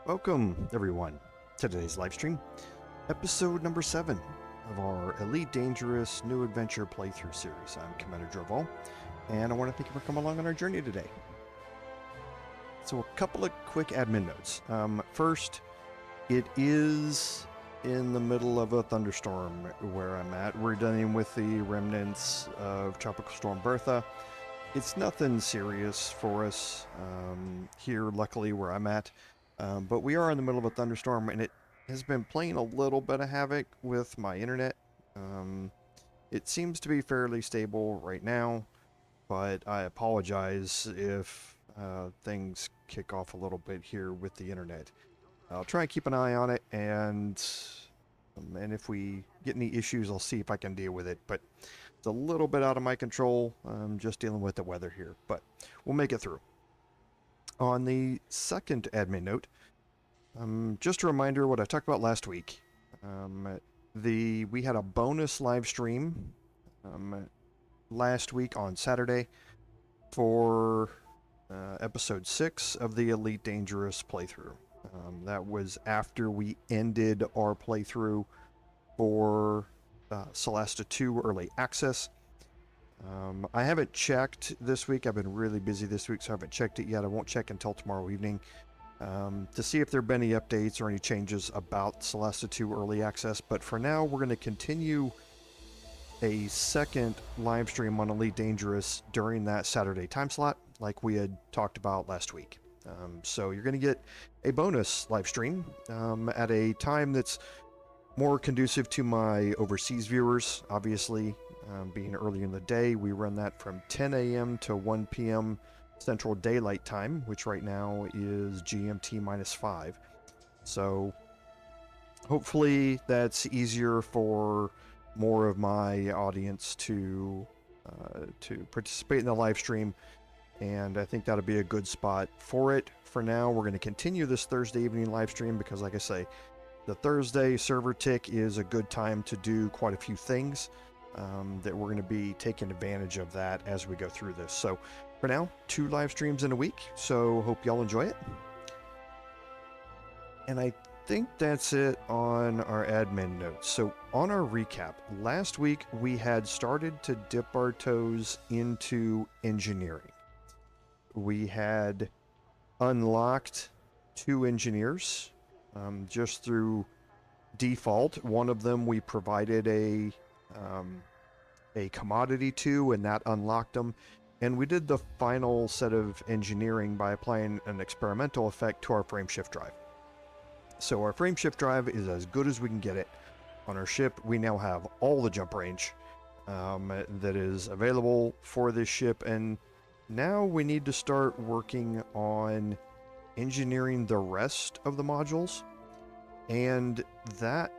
Welcome, everyone, to today's live stream, episode number 7 of our Elite Dangerous New Adventure playthrough series. I'm Commander Joe, and I want to thank you for coming along on our journey today. So a couple of quick admin notes. First, it is in the middle of a thunderstorm where I'm at. We're dealing with the remnants of Tropical Storm Bertha. It's nothing serious for us here, luckily, where I'm at. But we are in the middle of a thunderstorm, and it has been playing a little bit of havoc with my internet. It seems to be fairly stable right now, but I apologize if things kick off a little bit here with the internet. I'll try and keep an eye on it, and if we get any issues, I'll see if I can deal with it. But it's a little bit out of my control. I'm just dealing with the weather here, but we'll make it through. On the second admin note, just a reminder what I talked about last week. We had a bonus live stream last week on Saturday for episode 6 of the Elite Dangerous playthrough. That was after we ended our playthrough for Celesta 2 Early Access. I haven't checked this week. I've been really busy this week, so I haven't checked it yet. I won't check until tomorrow evening to see if there have been any updates or any changes about Celesta 2 Early Access. But for now, we're going to continue a second live stream on Elite Dangerous during that Saturday time slot, like we had talked about last week. So you're going to get a bonus live stream at a time that's more conducive to my overseas viewers, obviously. Being early in the day, we run that from 10 a.m. to 1 p.m. Central Daylight Time, which right now is GMT -5. So hopefully that's easier for more of my audience to participate in the live stream, and I think that'll be a good spot for it. For now, we're going to continue this Thursday evening live stream because, like I say, the Thursday server tick is a good time to do quite a few things. That we're going to be taking advantage of that as we go through this. So for now, 2 live streams in a week, so hope y'all enjoy it. And I think that's it on our admin notes. So on our recap, last week we had started to dip our toes into engineering. We had unlocked 2 engineers just through default. One of them we provided a commodity to, and that unlocked them. And we did the final set of engineering by applying an experimental effect to our frameshift drive. So our frameshift drive is as good as we can get it. On our ship, we now have all the jump range that is available for this ship, and now we need to start working on engineering the rest of the modules, and that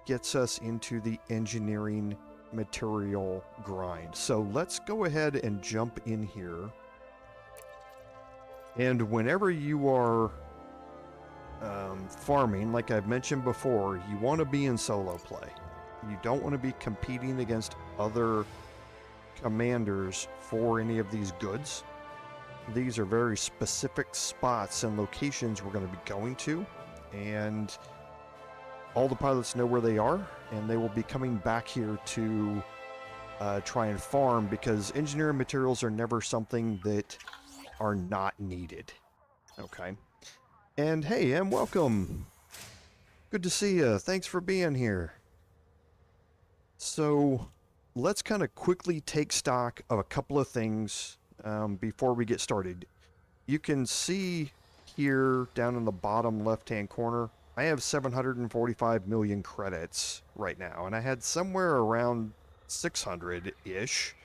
gets us into the engineering material grind. So let's go ahead and jump in here. And whenever you are farming, like I've mentioned before, you want to be in solo play. You don't want to be competing against other commanders for any of these goods. These are very specific spots and locations we're going to be going to, and all the pilots know where they are, and they will be coming back here to try and farm, because engineering materials are never something that are not needed. Okay. And hey, and welcome. Good to see you. Thanks for being here. So let's kind of quickly take stock of a couple of things before we get started. You can see here down in the bottom left-hand corner, I have 745 million credits right now, and I had somewhere around 600-ish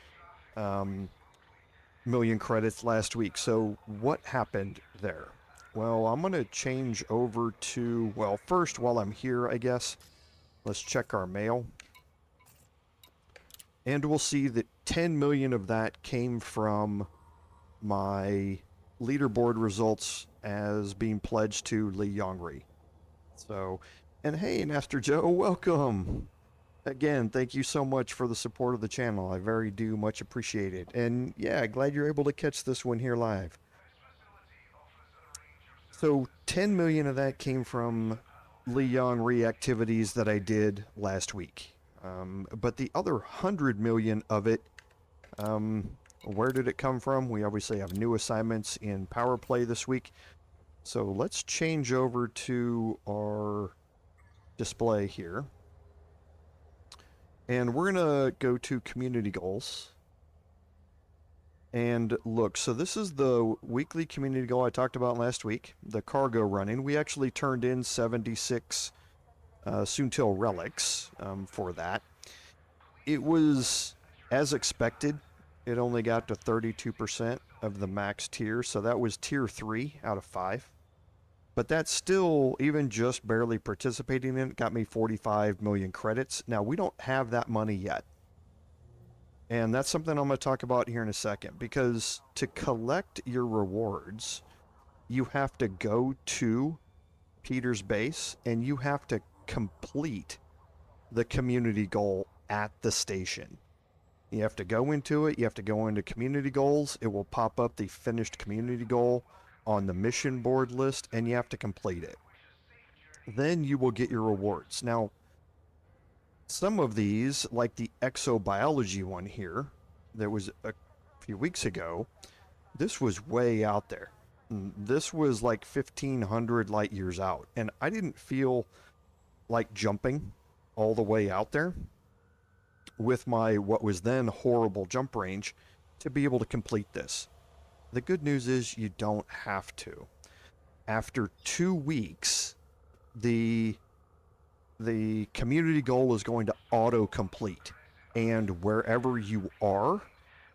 million credits last week. So what happened there? Well, I'm going to change over to, well, first, while I'm here, I guess, let's check our mail. And we'll see that 10 million of that came from my leaderboard results as being pledged to Li Yongri. So, and hey, NapsterJoe, welcome! Again, thank you so much for the support of the channel. I very do much appreciate it. And yeah, glad you're able to catch this one here live. So 10 million of that came from Liang reactivities that I did last week. But the other 100 million of it, where did it come from? We obviously have new assignments in Power Play this week. So let's change over to our display here. And we're going to go to community goals. And look, so this is the weekly community goal I talked about last week, the cargo running. We actually turned in 76 Soontil relics for that. It was as expected. It only got to 32% of the max tier, so that was tier 3 out of 5. But that's still, even just barely participating in it, got me 45 million credits. Now, we don't have that money yet. And that's something I'm going to talk about here in a second, because to collect your rewards, you have to go to Peter's base and you have to complete the community goal at the station. You have to go into it, you have to go into community goals, it will pop up the finished community goal on the mission board list, and you have to complete it. Then you will get your rewards. Now, some of these, like the exobiology one here, that was a few weeks ago, this was way out there. This was like 1,500 light years out, and I didn't feel like jumping all the way out there with my what was then horrible jump range to be able to complete this. The good news is you don't have to. After 2 weeks, the community goal is going to auto-complete. And wherever you are,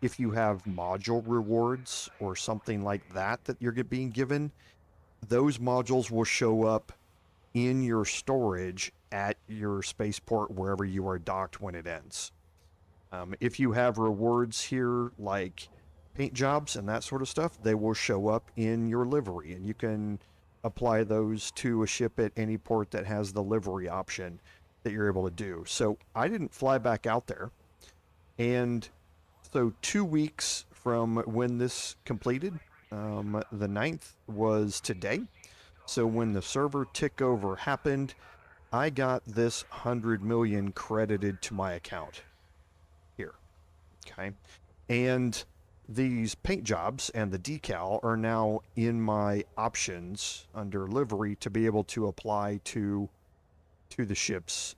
if you have module rewards or something like that that you're being given, those modules will show up in your storage at your spaceport wherever you are docked when it ends. If you have rewards here like paint jobs and that sort of stuff, they will show up in your livery, and you can apply those to a ship at any port that has the livery option that you're able to do. So I didn't fly back out there, and so 2 weeks from when this completed, the 9th was today. So when the server tick over happened, I got this 100 million credited to my account here. Okay. And these paint jobs and the decal are now in my options under livery to be able to apply to the ships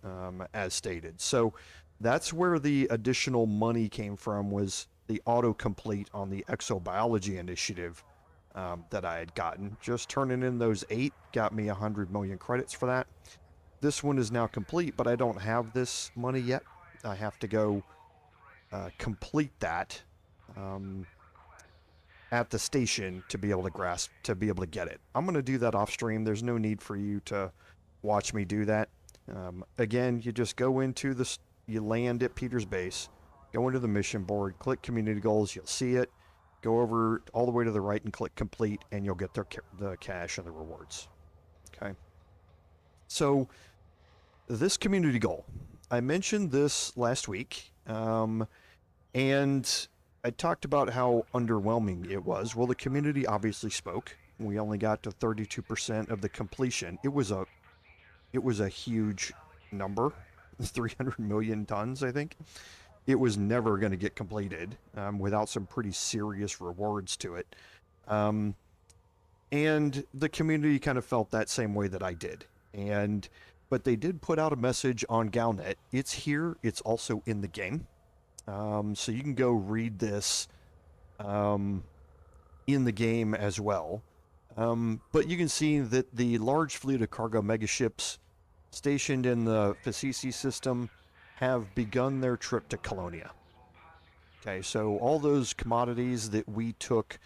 as stated. So that's where the additional money came from, was the autocomplete on the exobiology initiative that I had gotten. Just turning in those 8 got me 100 million credits for that. This one is now complete, but I don't have this money yet. I have to go complete that at the station to be able to get it. I'm going to do that off stream. There's no need for you to watch me do that. Again, you just go into this, you land at Peter's base, go into the mission board, click community goals, you'll see it, go over all the way to the right and click complete, and you'll get the cash and the rewards. Okay. So this community goal, I mentioned this last week, and I talked about how underwhelming it was. Well, the community obviously spoke. We only got to 32% of the completion. It was a huge number, 300 million tons, I think. It was never going to get completed without some pretty serious rewards to it. And the community kind of felt that same way that I did. But they did put out a message on Galnet. It's here. It's also in the game. So you can go read this in the game as well. But you can see that the large fleet of cargo megaships stationed in the Facisi system have begun their trip to Colonia. Okay, so all those commodities that we took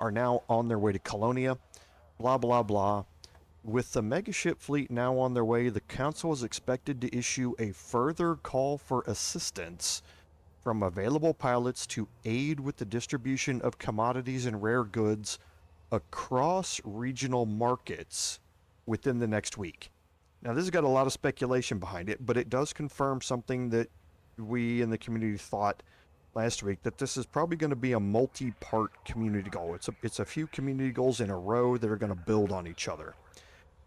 are now on their way to Colonia. Blah, blah, blah. With the megaship fleet now on their way, the Council is expected to issue a further call for assistance from available pilots to aid with the distribution of commodities and rare goods across regional markets within the next week. Now, this has got a lot of speculation behind it, but it does confirm something that we in the community thought last week that this is probably going to be a multi-part community goal. It's a few community goals in a row that are going to build on each other.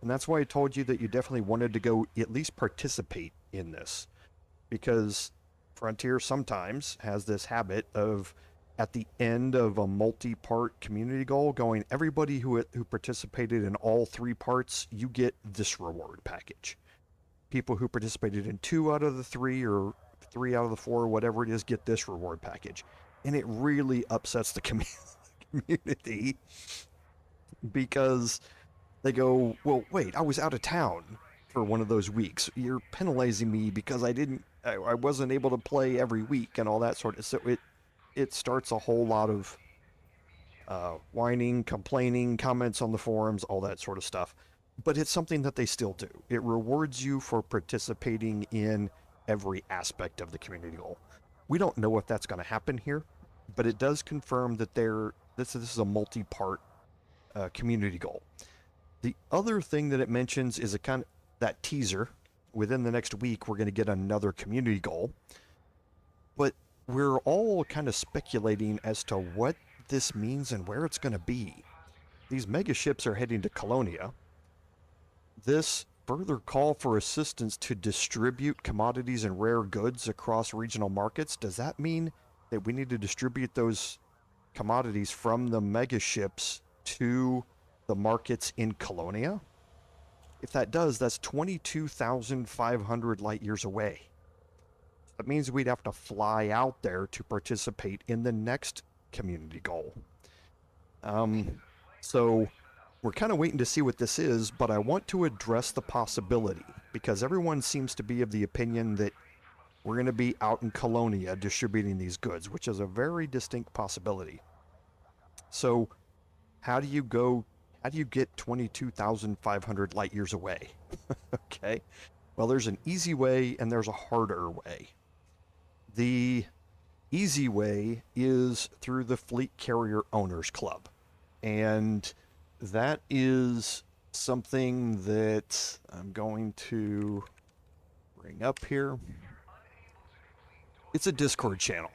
And that's why I told you that you definitely wanted to go at least participate in this, because Frontier sometimes has this habit of, at the end of a multi-part community goal, going, everybody who participated in all 3 parts, you get this reward package. People who participated in 2 out of the 3 or 3 out of the 4, whatever it is, get this reward package. And it really upsets the community because they go, well, wait, I was out of town for one of those weeks. You're penalizing me because I wasn't able to play every week and all that sort of. So it starts a whole lot of whining, complaining, comments on the forums, all that sort of stuff. But it's something that they still do. It rewards you for participating in every aspect of the community goal. We don't know if that's going to happen here, but it does confirm that this is a multi-part community goal. The other thing that it mentions is that teaser. Within the next week, we're going to get another community goal. But we're all kind of speculating as to what this means and where it's going to be. These mega ships are heading to Colonia. This further call for assistance to distribute commodities and rare goods across regional markets. Does that mean that we need to distribute those commodities from the mega ships to the markets in Colonia? If that does, that's 22,500 light years away. That means we'd have to fly out there to participate in the next community goal. So we're kind of waiting to see what this is, but I want to address the possibility, because everyone seems to be of the opinion that we're going to be out in Colonia distributing these goods, which is a very distinct possibility. So how do you get 22,500 light years away? Okay. Well, there's an easy way and there's a harder way. The easy way is through the Fleet Carrier Owners Club. And that is something that I'm going to bring up here. It's a Discord channel.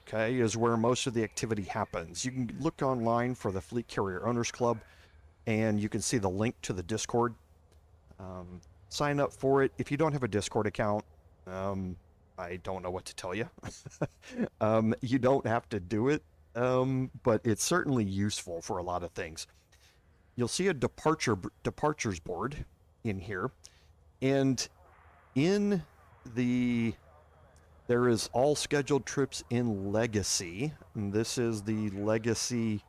Okay, is where most of the activity happens. You can look online for the Fleet Carrier Owners Club, and you can see the link to the Discord. Sign up for it. If you don't have a Discord account, I don't know what to tell you. You don't have to do it, but it's certainly useful for a lot of things. You'll see a departures board in here, and there is all scheduled trips in Legacy, and this is the Legacy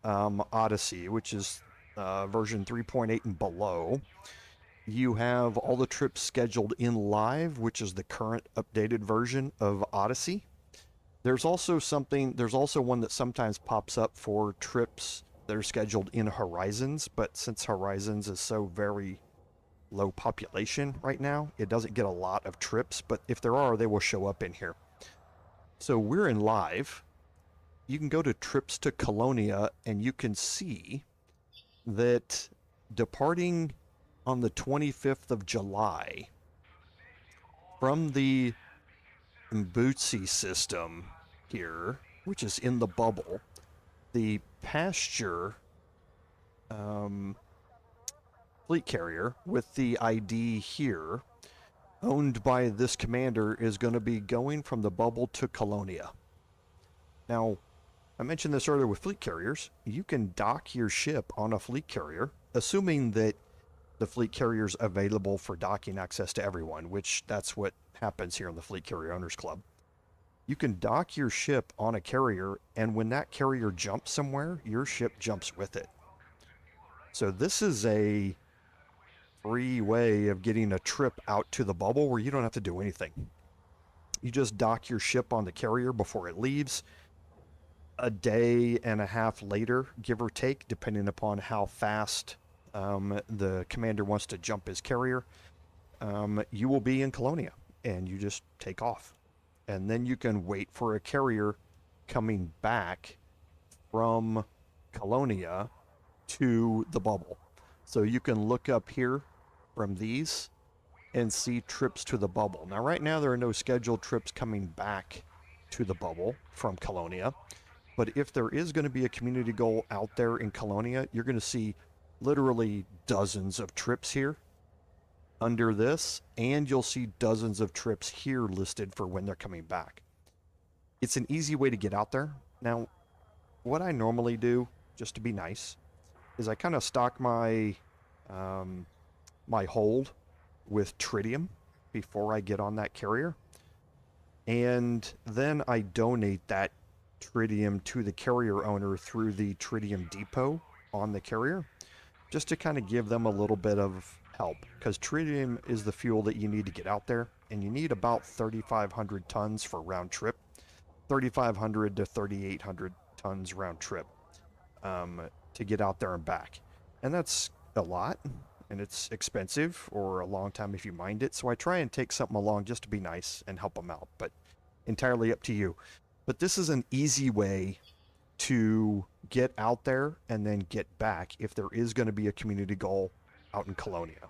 Odyssey, which is version 3.8 and below. You have all the trips scheduled in Live, which is the current updated version of Odyssey. There's also one that sometimes pops up for trips that are scheduled in Horizons, but since Horizons is so very low population right now, it doesn't get a lot of trips, but if there are, they will show up in here. So we're in Live. You can go to Trips to Colonia, and you can see that departing on the 25th of July from the Mbutsi system here, which is in the bubble, the Pasture fleet carrier with the ID here, owned by this commander, is going to be going from the bubble to Colonia. Now, I mentioned this earlier with fleet carriers. You can dock your ship on a fleet carrier, assuming that the fleet carrier is available for docking access to everyone, which that's what happens here in the Fleet Carrier Owners Club. You can dock your ship on a carrier, and when that carrier jumps somewhere, your ship jumps with it. So this is a free way of getting a trip out to the bubble where you don't have to do anything. You just dock your ship on the carrier before it leaves. A day and a half later, give or take, depending upon how fast the commander wants to jump his carrier, you will be in Colonia, and you just take off. And then you can wait for a carrier coming back from Colonia to the bubble. So you can look up here from these and see trips to the bubble. Now, right now, there are no scheduled trips coming back to the bubble from Colonia. But if there is going to be a community goal out there in Colonia, you're going to see literally dozens of trips here under this, and you'll see dozens of trips here listed for when they're coming back. It's an easy way to get out there. Now, what I normally do, just to be nice, is I kind of stock my my hold with tritium before I get on that carrier, and then I donate that tritium to the carrier owner through the tritium depot on the carrier, just to kind of give them a little bit of help, because tritium is the fuel that you need to get out there, and you need about 3,500 tons for round trip, 3,500 to 3,800 tons round trip to get out there and back. And that's a lot, and it's expensive or a long time if you mind it. So I try and take something along just to be nice and help them out, but entirely up to you. But this is an easy way to get out there and then get back if there is going to be a community goal out in Colonia.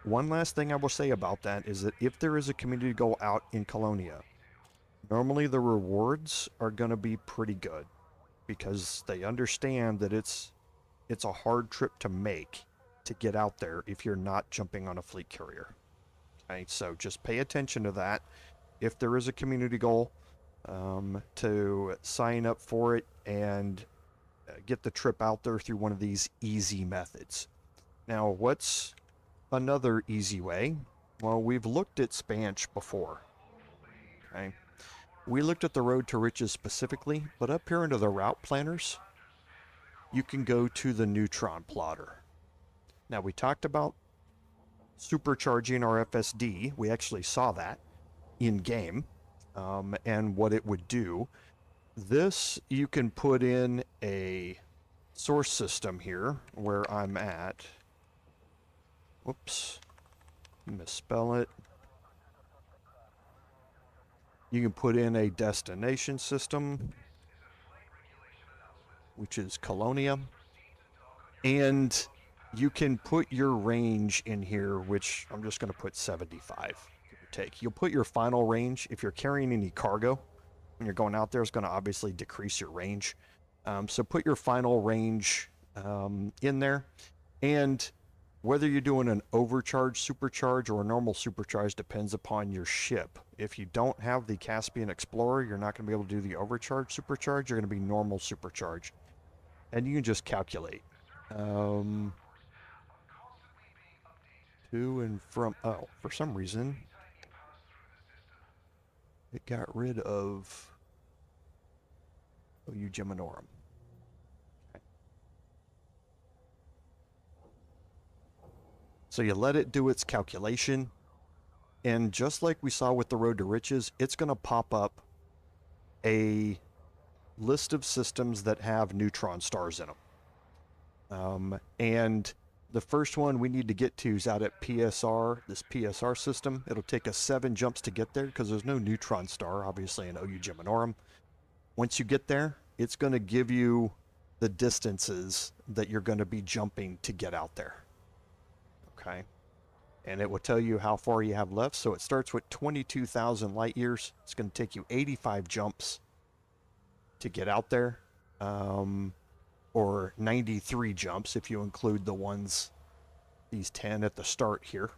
One last thing I will say about that is that if there is a community goal out in Colonia, normally the rewards are going to be pretty good, because they understand that it's a hard trip to make to get out there if you're not jumping on a fleet carrier. Okay, so just pay attention to that. If there is a community goal, to sign up for it and get the trip out there through one of these easy methods. Now, what's another easy way? Well, we've looked at Spanch before. Okay, we looked at the Road to Riches specifically, but up here into the route planners, you can go to the neutron plotter. Now, we talked about supercharging our FSD. We actually saw that in game, and what it would do. This, you can put in a source system here where I'm at. Whoops, misspell it. You can put in a destination system, which is Colonia, and you can put your range in here, which I'm just going to put 75, give or take. You'll put your final range. If you're carrying any cargo when you're going out there, it's going to obviously decrease your range. So put your final range in there, and whether you're doing an overcharge supercharge or a normal supercharge depends upon your ship. If you don't have the Caspian Explorer, you're not going to be able to do the overcharge supercharge. You're going to be normal supercharge, and you can just calculate to and from. Oh, for some reason it got rid of OU Geminorum. So you let it do its calculation, and just like we saw with the Road to Riches, it's going to pop up a list of systems that have neutron stars in them. And the first one we need to get to is out at PSR, this PSR system. It'll take us 7 jumps to get there because there's no neutron star, obviously, in OU Geminorum. Once you get there, it's going to give you the distances that you're going to be jumping to get out there. Okay, and it will tell you how far you have left. So it starts with 22,000 light years. It's going to take you 85 jumps to get out there, or 93 jumps if you include the ones, these 10 at the start here,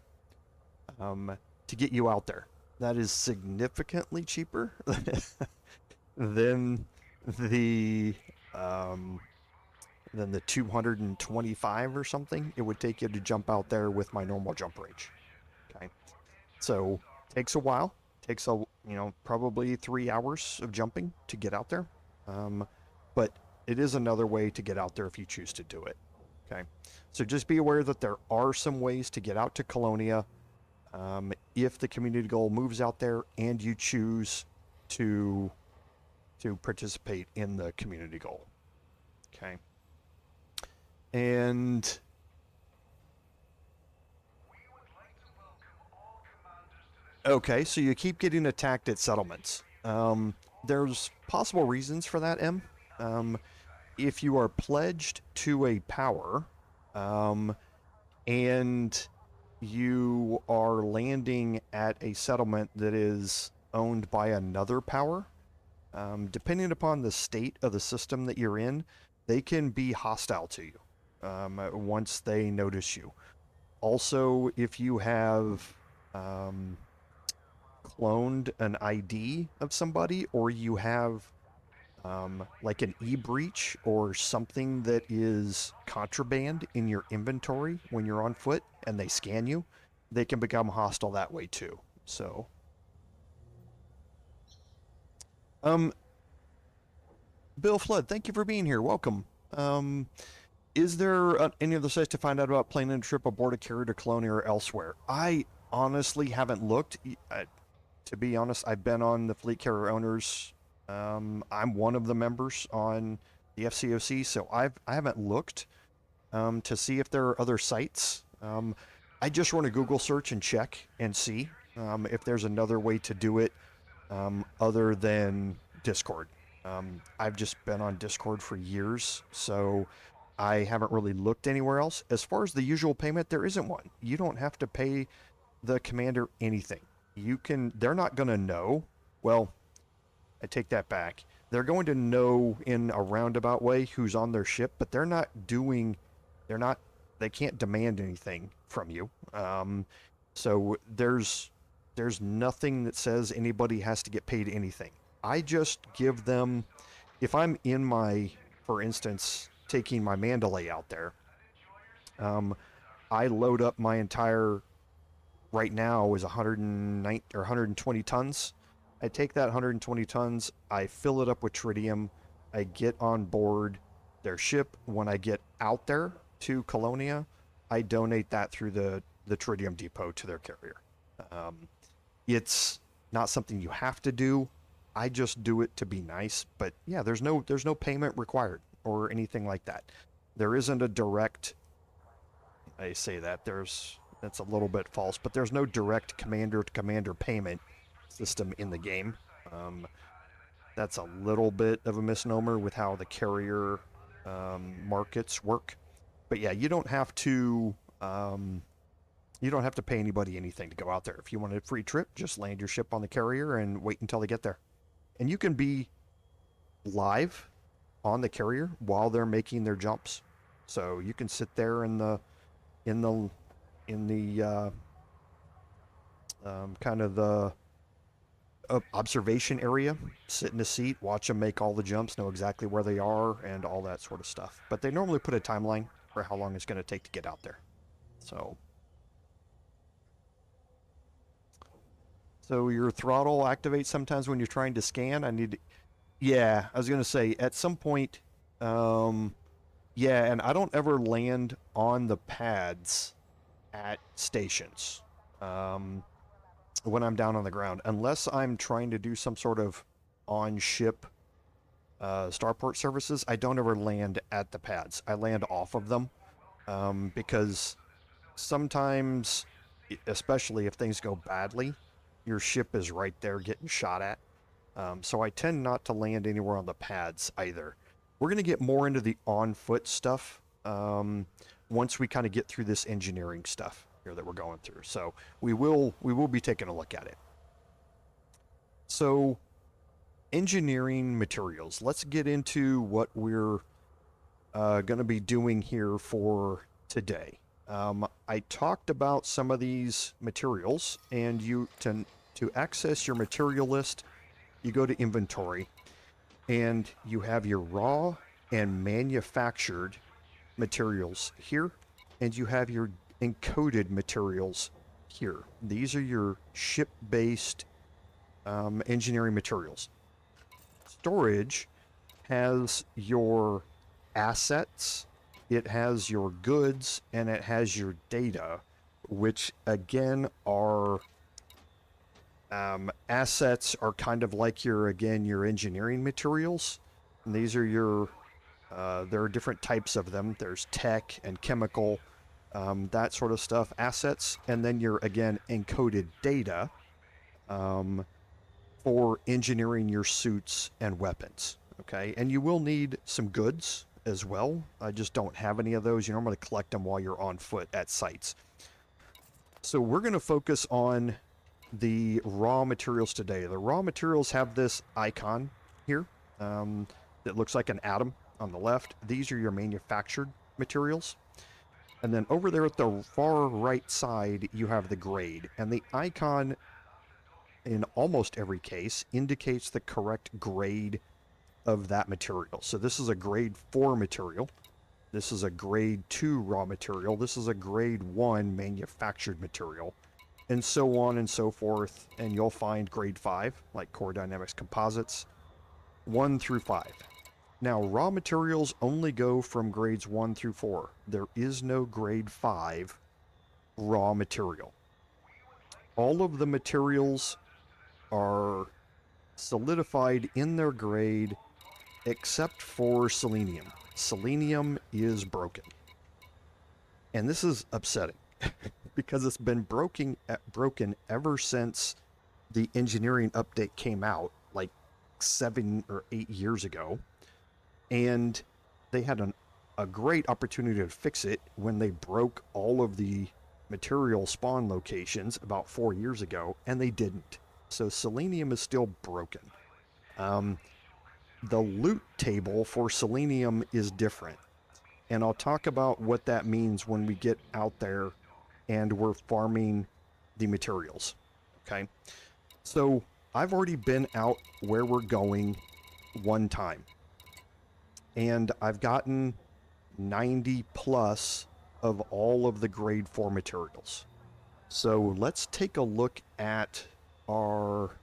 to get you out there. That is significantly cheaper than the 225 or something it would take you to jump out there with my normal jump range. Okay, so takes a while, takes probably 3 hours of jumping to get out there, but it is another way to get out there if you choose to do it. Okay, so just be aware that there are some ways to get out to Colonia if the community goal moves out there and you choose to participate in the community goal. Okay. And okay, so you keep getting attacked at settlements. There's possible reasons for that, M. If you are pledged to a power, and you are landing at a settlement that is owned by another power. Depending upon the state of the system that you're in, they can be hostile to you once they notice you. Also, if you have cloned an ID of somebody, or you have like an e-breach or something that is contraband in your inventory when you're on foot and they scan you, they can become hostile that way too. So, Bill Flood, thank you for being here. Welcome. Is there any other sites to find out about planning a trip aboard a carrier to Colonia or elsewhere? I honestly haven't looked. To be honest, I've been on the Fleet Carrier Owners. I'm one of the members on the FCOC, so I haven't looked to see if there are other sites. I just run a Google search and check and see if there's another way to do it other than Discord. I've just been on Discord for years, so I haven't really looked anywhere else. As far as the usual payment, there isn't one. You don't have to pay the commander anything. They're not going to know. Well, I take that back. They're going to know in a roundabout way who's on their ship, but they can't demand anything from you. So there's nothing that says anybody has to get paid anything. I just give them, if I'm in for instance, taking my Mandalay out there, I load up my entire, right now is 109 or 120 tons. I take that 120 tons, I fill it up with tritium, I get on board their ship. When I get out there to Colonia, I donate that through the tritium depot to their carrier. It's not something you have to do. I just do it to be nice, but yeah, there's no payment required or anything like that. There isn't a direct, I say that's a little bit false, but there's no direct commander to commander payment system in the game. That's a little bit of a misnomer with how the carrier markets work. But yeah, you don't have to pay anybody anything to go out there. If you want a free trip, just land your ship on the carrier and wait until they get there. And you can be live on the carrier while they're making their jumps. So you can sit there in the kind of the observation area, sit in a seat, watch them make all the jumps, know exactly where they are and all that sort of stuff. But they normally put a timeline for how long it's going to take to get out there. So your throttle activates sometimes when you're trying to scan. Yeah, I was going to say at some point, yeah, and I don't ever land on the pads at stations when I'm down on the ground, unless I'm trying to do some sort of on-ship starport services. I don't ever land at the pads. I land off of them because sometimes, especially if things go badly, your ship is right there getting shot at. So I tend not to land anywhere on the pads either. We're going to get more into the on-foot stuff once we kind of get through this engineering stuff here that we're going through. So we will be taking a look at it. So engineering materials. Let's get into what we're going to be doing here for today. I talked about some of these materials, and to access your material list, you go to inventory, and you have your raw and manufactured materials here, and you have your encoded materials here. These are your ship-based engineering materials. Storage has your assets, it has your goods, and it has your data, which again are assets are kind of like your engineering materials. And these are your there are different types of them. There's tech and chemical, that sort of stuff, assets, and then your encoded data for engineering your suits and weapons. Okay, and you will need some goods as well. I just don't have any of those. You normally collect them while you're on foot at sites. So we're going to focus on the raw materials today. The raw materials have this icon here that looks like an atom on the left. These are your manufactured materials. And then over there at the far right side, you have the grade. And the icon, in almost every case, indicates the correct grade of that material. So this is a grade 4 material. This is a grade 2 raw material. This is a grade 1 manufactured material. And so on and so forth. And you'll find grade 5, like Core Dynamics Composites, 1 through 5. Now, raw materials only go from grades 1 through 4. There is no grade 5 raw material. All of the materials are solidified in their grade except for selenium. Selenium is broken. And this is upsetting because it's been broken ever since the engineering update came out like 7 or 8 years ago. And they had a great opportunity to fix it when they broke all of the material spawn locations about 4 years ago, and they didn't. So selenium is still broken. The loot table for selenium is different. And I'll talk about what that means when we get out there and we're farming the materials. Okay? So I've already been out where we're going one time. And I've gotten 90 plus of all of the grade 4 materials. So let's take a look at our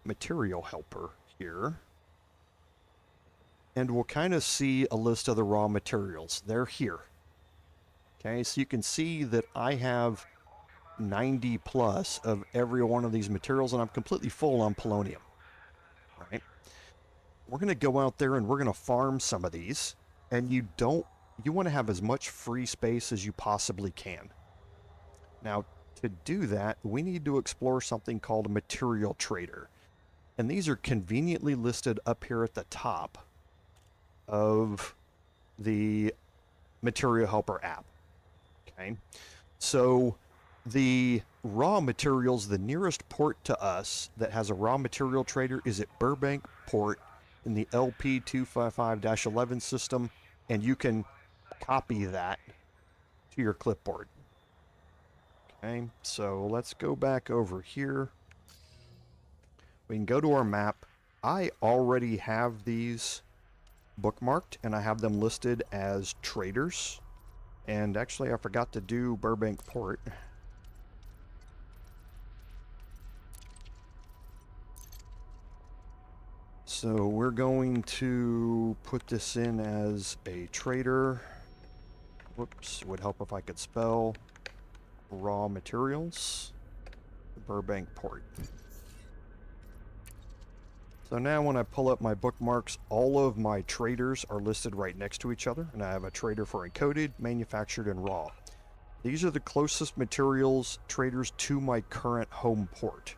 material helper here. And we'll kind of see a list of the raw materials. They're here. Okay, so you can see that I have 90 plus of every one of these materials, and I'm completely full on polonium. All right. We're going to go out there and we're going to farm some of these, and you want to have as much free space as you possibly can. Now, to do that, we need to explore something called a material trader. And these are conveniently listed up here at the top of the material helper app. Okay. So the raw materials, the nearest port to us that has a raw material trader is at Burbank Port in the LP255-11 system, and you can copy that to your clipboard. Okay, so let's go back over here. We can go to our map. I already have these bookmarked, and I have them listed as traders. And actually, I forgot to do Burbank Port. So we're going to put this in as a trader. Whoops, would help if I could spell raw materials. Burbank Port. So now when I pull up my bookmarks, all of my traders are listed right next to each other. And I have a trader for encoded, manufactured, and raw. These are the closest materials traders to my current home port.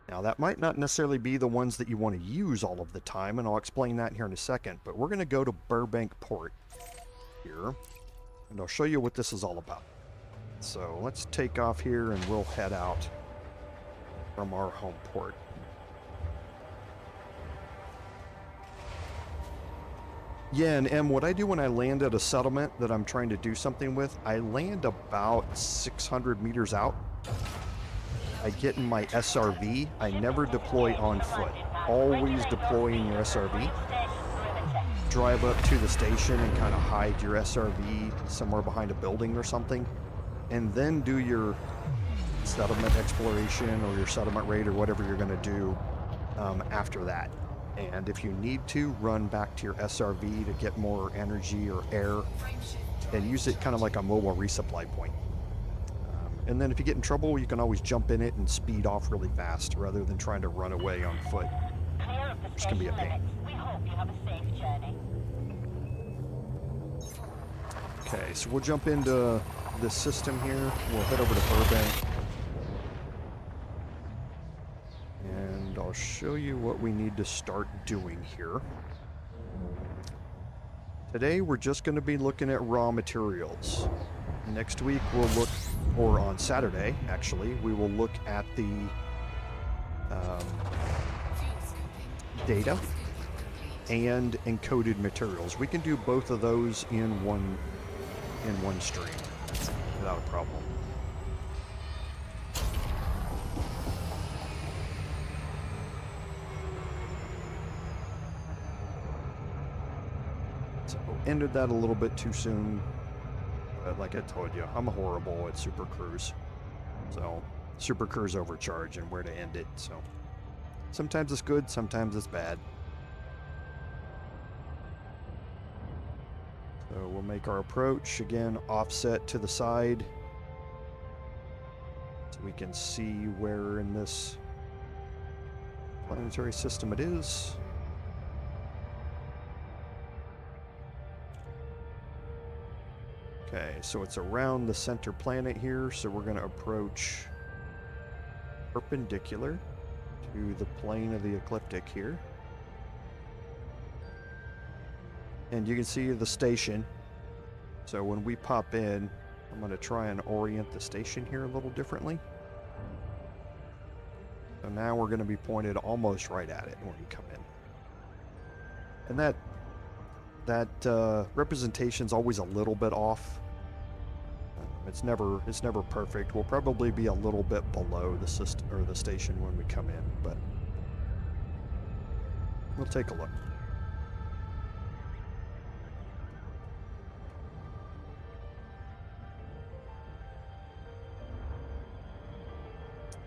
Now, that might not necessarily be the ones that you want to use all of the time, and I'll explain that here in a second, but we're going to go to Burbank Port here, and I'll show you what this is all about. So let's take off here, and we'll head out from our home port. Yeah, and what I do when I land at a settlement that I'm trying to do something with, I land about 600 meters out. I get in my SRV. I never deploy on foot. Always deploy in your SRV. Drive up to the station and kind of hide your SRV somewhere behind a building or something. And then do your settlement exploration or your settlement raid or whatever you're going to do after that. And if you need to, run back to your SRV to get more energy or air and use it kind of like a mobile resupply point. And then if you get in trouble, you can always jump in it and speed off really fast rather than trying to run away on foot, which can be a pain. Okay, so we'll jump into this system here. We'll head over to Burbank. And I'll show you what we need to start doing here. Today we're just going to be looking at raw materials. Next week we'll look, or on Saturday actually, we will look at the data and encoded materials. We can do both of those in one stream without a problem. So ended that a little bit too soon. But like I told you, I'm horrible at Super Cruise. So Super Cruise overcharge and where to end it. So sometimes it's good, sometimes it's bad. So we'll make our approach, again, offset to the side. So we can see where in this planetary system it is. Okay, so it's around the center planet here, so we're going to approach perpendicular to the plane of the ecliptic here. And you can see the station. So when we pop in, I'm going to try and orient the station here a little differently. So now we're going to be pointed almost right at it when we come in. And that representation's always a little bit off. It's never perfect. We'll probably be a little bit below the system or the station when we come in, but we'll take a look.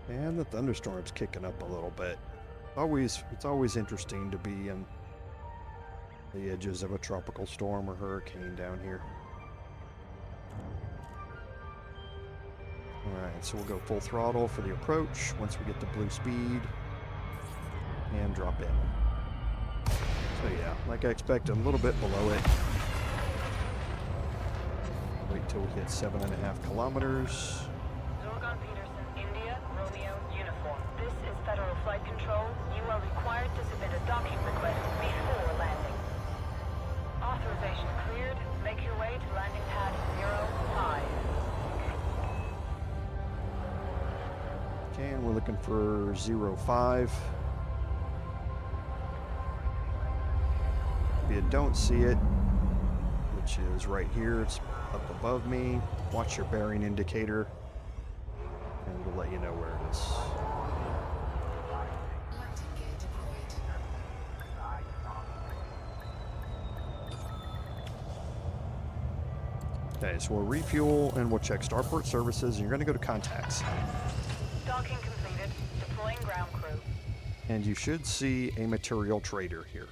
And the thunderstorm's kicking up a little bit. It's always interesting to be in the edges of a tropical storm or hurricane down here. Alright, so we'll go full throttle for the approach once we get to blue speed. And drop in. So yeah, like I expected, a little bit below it. Wait till we hit 7.5 kilometers. Federal Flight Control, you are required to submit a docking request before landing. Authorization cleared. Make your way to landing pad 05. Okay, and we're looking for 05. If you don't see it, which is right here, it's up above me, watch your bearing indicator, and we'll let you know where it is. Okay, so we'll refuel and we'll check starport services, and you're going to go to contacts. Docking completed. Deploying ground crew. And you should see a material trader here.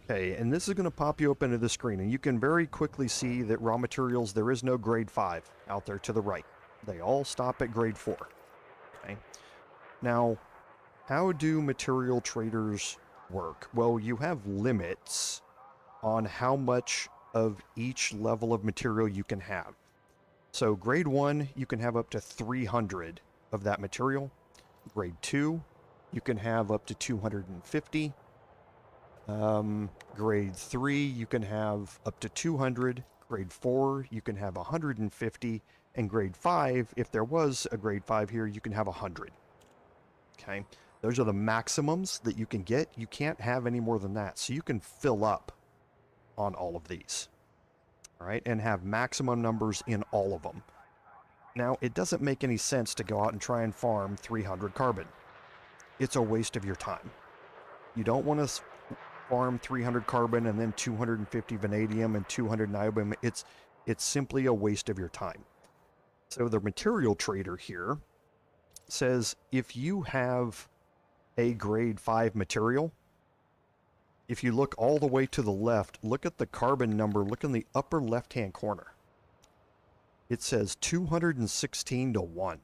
Okay, and this is going to pop you up into the screen, and you can very quickly see that raw materials, there is no grade 5 out there to the right. They all stop at grade 4. Okay. Now, how do material traders work? Well, you have limits on how much of each level of material you can have. So grade 1, you can have up to 300 of that material. Grade 2, you can have up to 250. Grade 3, you can have up to 200. Grade 4, you can have 150. And grade 5, if there was a grade 5 here, you can have 100. Okay, those are the maximums that you can get. You can't have any more than that. So you can fill up on all of these, all right, and have maximum numbers in all of them. Now, it doesn't make any sense to go out and try and farm 300 carbon. It's a waste of your time. You don't want to farm 300 carbon and then 250 vanadium and 200 niobium. It's simply a waste of your time. So the material trader here says if you have a grade 5 material, if you look all the way to the left, look at the carbon number, look in the upper left-hand corner. It says 216 to 1.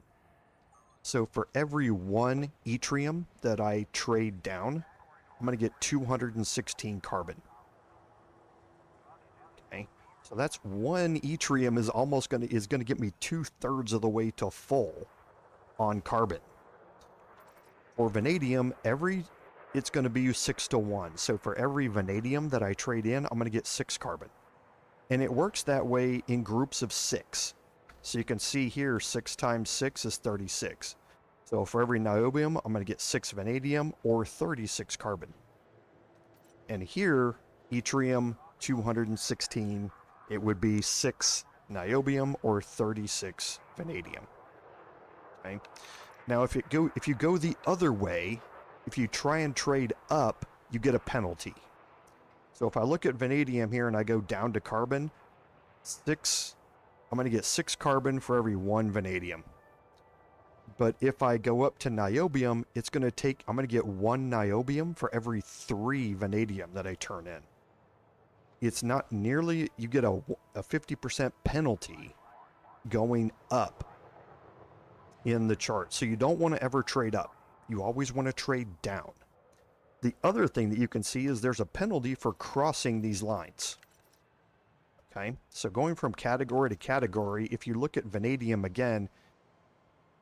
So for every 1 yttrium that I trade down, I'm going to get 216 carbon. Okay, so that's 1 yttrium is going to get me 2/3 of the way to full on carbon. For vanadium, it's going to be 6 to 1. So for every vanadium that I trade in, I'm going to get 6 carbon. And it works that way in groups of 6. So you can see here, 6 times 6 is 36. So for every niobium, I'm going to get 6 vanadium or 36 carbon. And here, yttrium 216, it would be 6 niobium or 36 vanadium. Okay. Now if you go the other way, if you try and trade up, you get a penalty. So if I look at vanadium here and I go down to carbon, I'm going to get 6 carbon for every 1 vanadium. But if I go up to niobium, I'm going to get 1 niobium for every 3 vanadium that I turn in. It's not nearly, you get a 50% penalty going up in the chart. So you don't want to ever trade up. You always want to trade down. The other thing that you can see is there's a penalty for crossing these lines. Okay, so going from category to category, if you look at vanadium again,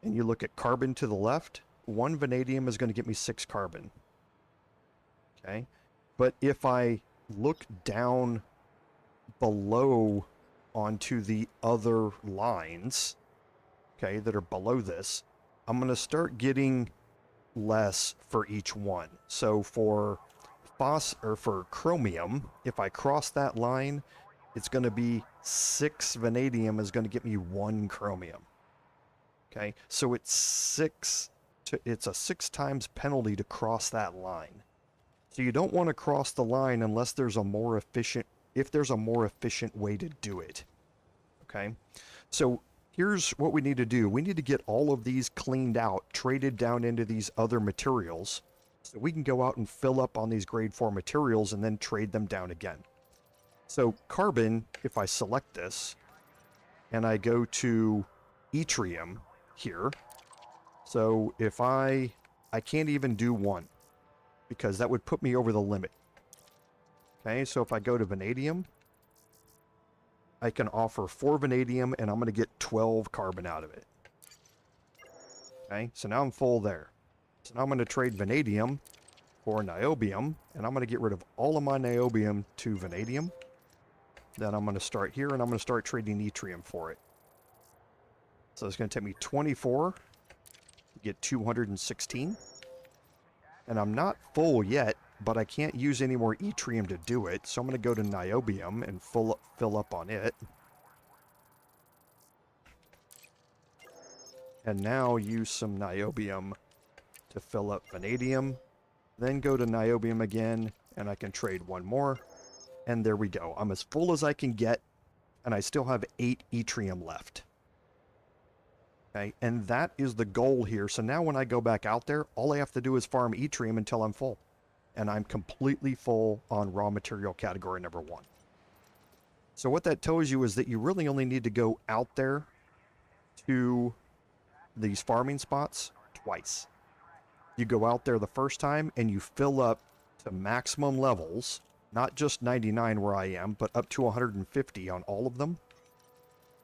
and you look at carbon to the left, 1 vanadium is going to get me 6 carbon. Okay, but if I look down below onto the other lines, okay, that are below this, I'm going to start getting less for each one. So for for chromium, if I cross that line, it's going to be 6 vanadium is going to get me 1 chromium. Okay, so it's a 6 times penalty to cross that line. So you don't want to cross the line unless there's a more efficient way to do it. Okay, so here's what we need to do. We need to get all of these cleaned out, traded down into these other materials, so we can go out and fill up on these grade 4 materials and then trade them down again. So carbon, if I select this, and I go to yttrium here, so if I can't even do 1, because that would put me over the limit. Okay, so if I go to vanadium, I can offer 4 vanadium, and I'm going to get 12 carbon out of it. Okay, so now I'm full there. So now I'm going to trade vanadium for niobium, and I'm going to get rid of all of my niobium to vanadium. Then I'm going to start here, and I'm going to start trading yttrium for it. So it's going to take me 24 to get 216. And I'm not full yet, but I can't use any more yttrium to do it, so I'm going to go to niobium and fill up on it. And now use some niobium to fill up vanadium. Then go to niobium again, and I can trade 1 more. And there we go. I'm as full as I can get, and I still have 8 yttrium left. Okay, and that is the goal here. So now when I go back out there, all I have to do is farm yttrium until I'm full. And I'm completely full on raw material category number 1. So what that tells you is that you really only need to go out there to these farming spots twice. You go out there the first time and you fill up to maximum levels, not just 99 where I am, but up to 150 on all of them.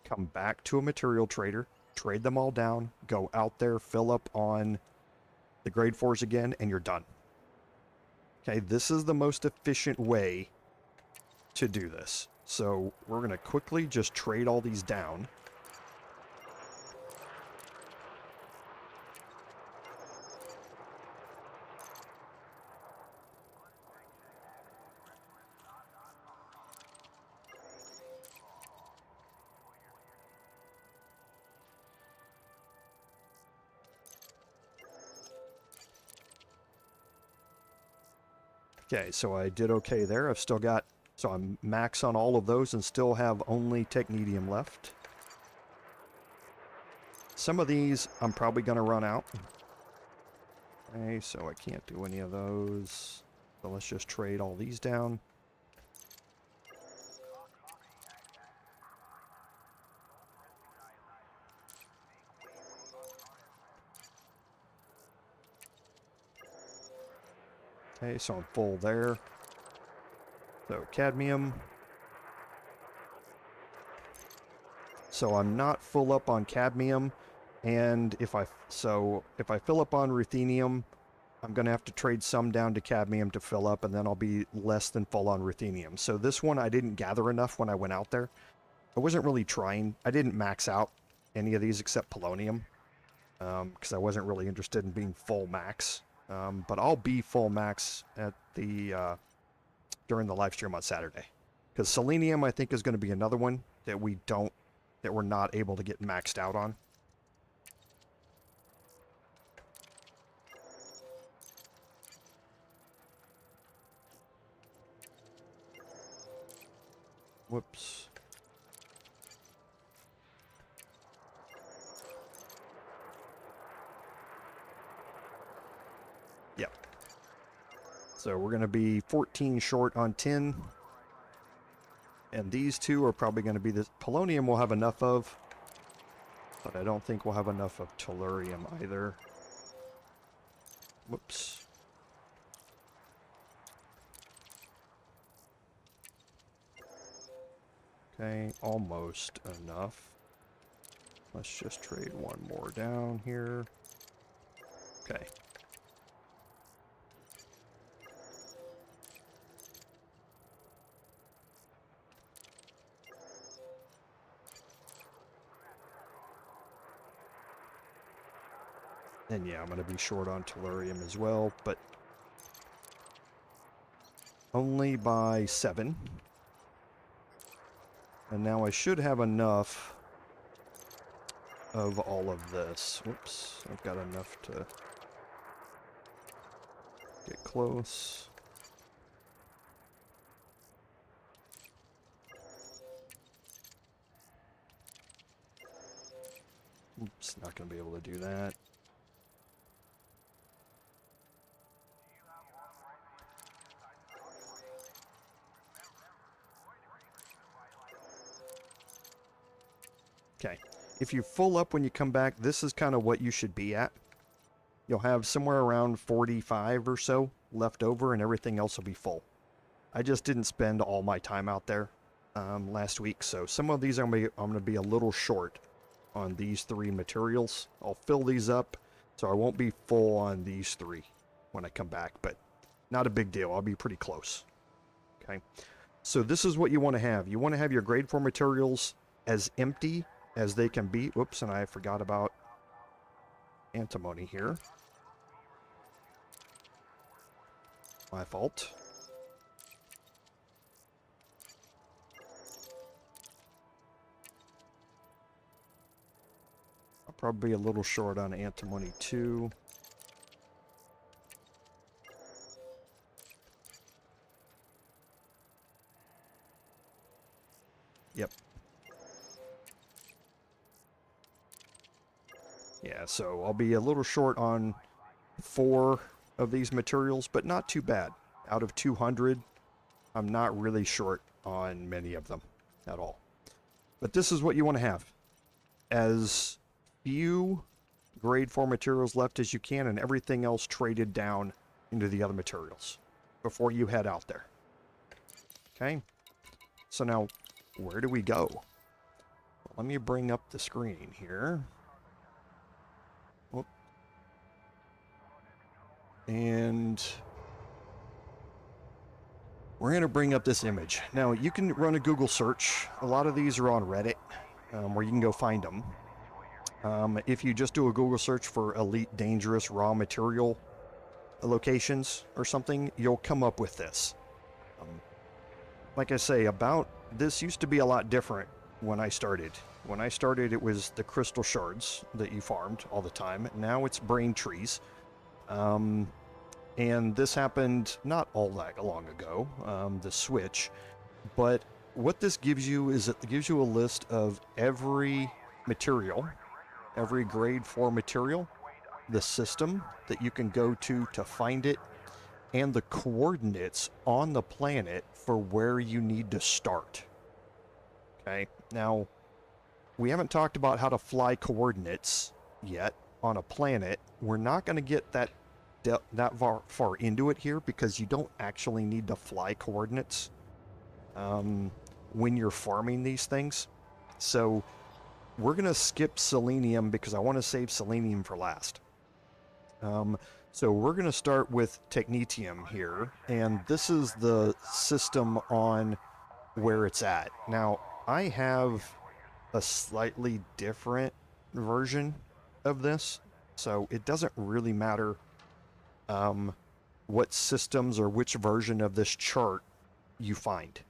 Come back to a material trader, trade them all down, go out there, fill up on the grade 4s again, and you're done. Okay, this is the most efficient way to do this. So we're going to quickly just trade all these down. Okay, so I did okay there. I've still got, so I'm max on all of those and still have only Technetium left. Some of these I'm probably going to run out. Okay, so I can't do any of those. So let's just trade all these down. Okay, so I'm full there. So cadmium. So I'm not full up on cadmium, and if I fill up on ruthenium, I'm going to have to trade some down to cadmium to fill up, and then I'll be less than full on ruthenium. So this one I didn't gather enough when I went out there. I wasn't really trying. I didn't max out any of these except polonium. because I wasn't really interested in being full max. But I'll be full max at the during the live stream on Saturday, because Selenium I think is going to be another one that we're not able to get maxed out on. Whoops. Yep. So we're going to be 14 short on tin. And these two are probably going to be the Polonium we'll have enough of. But I don't think we'll have enough of tellurium either. Whoops. Okay, almost enough. Let's just trade one more down here. Okay. And yeah, I'm going to be short on tellurium as well, but only by 7. And now I should have enough of all of this. Whoops, I've got enough to get close. Oops, not going to be able to do that. Okay, if you full up when you come back, this is kind of what you should be at. You'll have somewhere around 45 or so left over, and everything else will be full. I just didn't spend all my time out there last week, so some of these I'm going to be a little short on these 3 materials. I'll fill these up, so I won't be full on these 3 when I come back, but not a big deal. I'll be pretty close. Okay, so this is what you want to have. You want to have your grade 4 materials as empty as they can be. Whoops, and I forgot about antimony here. My fault. I'll probably be a little short on antimony too. Yep. Yeah, so I'll be a little short on 4 of these materials, but not too bad. Out of 200, I'm not really short on many of them at all. But this is what you want to have. As few grade 4 materials left as you can, and everything else traded down into the other materials before you head out there. Okay? So now, where do we go? Well, let me bring up the screen here. Whoop. And we're going to bring up this image. Now, you can run a Google search. A lot of these are on Reddit, where you can go find them. If you just do a Google search for elite dangerous raw material locations or something, you'll come up with this. Like I say, this used to be a lot different when I started. When I started, it was the crystal shards that you farmed all the time. Now it's brain trees. And this happened not all that long ago, the switch. But what this gives you is it gives you a list of every material, every grade 4 material, the system that you can go to find it, and the coordinates on the planet for where you need to start. Okay, now we haven't talked about how to fly coordinates yet on a planet. We're not going to get that far into it here, because you don't actually need to fly coordinates when you're farming these things. So we're going to skip selenium because I want to save selenium for last. So we're going to start with Technetium here, and this is the system on where it's at. Now, I have a slightly different version of this So it doesn't really matter what systems or which version of this chart you find.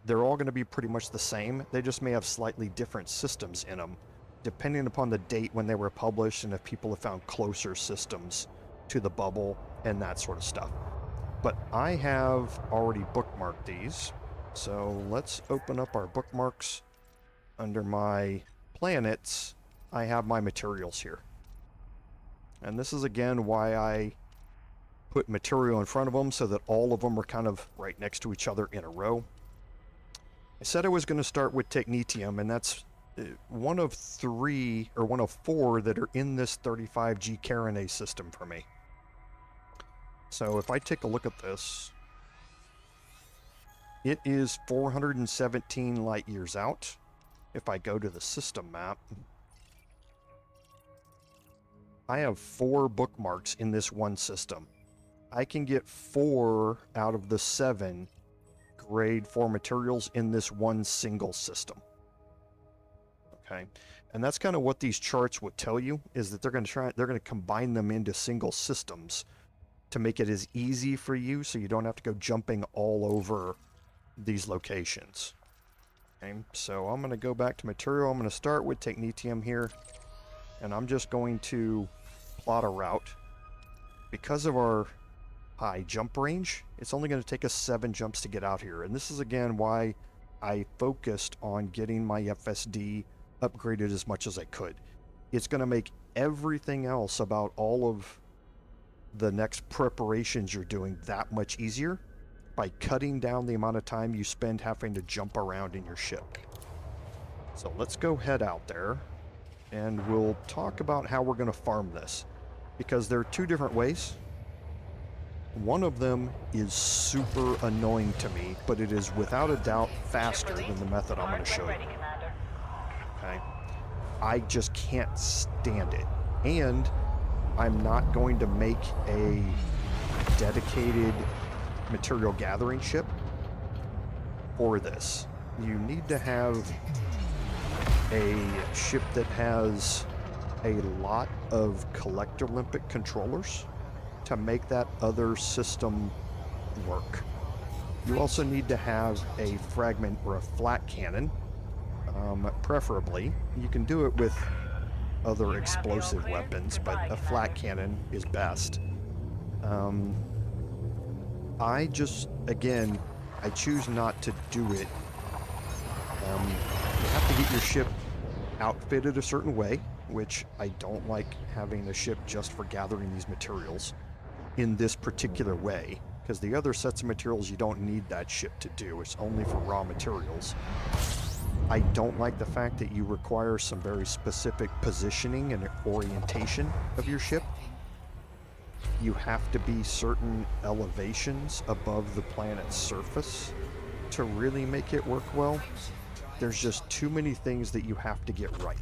They're all going to be pretty much the same. They just may have slightly different systems in them, depending upon the date when they were published and if people have found closer systems to the bubble and that sort of stuff. But I have already bookmarked these, so let's open up our bookmarks. Under my planets, I have my materials here. And this is again why I put material in front of them, so that all of them are kind of right next to each other in a row. I said I was going to start with Technetium, and that's one of 3 or one of 4 that are in this 35G Carinae system for me. So if I take a look at this, it is 417 light years out. If I go to the system map, I have 4 bookmarks in this one system. I can get 4 out of the 7 grade 4 materials in this one single system. Okay, and that's kind of what these charts would tell you, is that they're going to combine them into single systems to make it as easy for you, so you don't have to go jumping all over these locations. Okay, so I'm going to go back to material. I'm going to start with Technetium here, and I'm just going to plot a route. Because of our high jump range, it's only going to take us 7 jumps to get out here, and this is again why I focused on getting my FSD upgraded as much as I could. It's going to make everything else about all of the next preparations you're doing that much easier by cutting down the amount of time you spend having to jump around in your ship. So let's go head out there, and we'll talk about how we're going to farm this, because there are 2 different ways. One of them is super annoying to me, but it is without a doubt faster than the method I'm going to show you. Okay? I just can't stand it. And I'm not going to make a dedicated material gathering ship for this. You need to have a ship that has a lot of collector limpet controllers to make that other system work. You also need to have a fragment or a flat cannon, preferably. You can do it with other explosive weapons, but a flat cannon is best. I just, again, I choose not to do it. You have to get your ship outfitted a certain way, which I don't like having a ship just for gathering these materials in this particular way, because the other sets of materials you don't need that ship to do. It's only for raw materials. I don't like the fact that you require some very specific positioning and orientation of your ship. You have to be certain elevations above the planet's surface to really make it work well. There's just too many things that you have to get right.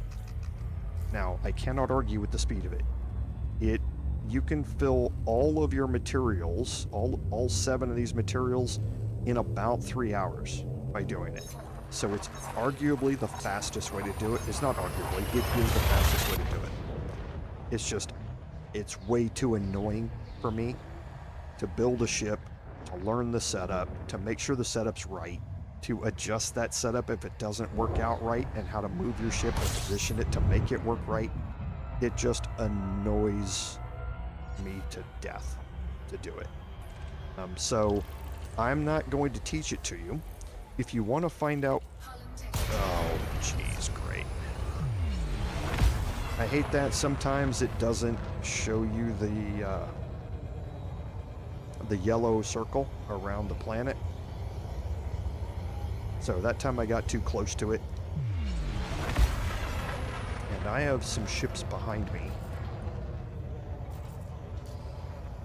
Now, I cannot argue with the speed of it. You can fill all of your materials, all 7 of these materials, in about 3 hours by doing it. So it's arguably the fastest way to do it. It's not arguably, it is the fastest way to do it. It's just, it's way too annoying for me to build a ship, to learn the setup, to make sure the setup's right, to adjust that setup if it doesn't work out right, and how to move your ship and position it to make it work right. It just annoys me to death to do it. So I'm not going to teach it to you. If you want to find out... Oh, jeez, great. I hate that sometimes it doesn't show you the yellow circle around the planet. So that time I got too close to it. And I have some ships behind me.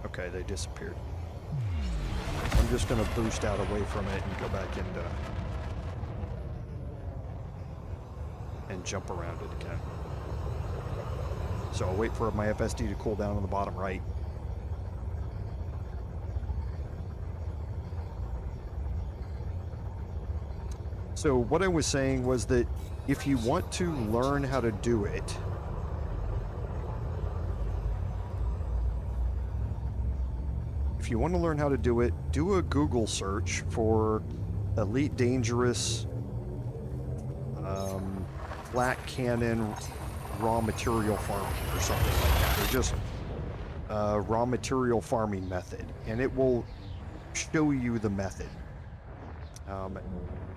Okay, they disappeared. I'm just going to boost out away from it and go back into... and jump around it again. So I'll wait for my FSD to cool down on the bottom right. So what I was saying was that if you want to learn how to do it, if you want to learn how to do it, do a Google search for Elite Dangerous flat cannon raw material farming or something like that, or just raw material farming method, and it will show you the method.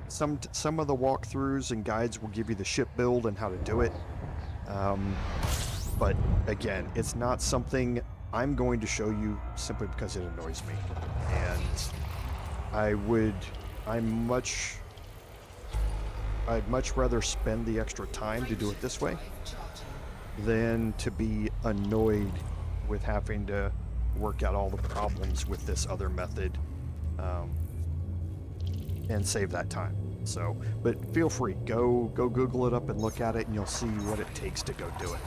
Some of the walkthroughs and guides will give you the ship build and how to do it, but again, it's not something I'm going to show you simply because it annoys me, and I'd much rather spend the extra time to do it this way than to be annoyed with having to work out all the problems with this other method, and save that time. So, but feel free, go Google it up and look at it, and you'll see what it takes to go do it.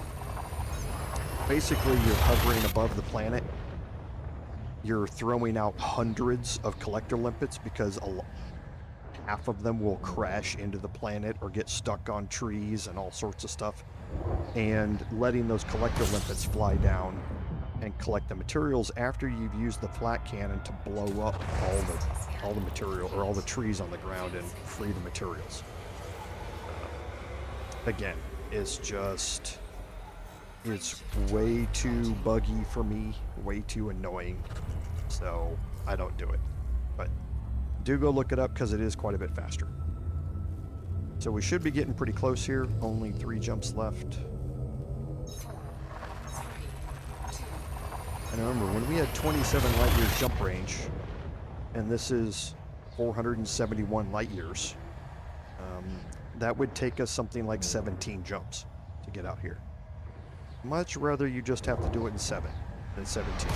Basically, you're hovering above the planet. You're throwing out hundreds of collector limpets because half of them will crash into the planet or get stuck on trees and all sorts of stuff, and letting those collector limpets fly down and collect the materials after you've used the flat cannon to blow up all the material, or all the trees on the ground, and free the materials. Again, it's way too buggy for me, way too annoying, so I don't do it. But do go look it up because it is quite a bit faster. So we should be getting pretty close here. Only 3 jumps left. And remember, when we had 27 light years jump range, and this is 471 light years, that would take us something like 17 jumps to get out here. Much rather you just have to do it in 7 than 17.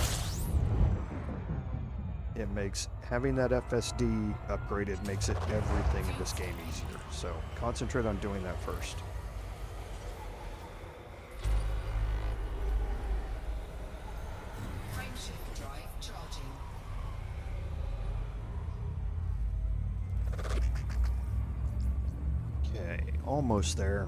It makes having that FSD upgraded makes it everything in this game easier. So concentrate on doing that first. Okay, almost there.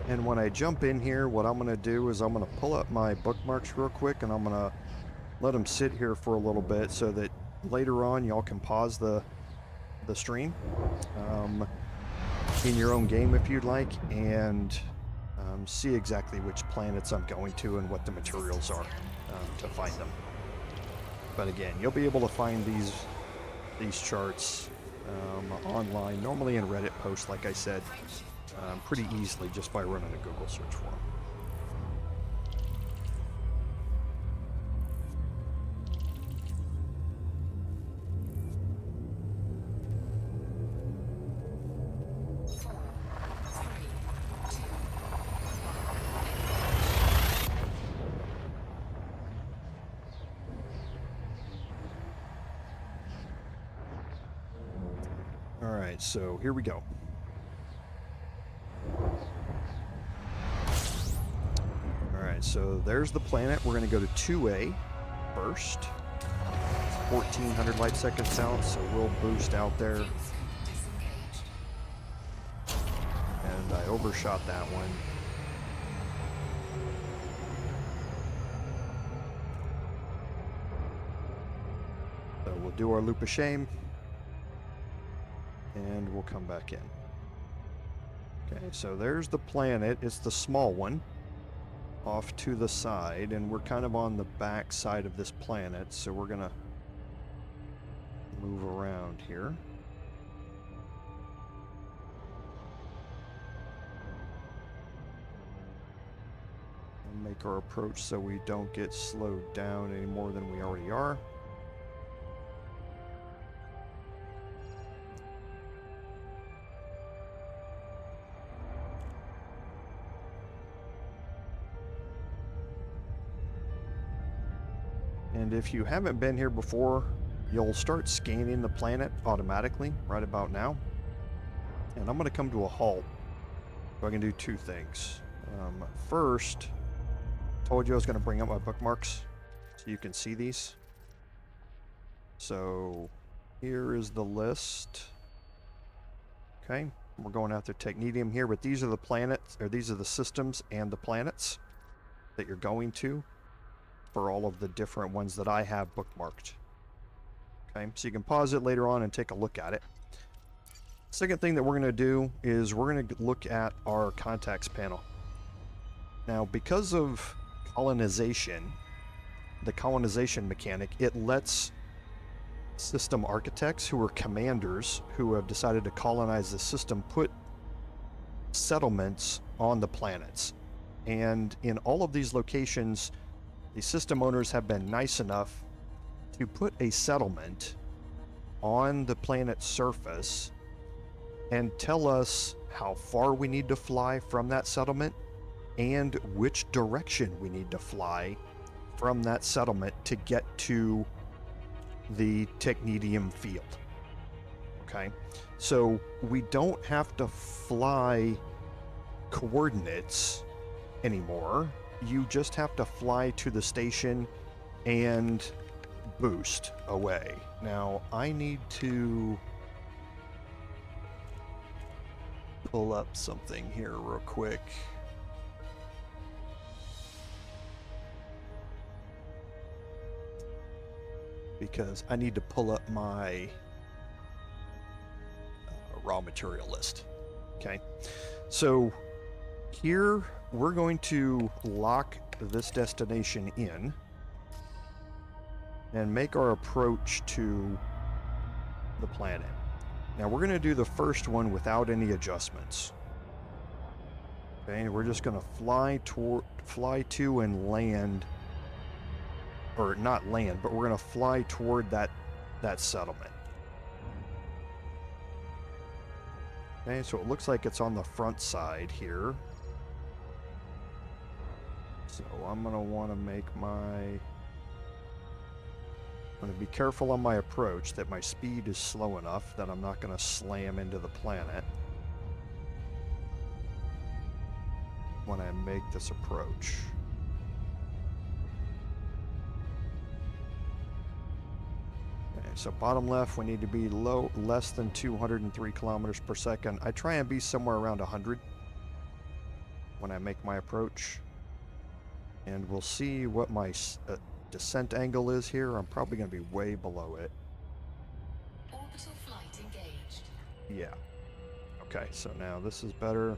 And when I jump in here, what I'm going to do is I'm going to pull up my bookmarks real quick, and I'm going to let them sit here for a little bit so that later on y'all can pause the stream in your own game if you'd like, and see exactly which planets I'm going to and what the materials are to find them. But again, you'll be able to find these charts online, normally in Reddit posts, like I said, pretty easily just by running a Google search for them. Alright, so here we go. Alright, so there's the planet. We're going to go to 2A first. 1400 light seconds out, so we'll boost out there. And I overshot that one. So we'll do our loop of shame. And we'll come back in. Okay, so there's the planet. It's the small one off to the side, and we're kind of on the back side of this planet, so we're gonna move around here. And make our approach so we don't get slowed down any more than we already are. And if you haven't been here before, you'll start scanning the planet automatically right about now. And I'm going to come to a halt. So I can do 2 things. First, told you I was going to bring up my bookmarks so you can see these. So here is the list Okay, we're going after Technetium here, but these are the planets, or these are the systems and the planets that you're going to for all of the different ones that I have bookmarked. Okay, so you can pause it later on and take a look at it. Second thing that we're going to do is we're going to look at our contacts panel. Now, because of colonization, the colonization mechanic, it lets system architects who are commanders who have decided to colonize the system put settlements on the planets. And in all of these locations, the system owners have been nice enough to put a settlement on the planet's surface and tell us how far we need to fly from that settlement and which direction we need to fly from that settlement to get to the Technetium field. Okay, so we don't have to fly coordinates anymore. You just have to fly to the station and boost away. Now, I need to pull up something here real quick. Because I need to pull up my raw material list. Okay, so here we're going to lock this destination in and make our approach to the planet. Now we're going to do the first one without any adjustments. Okay, we're just going to fly to and land, or not land, but we're going to fly toward that settlement. Okay, so it looks like it's on the front side here. So I'm going to want to make I'm going to be careful on my approach that my speed is slow enough that I'm not going to slam into the planet when I make this approach. Okay, so bottom left, we need to be less than 203 kilometers per second. I try and be somewhere around 100 when I make my approach. And we'll see what my descent angle is here. I'm probably going to be way below it. Orbital flight engaged. Yeah. Okay, so now this is better.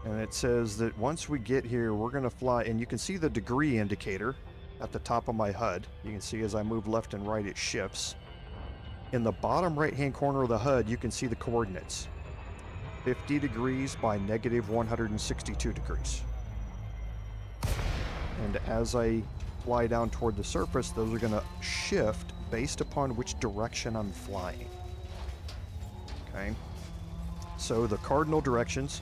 And it says that once we get here, we're going to fly, and you can see the degree indicator at the top of my HUD. You can see as I move left and right, it shifts. In the bottom right-hand corner of the HUD, you can see the coordinates. 50 degrees by negative 162 degrees. And as I fly down toward the surface, those are going to shift based upon which direction I'm flying. Okay? So the cardinal directions,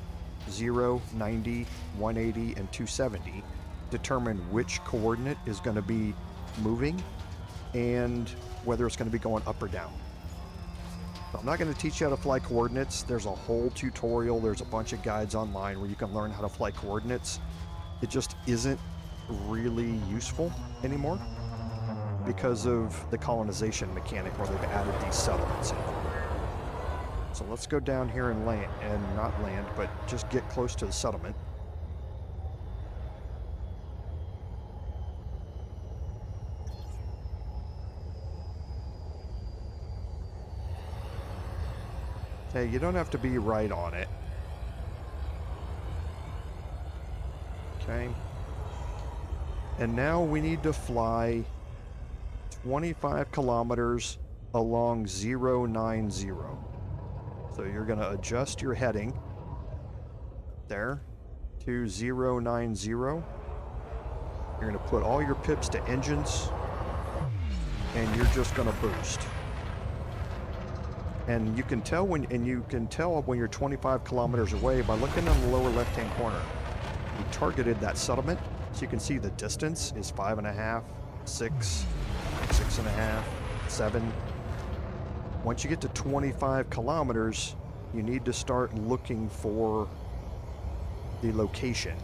0, 90, 180, and 270, determine which coordinate is going to be moving and whether it's going to be going up or down. I'm not going to teach you how to fly coordinates. There's a whole tutorial. There's a bunch of guides online where you can learn how to fly coordinates. It just isn't really useful anymore because of the colonization mechanic where they've added these settlements in. So let's go down here and land, and not land, but just get close to the settlement. Okay, you don't have to be right on it. Okay. And now we need to fly 25 kilometers along 090. So you're going to adjust your heading there to 090. You're going to put all your pips to engines, and you're just going to boost. And you can tell when you're 25 kilometers away by looking in the lower left-hand corner. We targeted that settlement, so you can see the distance is 5.5, 6, 6.5, 7. Once you get to 25 kilometers, you need to start looking for the location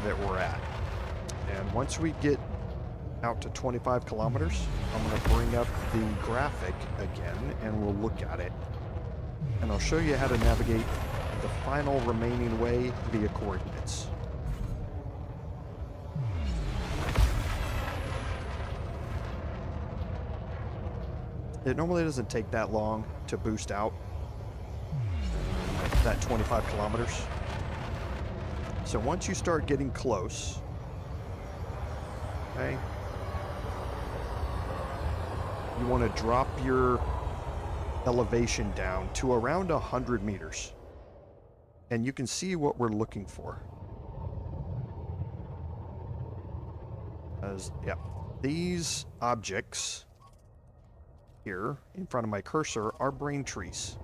that we're at. And once we get out to 25 kilometers. I'm going to bring up the graphic again and we'll look at it. And I'll show you how to navigate the final remaining way via coordinates. It normally doesn't take that long to boost out that 25 kilometers. So once you start getting close, okay, you want to drop your elevation down to around 100 meters. And you can see what we're looking for. Yeah, these objects here in front of my cursor are brain trees.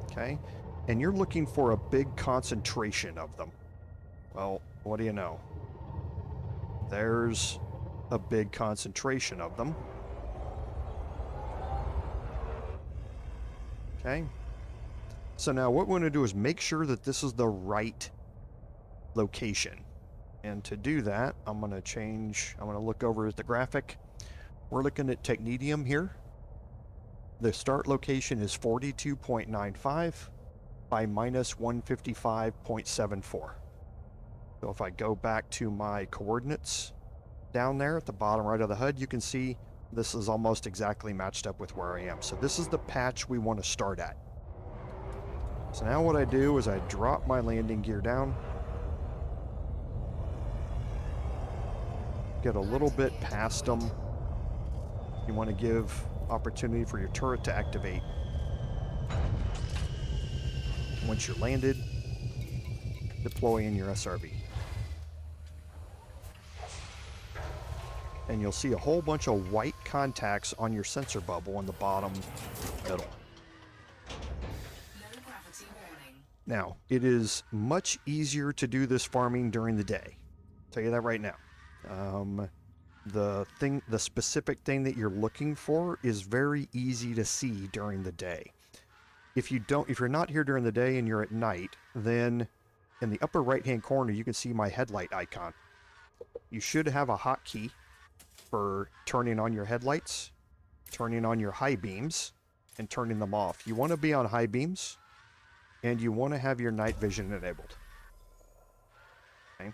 Okay? And you're looking for a big concentration of them. Well, what do you know? There's a big concentration of them. Okay? So now what we're going to do is make sure that this is the right location. And to do that, I'm going to look over at the graphic. We're looking at Technetium here. The start location is 42.95 by minus 155.74. So if I go back to my coordinates down there at the bottom right of the HUD, you can see this is almost exactly matched up with where I am. So this is the patch we want to start at. So now what I do is I drop my landing gear down, get a little bit past them. You want to give opportunity for your turret to activate. Once you're landed, deploy in your SRV. And you'll see a whole bunch of white contacts on your sensor bubble in the bottom middle. Now, it is much easier to do this farming during the day. I'll tell you that right now. The specific thing that you're looking for is very easy to see during the day. If you're not here during the day and you're at night, then in the upper right-hand corner, you can see my headlight icon. You should have a hotkey for turning on your headlights, turning on your high beams, and turning them off. You want to be on high beams, and you want to have your night vision enabled. Okay.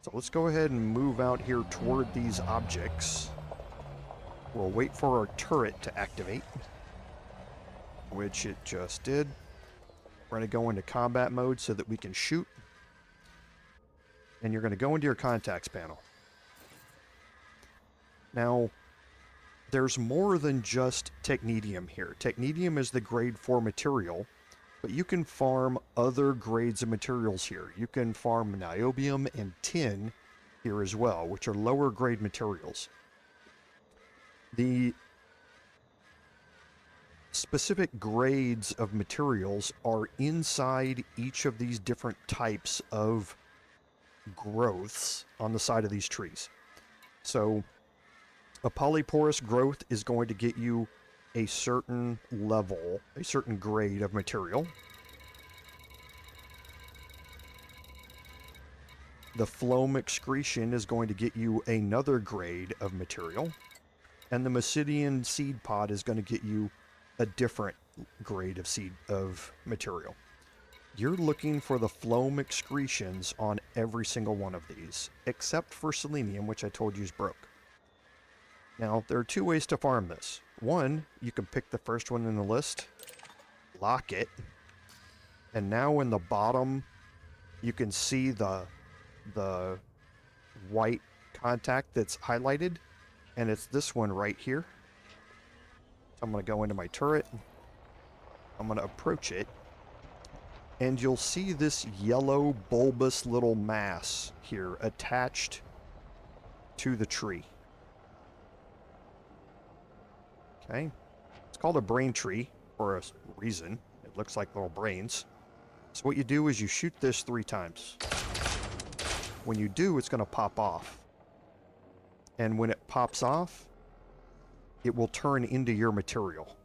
So let's go ahead and move out here toward these objects. We'll wait for our turret to activate, which it just did. We're going to go into combat mode so that we can shoot. And you're going to go into your contacts panel. Now, there's more than just Technetium here. Technetium is the grade 4 material, but you can farm other grades of materials here. You can farm niobium and tin here as well, which are lower grade materials. The specific grades of materials are inside each of these different types of growths on the side of these trees. So a polyporous growth is going to get you a certain level, a certain grade of material. The Phloem excretion is going to get you another grade of material. And the Mysidian seed pod is going to get you a different grade of material. You're looking for the Phloem excretions on every single one of these, except for Selenium, which I told you is broke. Now, there are two ways to farm this. One, you can pick the first one in the list, lock it, and now in the bottom, you can see the white contact that's highlighted, and it's this one right here. So I'm going to go into my turret. I'm going to approach it, and you'll see this yellow bulbous little mass here attached to the tree. Okay, it's called a brain tree for a reason. It looks like little brains. So what you do is you shoot this 3 times. When you do, it's going to pop off. And when it pops off, it will turn into your material.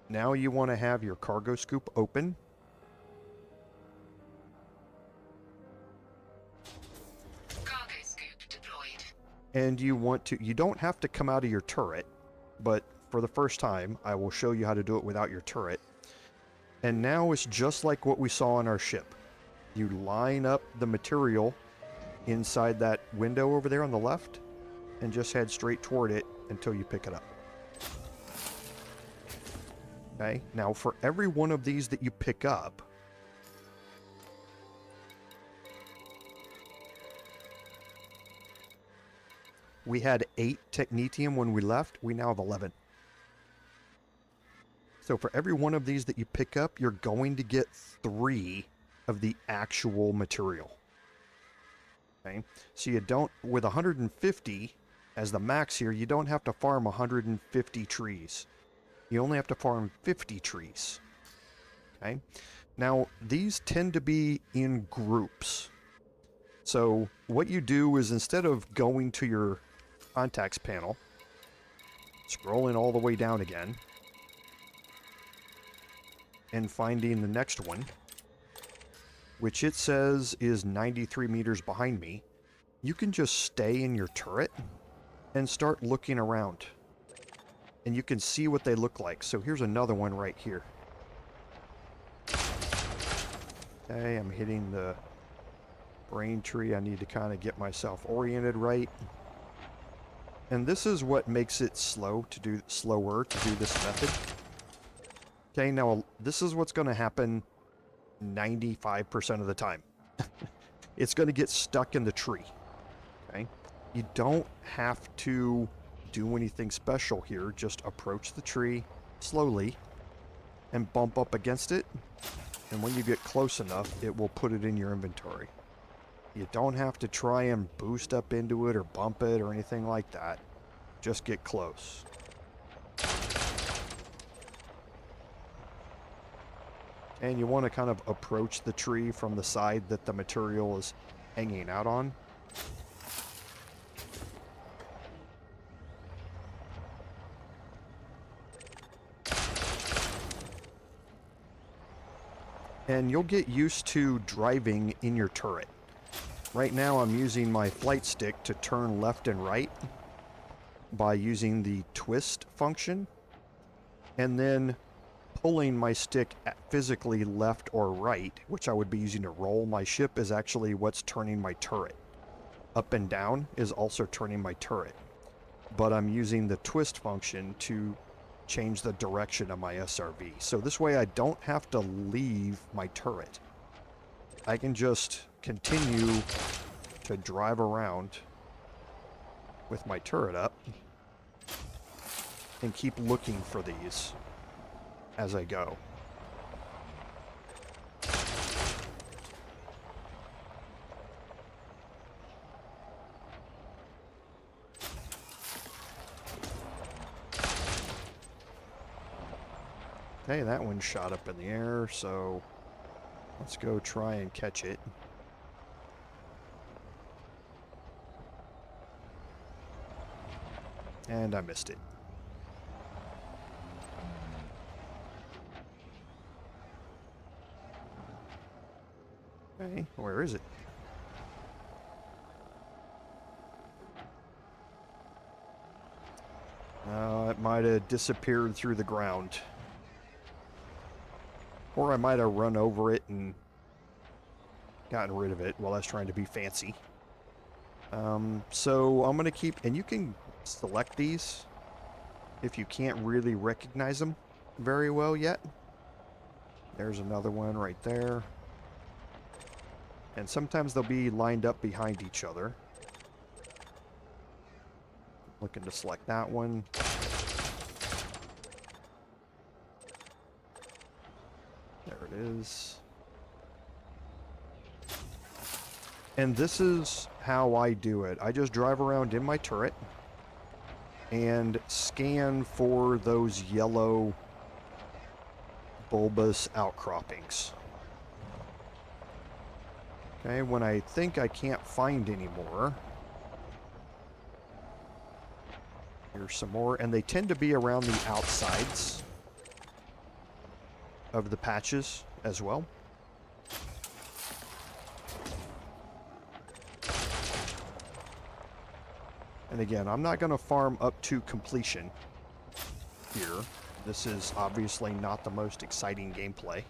Now you want to have your cargo scoop open. Cargo scoop deployed. and you don't have to come out of your turret, but for the first time, I will show you how to do it without your turret. And now it's just like what we saw on our ship. You line up the material inside that window over there on the left, and just head straight toward it until you pick it up. Okay, now for every one of these that you pick up, we had 8 Technetium when we left, we now have 11. So for every one of these that you pick up, you're going to get 3 of the actual material. Okay, so you don't, with 150 as the max here, you don't have to farm 150 trees. You only have to farm 50 trees. Okay, now these tend to be in groups. So what you do is, instead of going to your contacts panel, scrolling all the way down again, and finding the next one, which it says is 93 meters behind me, you can just stay in your turret and start looking around. And you can see what they look like. So here's another one right here. Okay, I'm hitting the brain tree. I need to kind of get myself oriented right. And this is what makes it slower to do this method. Okay, now this is what's going to happen 95% of the time. It's going to get stuck in the tree. Okay, you don't have to do anything special here. Just approach the tree slowly and bump up against it. And when you get close enough, it will put it in your inventory. You don't have to try and boost up into it or bump it or anything like that. Just get close. And you want to kind of approach the tree from the side that the material is hanging out on. And you'll get used to driving in your turret. Right now I'm using my flight stick to turn left and right by using the twist function, and then pulling my stick at physically left or right, which I would be using to roll my ship, is actually what's turning my turret. Up and down is also turning my turret, but I'm using the twist function to change the direction of my SRV. So this way I don't have to leave my turret. I can just continue to drive around with my turret up and keep looking for these as I go. Okay, that one shot up in the air, so let's go try and catch it. And I missed it. Okay, where is it? It might have disappeared through the ground. Or I might have run over it and gotten rid of it while I was trying to be fancy. So I'm going to keep... And you can select these if you can't really recognize them very well yet. There's another one right there. And sometimes they'll be lined up behind each other. Looking to select that one. There it is. And this is how I do it. I just drive around in my turret and scan for those yellow bulbous outcroppings. Okay, when I think I can't find any more, here's some more, and they tend to be around the outsides of the patches as well. And again, I'm not going to farm up to completion here. This is obviously not the most exciting gameplay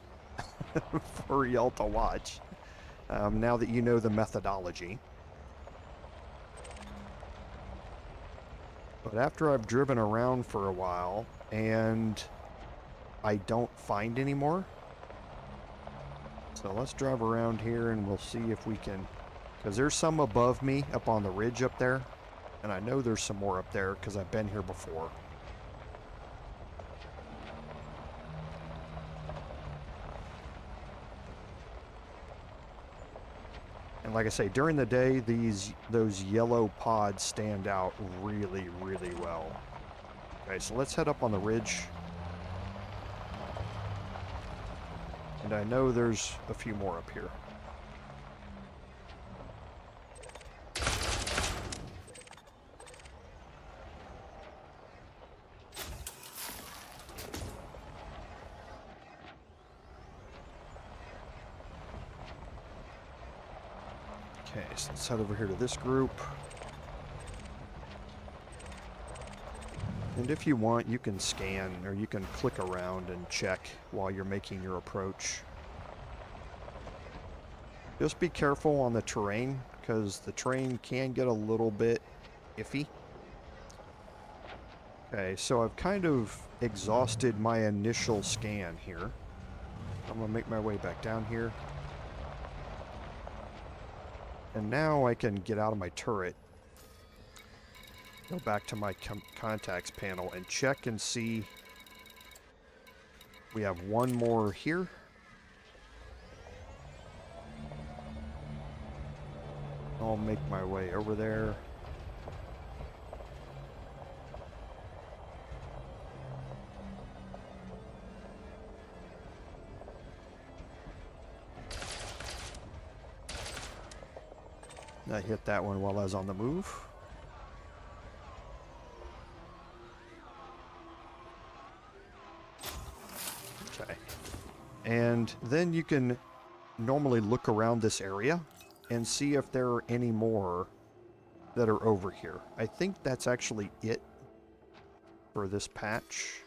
for y'all to watch, now that you know the methodology. But after I've driven around for a while and I don't find any more, so let's drive around here and we'll see if we can, because there's some above me up on the ridge up there, and I know there's some more up there because I've been here before. And like I say, during the day, those yellow pods stand out really, really well. Okay, so let's head up on the ridge. And I know there's a few more up here. Okay, so let's head over here to this group. And if you want, you can scan, or you can click around and check while you're making your approach. Just be careful on the terrain, because the terrain can get a little bit iffy. Okay, so I've kind of exhausted my initial scan here. I'm going to make my way back down here. And now I can get out of my turret, go back to my contacts panel and check and see. We have one more here. I'll make my way over there. I hit that one while I was on the move. Okay. And then you can normally look around this area and see if there are any more that are over here. I think that's actually it for this patch.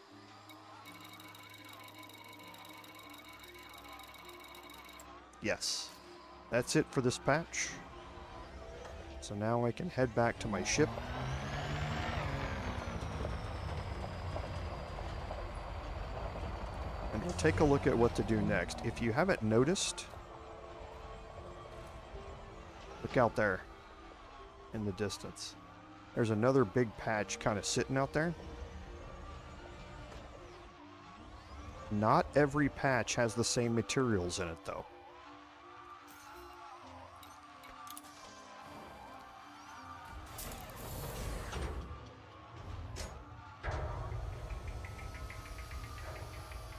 Yes, that's it for this patch. So now I can head back to my ship. And we'll take a look at what to do next. If you haven't noticed, look out there in the distance. There's another big patch kind of sitting out there. Not every patch has the same materials in it, though.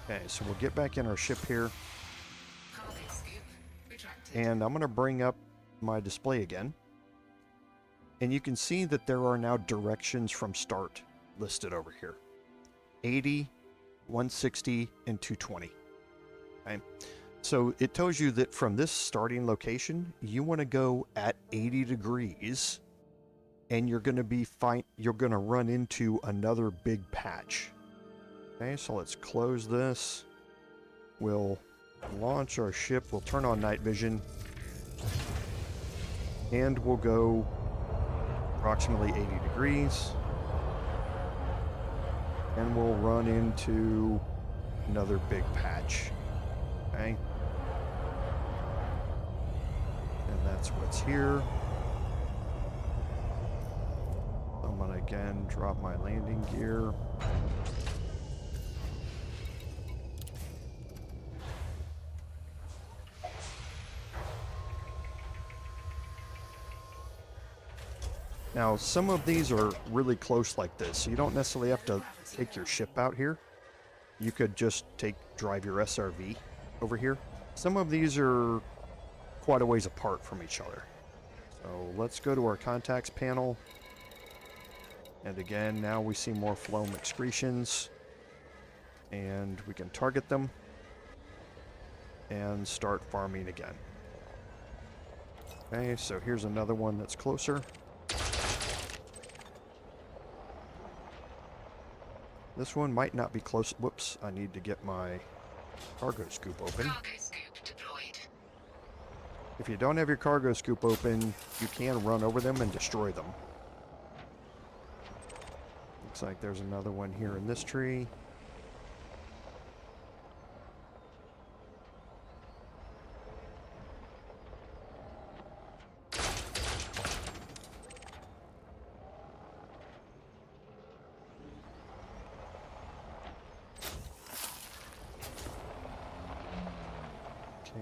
Okay, so we'll get back in our ship here. And I'm going to bring up my display again. And you can see that there are now directions from start listed over here. 80, 160, and 220. Okay? So it tells you that from this starting location, you want to go at 80 degrees, and you're going to be fine. You're going to run into another big patch. Okay, so let's close this. We'll launch our ship. We'll turn on night vision. And we'll go approximately 80 degrees. And we'll run into another big patch. Okay. And that's what's here. I'm going to again drop my landing gear. Now, some of these are really close like this, so you don't necessarily have to take your ship out here. You could just drive your SRV over here. Some of these are quite a ways apart from each other. So let's go to our contacts panel. And again, now we see more Phloem excretions. And we can target them and start farming again. Okay, so here's another one that's closer. This one might not be close. Whoops, I need to get my cargo scoop open. Cargo scoop deployed. If you don't have your cargo scoop open, you can run over them and destroy them. Looks like there's another one here in this tree.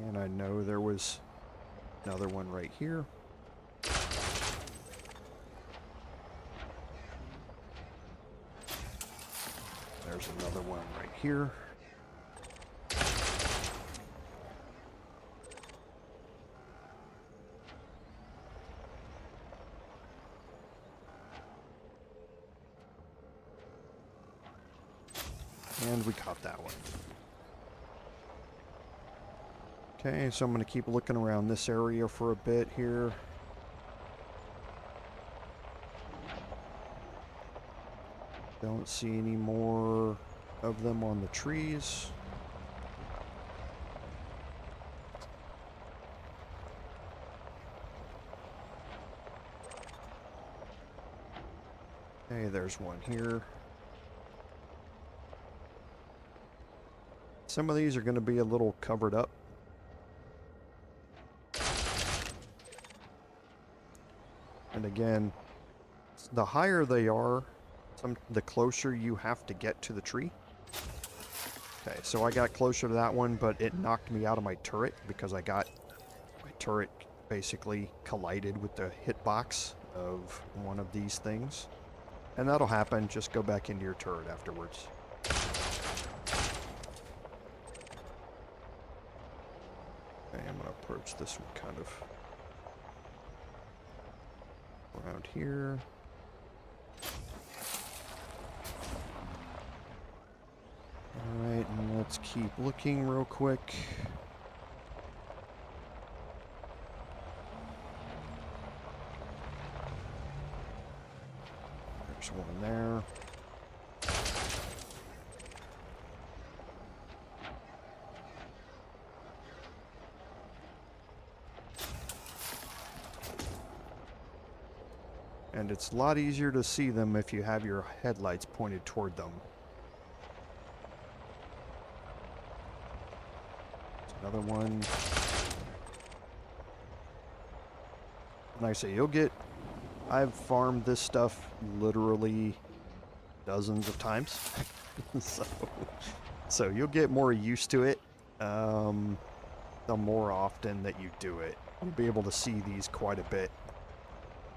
And I know there was another one right here. There's another one right here. And we caught that one. Okay, so I'm going to keep looking around this area for a bit here. Don't see any more of them on the trees. Okay, there's one here. Some of these are going to be a little covered up. And again, the higher they are, the closer you have to get to the tree. Okay, so I got closer to that one, but it knocked me out of my turret because my turret basically collided with the hitbox of one of these things. And that'll happen, just go back into your turret afterwards. Okay, I'm gonna approach this one kind of around here. Alright, and let's keep looking real quick. There's one there. And it's a lot easier to see them if you have your headlights pointed toward them. There's another one. Like I say, you'll get... I've farmed this stuff literally dozens of times. so you'll get more used to it the more often that you do it. You'll be able to see these quite a bit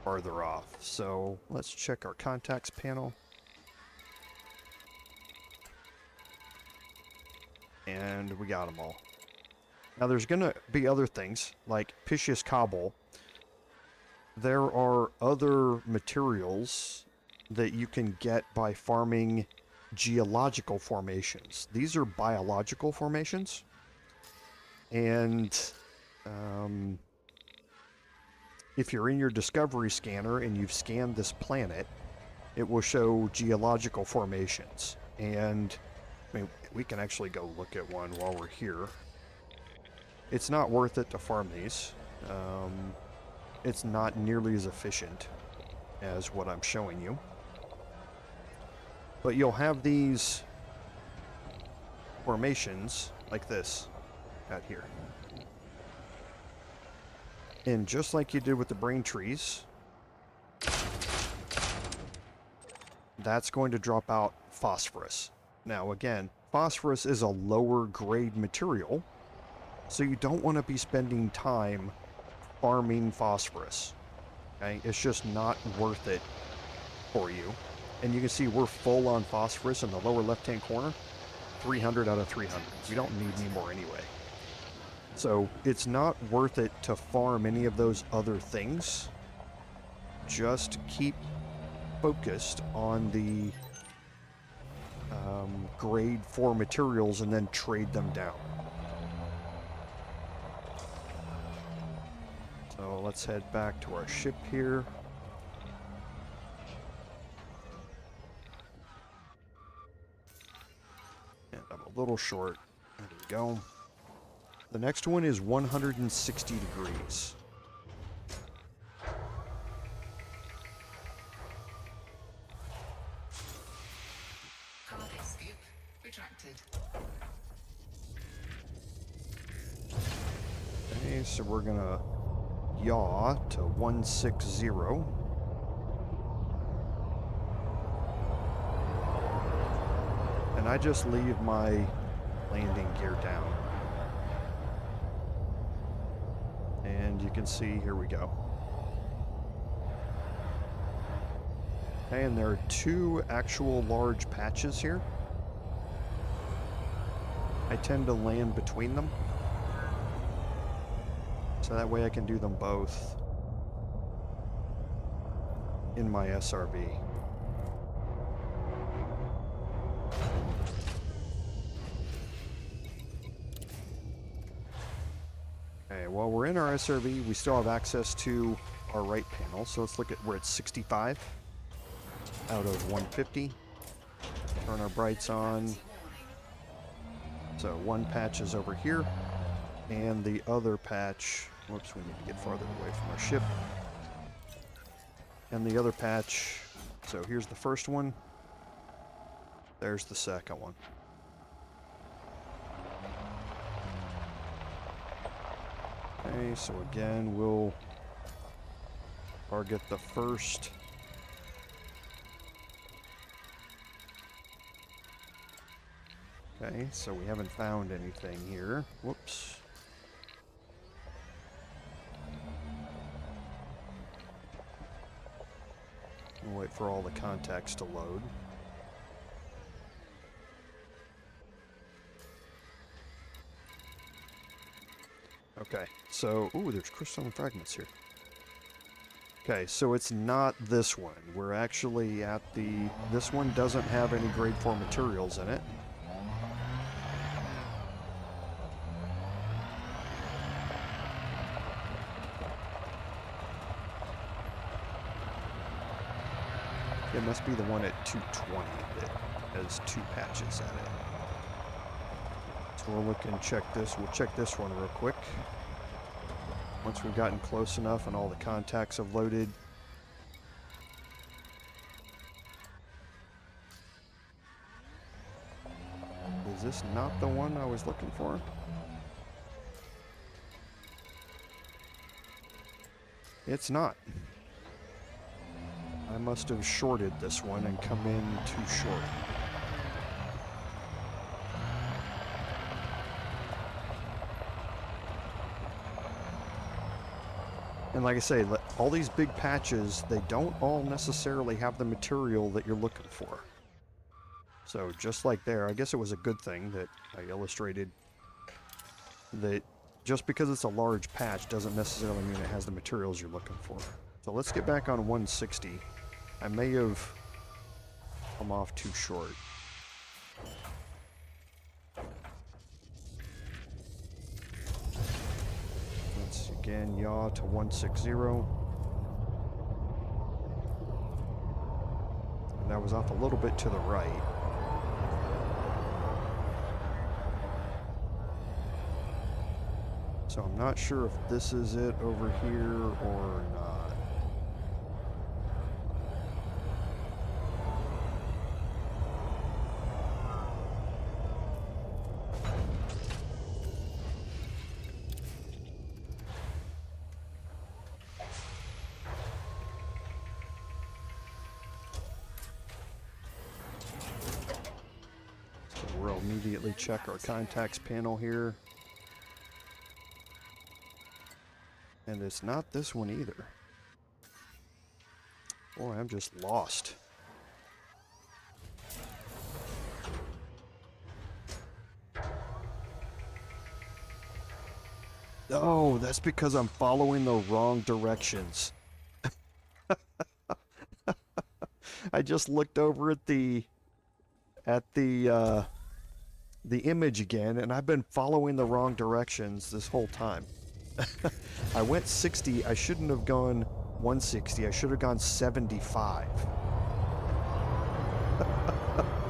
farther off. So let's check our contacts panel. And we got them all. Now there's gonna be other things like Piscius cobble. There are other materials that you can get by farming geological formations. These are biological formations. And if you're in your discovery scanner and you've scanned this planet, it will show geological formations. And I mean, we can actually go look at one while we're here. It's not worth it to farm these. It's not nearly as efficient as what I'm showing you. But you'll have these formations like this out here. And just like you did with the brain trees, that's going to drop out phosphorus. Now again, phosphorus is a lower grade material, so you don't want to be spending time farming phosphorus. Okay, it's just not worth it for you. And you can see we're full on phosphorus in the lower left-hand corner. 300 out of 300. We don't need any more anyway. So it's not worth it to farm any of those other things. Just keep focused on the grade 4 materials and then trade them down. So let's head back to our ship here. little short. There we go. The next one is 160 degrees. Cargo scoop retracted. Okay, so we're gonna yaw to 160. And I just leave my landing gear down. And you can see, here we go. Okay, and there are two actual large patches here. I tend to land between them. So that way I can do them both in my SRB. Okay, while we're in our SRB, we still have access to our right panel. So let's look at where it's 65 out of 150. Turn our brights on. So one patch is over here, and the other patch, whoops, we need to get farther away from our ship. And the other patch, so here's the first one, there's the second one. Okay, so again, we'll target the first. Okay, so we haven't found anything here. Whoops. We'll wait for all the contacts to load. Okay, so, ooh, there's crystalline fragments here. Okay, so it's not this one. We're actually at the, this one doesn't have any grade 4 materials in it. It must be the one at 220 that has two patches at it. So we'll look and check this. We'll check this one real quick. Once we've gotten close enough and all the contacts have loaded. Is this not the one I was looking for? It's not. I must have shorted this one and come in too short. And like I say, all these big patches, they don't all necessarily have the material that you're looking for. So just like there, I guess it was a good thing that I illustrated that just because it's a large patch doesn't necessarily mean it has the materials you're looking for. So let's get back on 160. I may have come off too short. Let's again yaw to 160. And that was off a little bit to the right. So I'm not sure if this is it over here or not. We'll immediately check our contacts panel here. And it's not this one either. Boy, I'm just lost. Oh, that's because I'm following the wrong directions. I just looked over at the image again, and I've been following the wrong directions this whole time. I went 60. I shouldn't have gone 160. I should have gone 75.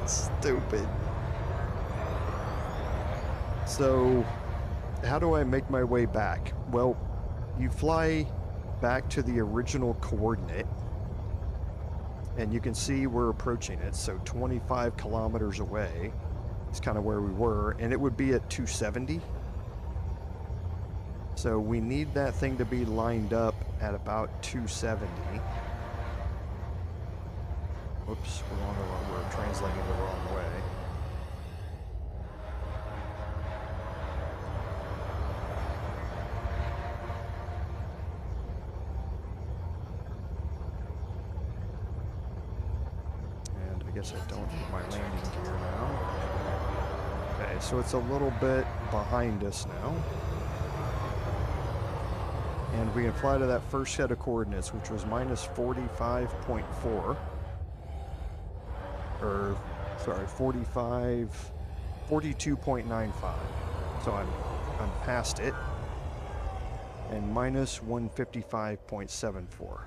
Stupid. So, how do I make my way back? Well, you fly back to the original coordinate, and you can see we're approaching it. So 25 kilometers away is kind of where we were, and it would be at 270. So we need that thing to be lined up at about 270. Whoops, we're translating the wrong way. And I guess I don't need my landing gear now. Okay, so it's a little bit behind us now. And we can fly to that first set of coordinates, which was minus 45.4. Or, sorry, 42.95. So I'm past it. And minus 155.74.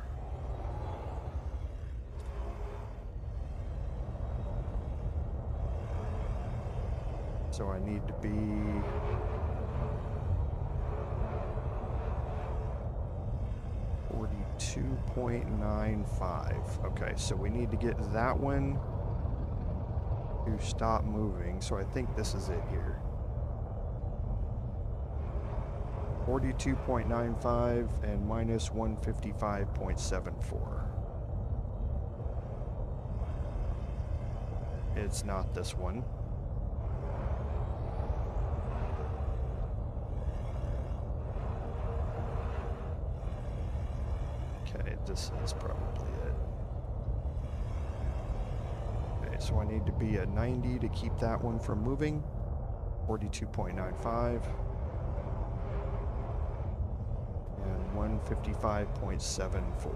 So I need to be 42.95. Okay, so we need to get that one to stop moving. So I think this is it here. 42.95 and minus 155.74. It's not this one. Okay, this is probably it. Okay, so I need to be at 90 to keep that one from moving. 42.95. And 155.74.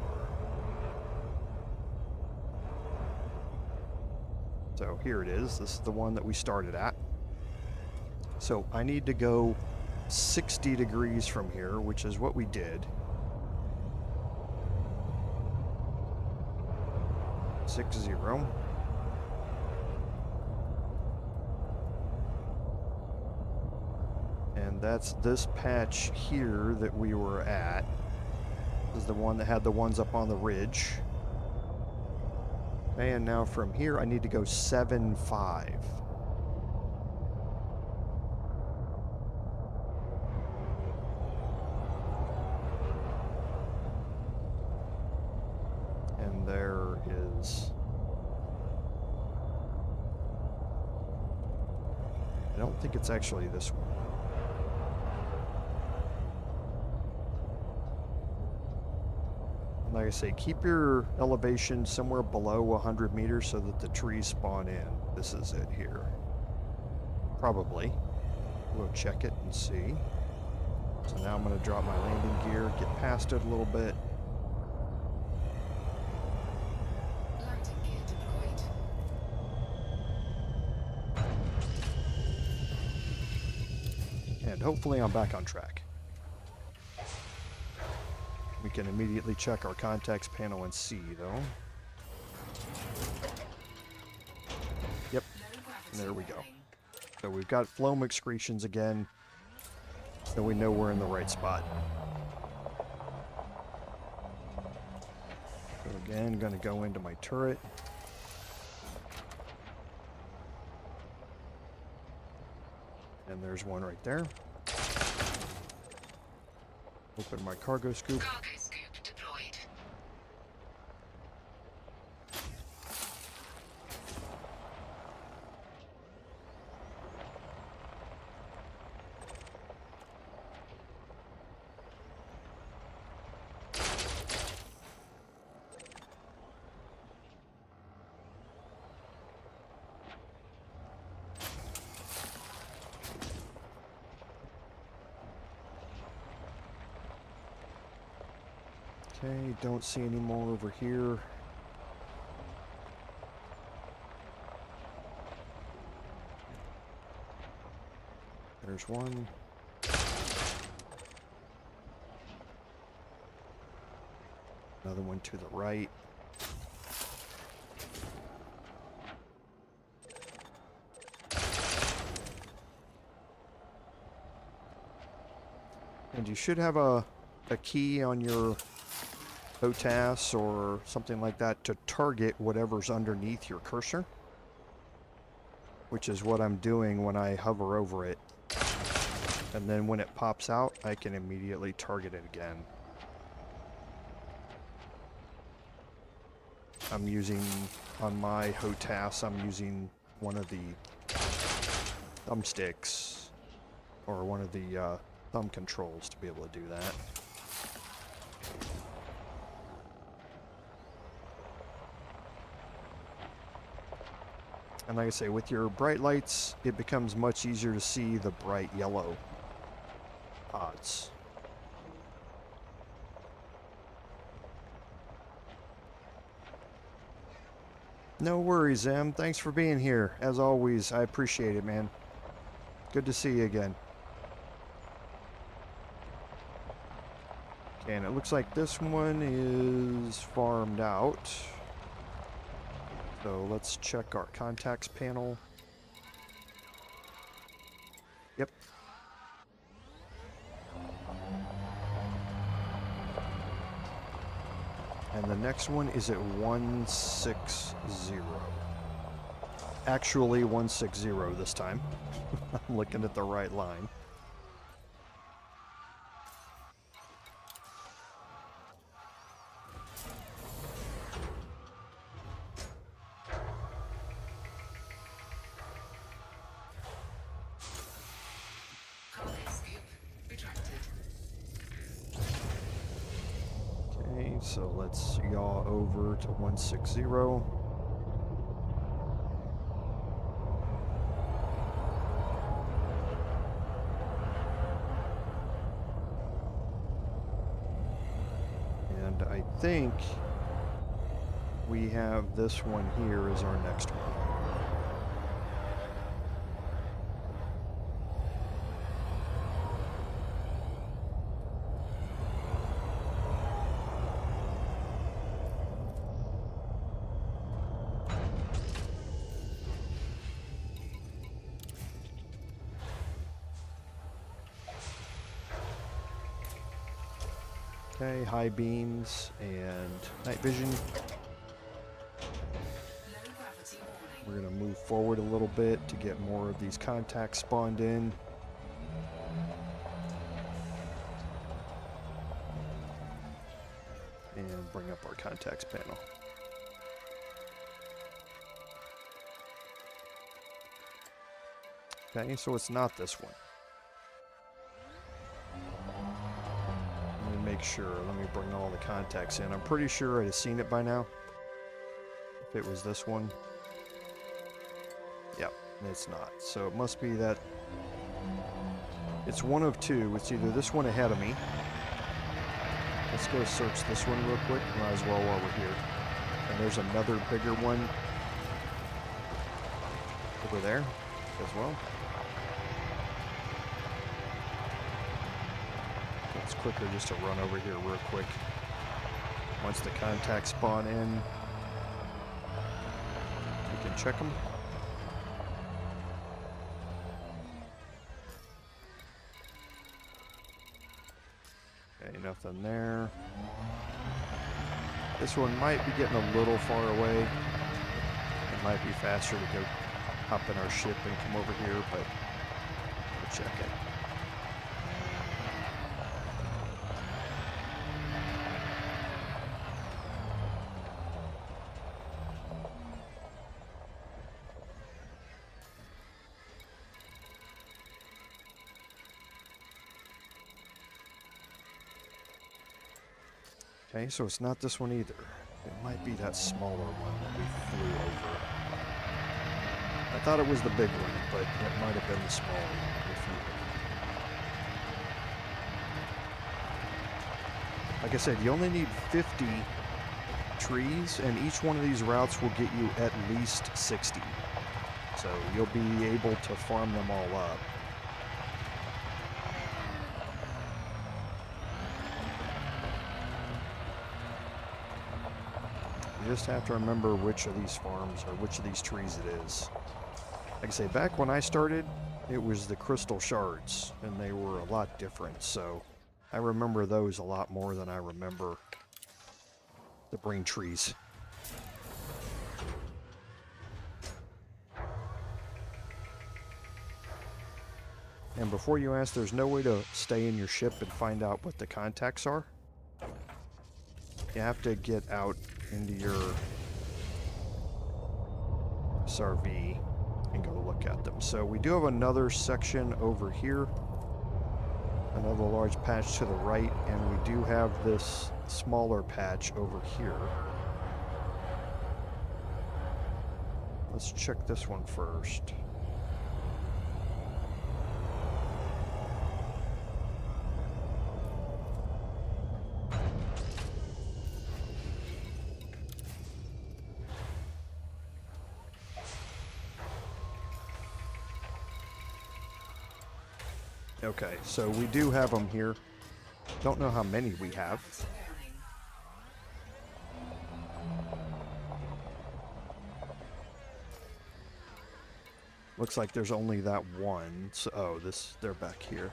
So here it is. This is the one that we started at. So I need to go 60 degrees from here, which is what we did. 60. And that's this patch here that we were at. This is the one that had the ones up on the ridge. And now from here I need to go 75. And there is... I don't think it's actually this one. Like I say, keep your elevation somewhere below 100 meters so that the trees spawn in. This is it here. Probably. We'll check it and see. So now I'm going to drop my landing gear, get past it a little bit. Landing gear deployed. And hopefully I'm back on track. We can immediately check our contacts panel and see, though. Yep, and there we go. So we've got Phloem excretions again, so we know we're in the right spot. So again, going to go into my turret. And there's one right there. Open my cargo scoop. Cargo scoop deployed. Okay, don't see any more over here. There's one. Another one to the right. And you should have a key on your HOTAS or something like that to target whatever's underneath your cursor, which is what I'm doing when I hover over it. And then when it pops out, I can immediately target it again. I'm using, on my HOTAS, I'm using one of the thumbsticks, or one of the thumb controls to be able to do that. And like I say, with your bright lights, it becomes much easier to see the bright yellow pods. No worries, Em. Thanks for being here. As always, I appreciate it, man. Good to see you again. Okay, and it looks like this one is farmed out. So let's check our contacts panel. Yep. And the next one is at 160. Actually 160 this time. I'm looking at the right line. So let's yaw over to 160. And I think we have this one here as our next one. Okay, high beams and night vision. We're going to move forward a little bit to get more of these contacts spawned in. And bring up our contacts panel. Okay, so it's not this one. Make sure. Let me bring all the contacts in. I'm pretty sure I'd have seen it by now. If it was this one. Yep, it's not. So it must be that it's one of two. It's either this one ahead of me. Let's go search this one real quick. Might as well while we're here. And there's another bigger one over there as well. It's quicker just to run over here real quick. Once the contacts spawn in, we can check them. Okay, nothing there. This one might be getting a little far away. It might be faster to go hop in our ship and come over here, but we'll check it. Okay, so it's not this one either. It might be that smaller one that we flew over. I thought it was the big one, but it might have been the smaller one. Like I said, you only need 50 trees, and each one of these routes will get you at least 60. So you'll be able to farm them all up. You just have to remember which of these farms or which of these trees it is. Like I say, back when I started, it was the crystal shards, and they were a lot different, so I remember those a lot more than I remember the brain trees. And before you ask, there's no way to stay in your ship and find out what the contacts are. You have to get out into your SRV and go look at them. So we do have another section over here. Another large patch to the right, and we do have this smaller patch over here. Let's check this one first. Okay, so we do have them here. Don't know how many we have. Looks like there's only that one. So, oh, they're back here.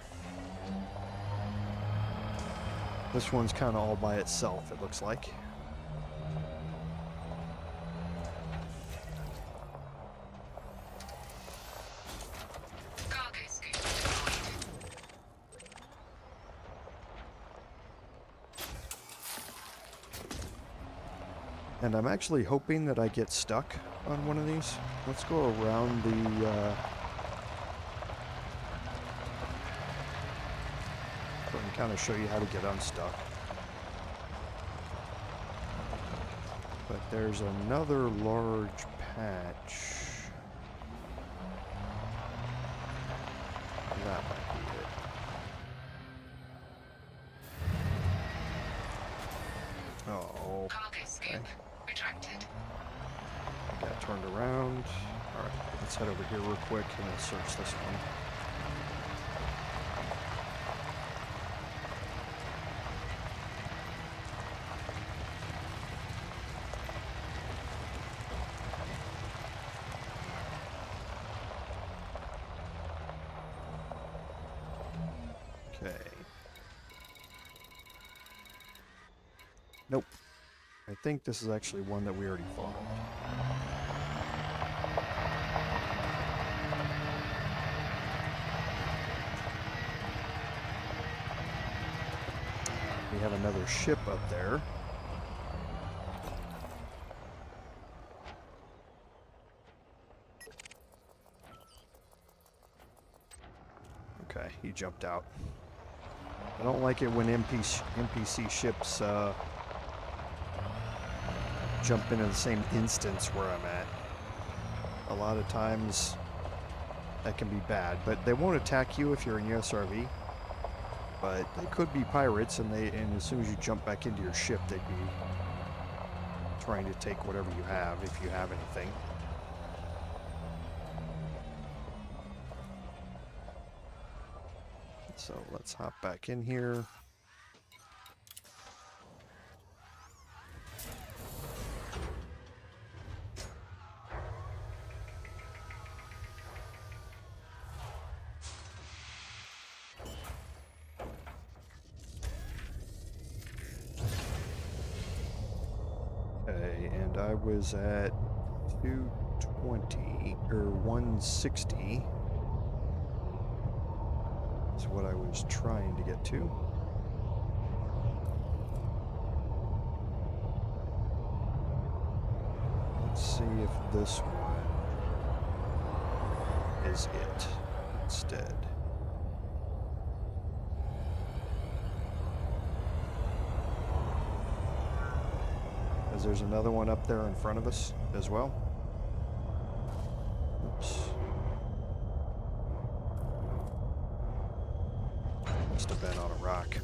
This one's kind of all by itself, it looks like. And I'm actually hoping that I get stuck on one of these. Let's go around the and kind of show you how to get unstuck. But there's another large patch. That might be it. Oh, okay. Got turned around. Alright, let's head over here real quick and we'll search this one. Okay. Nope. I think this is actually one that we already fought. We have another ship up there. Okay, he jumped out. I don't like it when NPC ships jump into the same instance where I'm at. A lot of times that can be bad, but they won't attack you if you're in your SRV. But they could be pirates, and as soon as you jump back into your ship, they'd be trying to take whatever you have, if you have anything. So let's hop back in here. Okay, and I was at 220 or 160. Is what I was trying to get to. Let's see if this one is it instead. Because there's another one up there in front of us as well. Oops. Must have been on a rock.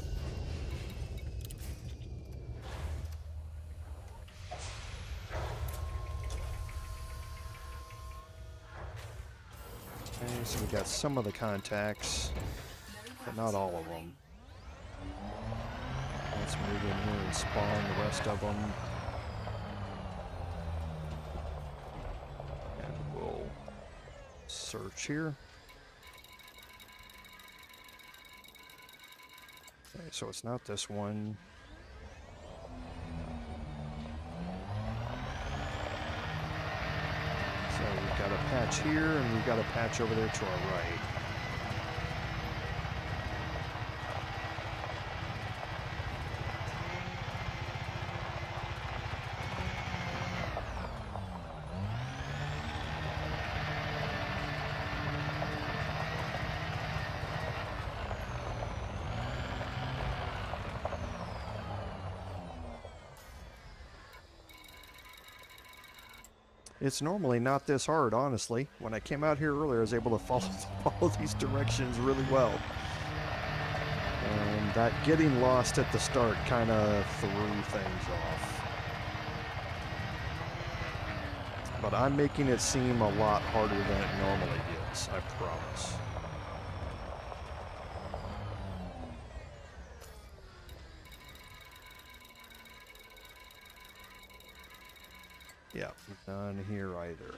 Okay, so we got some of the contacts, but not all of them. Let's move in here and spawn the rest of them. And we'll search here. Okay, so it's not this one. So we've got a patch here, and we've got a patch over there to our right. It's normally not this hard, honestly. When I came out here earlier, I was able to follow these directions really well. And that getting lost at the start kind of threw things off. But I'm making it seem a lot harder than it normally is, I promise. Yeah, none here either.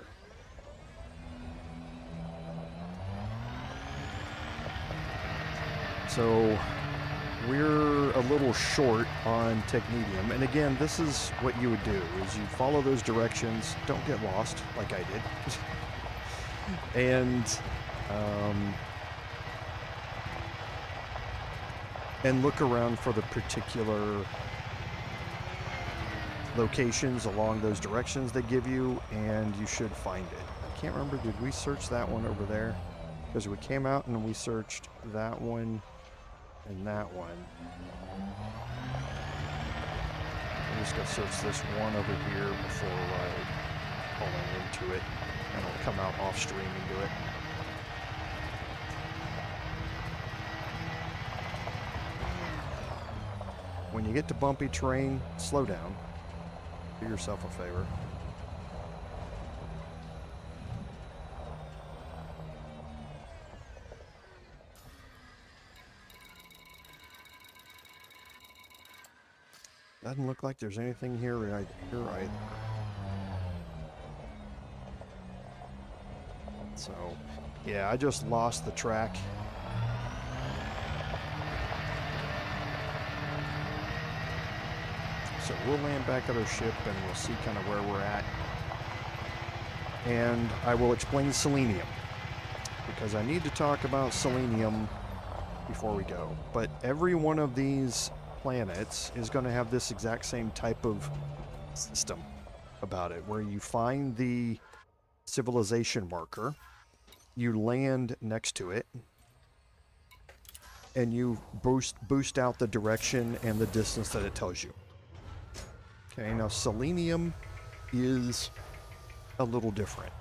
So we're a little short on Technetium, and again, this is what you would do: is you follow those directions, don't get lost like I did, and look around for the particular locations along those directions they give you, and you should find it. I can't remember, did we search that one over there? Because we came out and we searched that one and that one. I'm just going to search this one over here before pulling into it, and I'll come out off stream and do it. When you get to bumpy terrain, slow down. Do yourself a favor. Doesn't look like there's anything here either. So, yeah, I just lost the track. So we'll land back at our ship and we'll see kind of where we're at. And I will explain Selenium, because I need to talk about Selenium before we go. But every one of these planets is going to have this exact same type of system about it, where you find the civilization marker, you land next to it, and you boost out the direction and the distance that it tells you. Okay, now Selenium is a little different.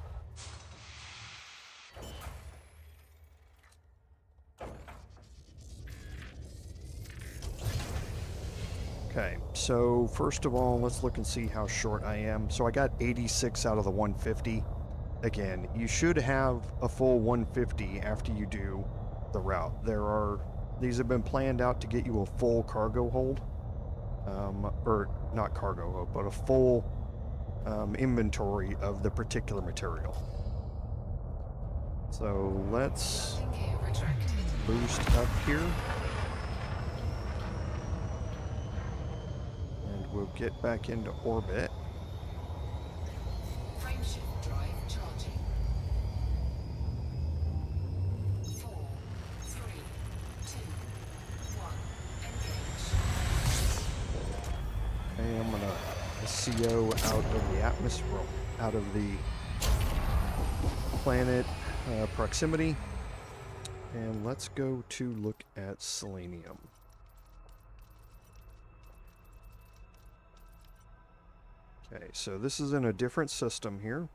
Okay, so first of all, let's look and see how short I am. So I got 86 out of the 150. Again, you should have a full 150 after you do the route. These have been planned out to get you a full cargo hold. Or not cargo hold, but a full inventory of the particular material. So let's boost up here. And we'll get back into orbit. Frameshift drive charging. 4, 3, 2, 1. Engage. Okay, I'm gonna CO out of the atmosphere, out of the planet proximity, and let's go to look at Selenium. Okay, so this is in a different system here.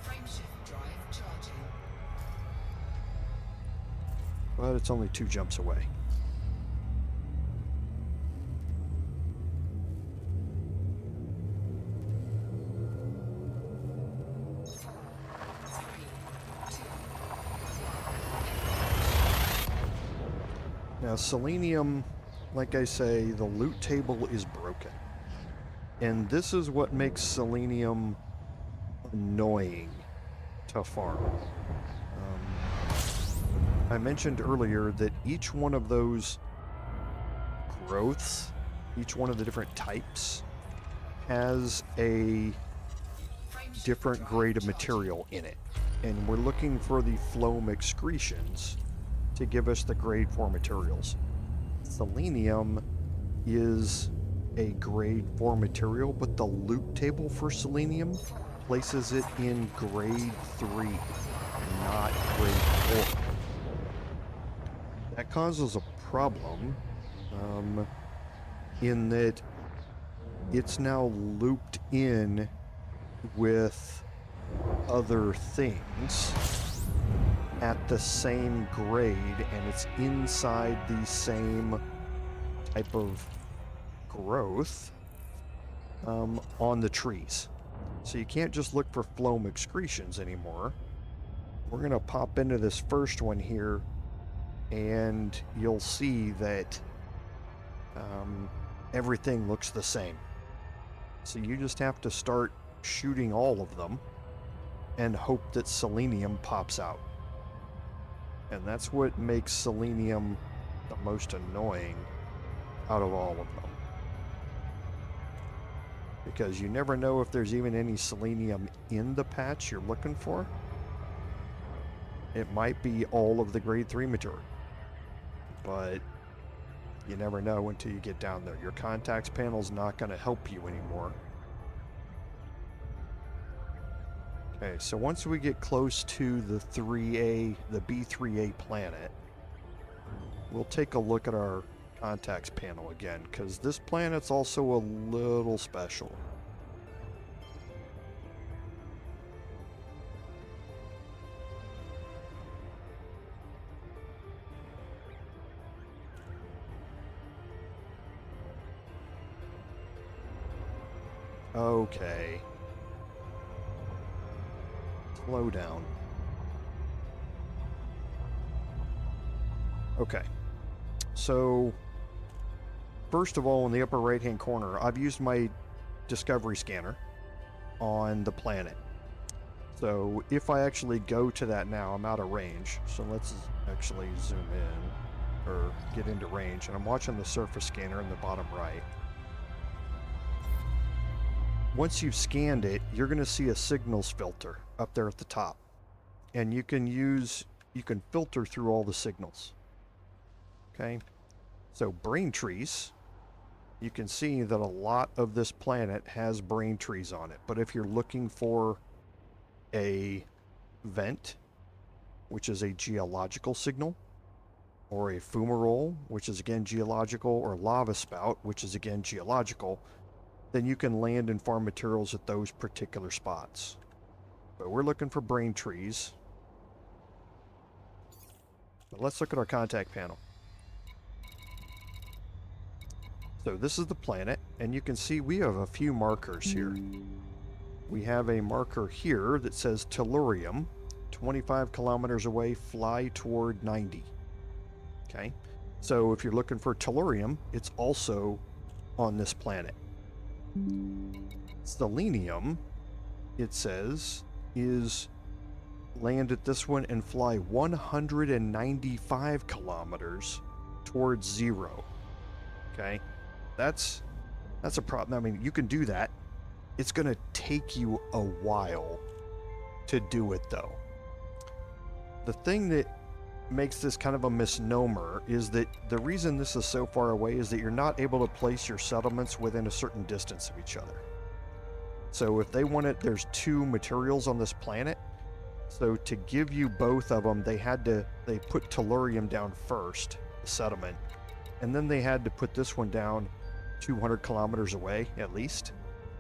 Frameshift drive charging. But it's only 2 jumps away. Now, Selenium, like I say, the loot table is broken. And this is what makes selenium annoying to farm. I mentioned earlier that each one of those growths, each one of the different types, has a different grade of material in it. And we're looking for the Phloem excretions to give us the grade 4 materials. Selenium is a grade 4 material, but the loot table for selenium places it in grade 3, not grade 4. That causes a problem in that it's now looped in with other things at the same grade, and it's inside the same type of growth on the trees. So you can't just look for Phloem excretions anymore. We're going to pop into this first one here, and you'll see that everything looks the same. So you just have to start shooting all of them and hope that selenium pops out. And that's what makes selenium the most annoying out of all of them. Because you never know if there's even any selenium in the patch you're looking for. It might be all of the grade 3 material. But you never know until you get down there. Your contacts panel's not going to help you anymore. Okay, so once we get close to the B3A planet, we'll take a look at our contacts panel again, because this planet's also a little special. Okay. Slow down. Okay. So, first of all, in the upper right-hand corner, I've used my discovery scanner on the planet. So, if I actually go to that now, I'm out of range. So let's actually zoom in, or get into range. And I'm watching the surface scanner in the bottom right. Once you've scanned it, you're going to see a signals filter up there at the top. And you can filter through all the signals. Okay? So brain trees, you can see that a lot of this planet has brain trees on it. But if you're looking for a vent, which is a geological signal, or a fumarole, which is again geological, or lava spout, which is again geological, then you can land and farm materials at those particular spots. But we're looking for brain trees. But let's look at our contact panel. So this is the planet, and you can see we have a few markers here. We have a marker here that says Tellurium, 25 kilometers away, fly toward 90. Okay, so if you're looking for Tellurium, it's also on this planet. Selenium, it says, is land at this one and fly 195 kilometers towards 0. Okay, that's a problem. I mean, you can do that. It's going to take you a while to do it, though. The thing that makes this kind of a misnomer is that the reason this is so far away is that you're not able to place your settlements within a certain distance of each other. So if they wanted, there's 2 materials on this planet, so to give you both of them, they put Tellurium down first, the settlement, and then they had to put this one down 200 kilometers away at least.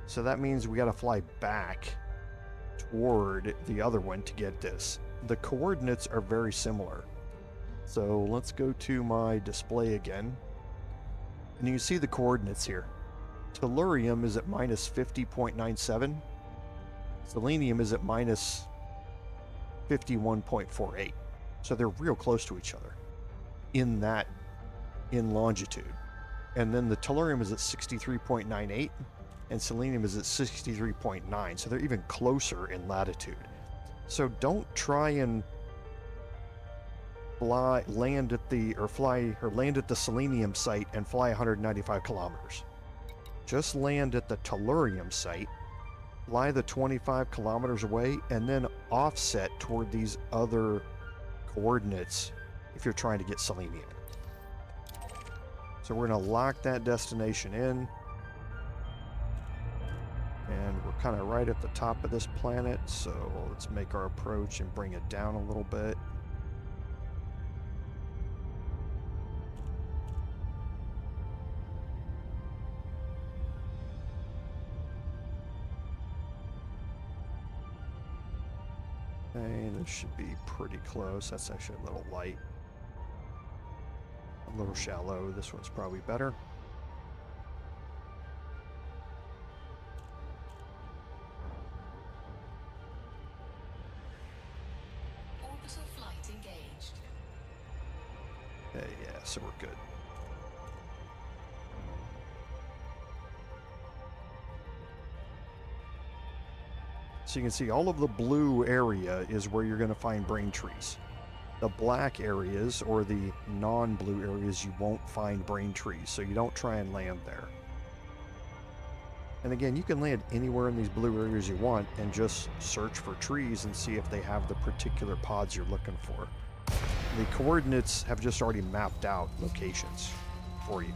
So that means we got to fly back toward the other one to get this. The coordinates are very similar. So let's go to my display again. And you see the coordinates here. Tellurium is at minus 50.97. Selenium is at minus 51.48. So they're real close to each other in longitude. And then the Tellurium is at 63.98 and Selenium is at 63.9, so they're even closer in latitude. So don't try and land at the Selenium site and fly 195 kilometers. Just land at the Tellurium site, fly the 25 kilometers away, and then offset toward these other coordinates if you're trying to get Selenium. So we're going to lock that destination in. And we're kind of right at the top of this planet, so let's make our approach and bring it down a little bit. Okay, this should be pretty close. That's actually a little light. A little shallow. This one's probably better. Orbital flight engaged. Okay, yeah, so we're good. So you can see all of the blue area is where you're going to find brain trees. The black areas, or the non-blue areas, you won't find brain trees, so you don't try and land there. And again, you can land anywhere in these blue areas you want and just search for trees and see if they have the particular pods you're looking for. The coordinates have just already mapped out locations for you,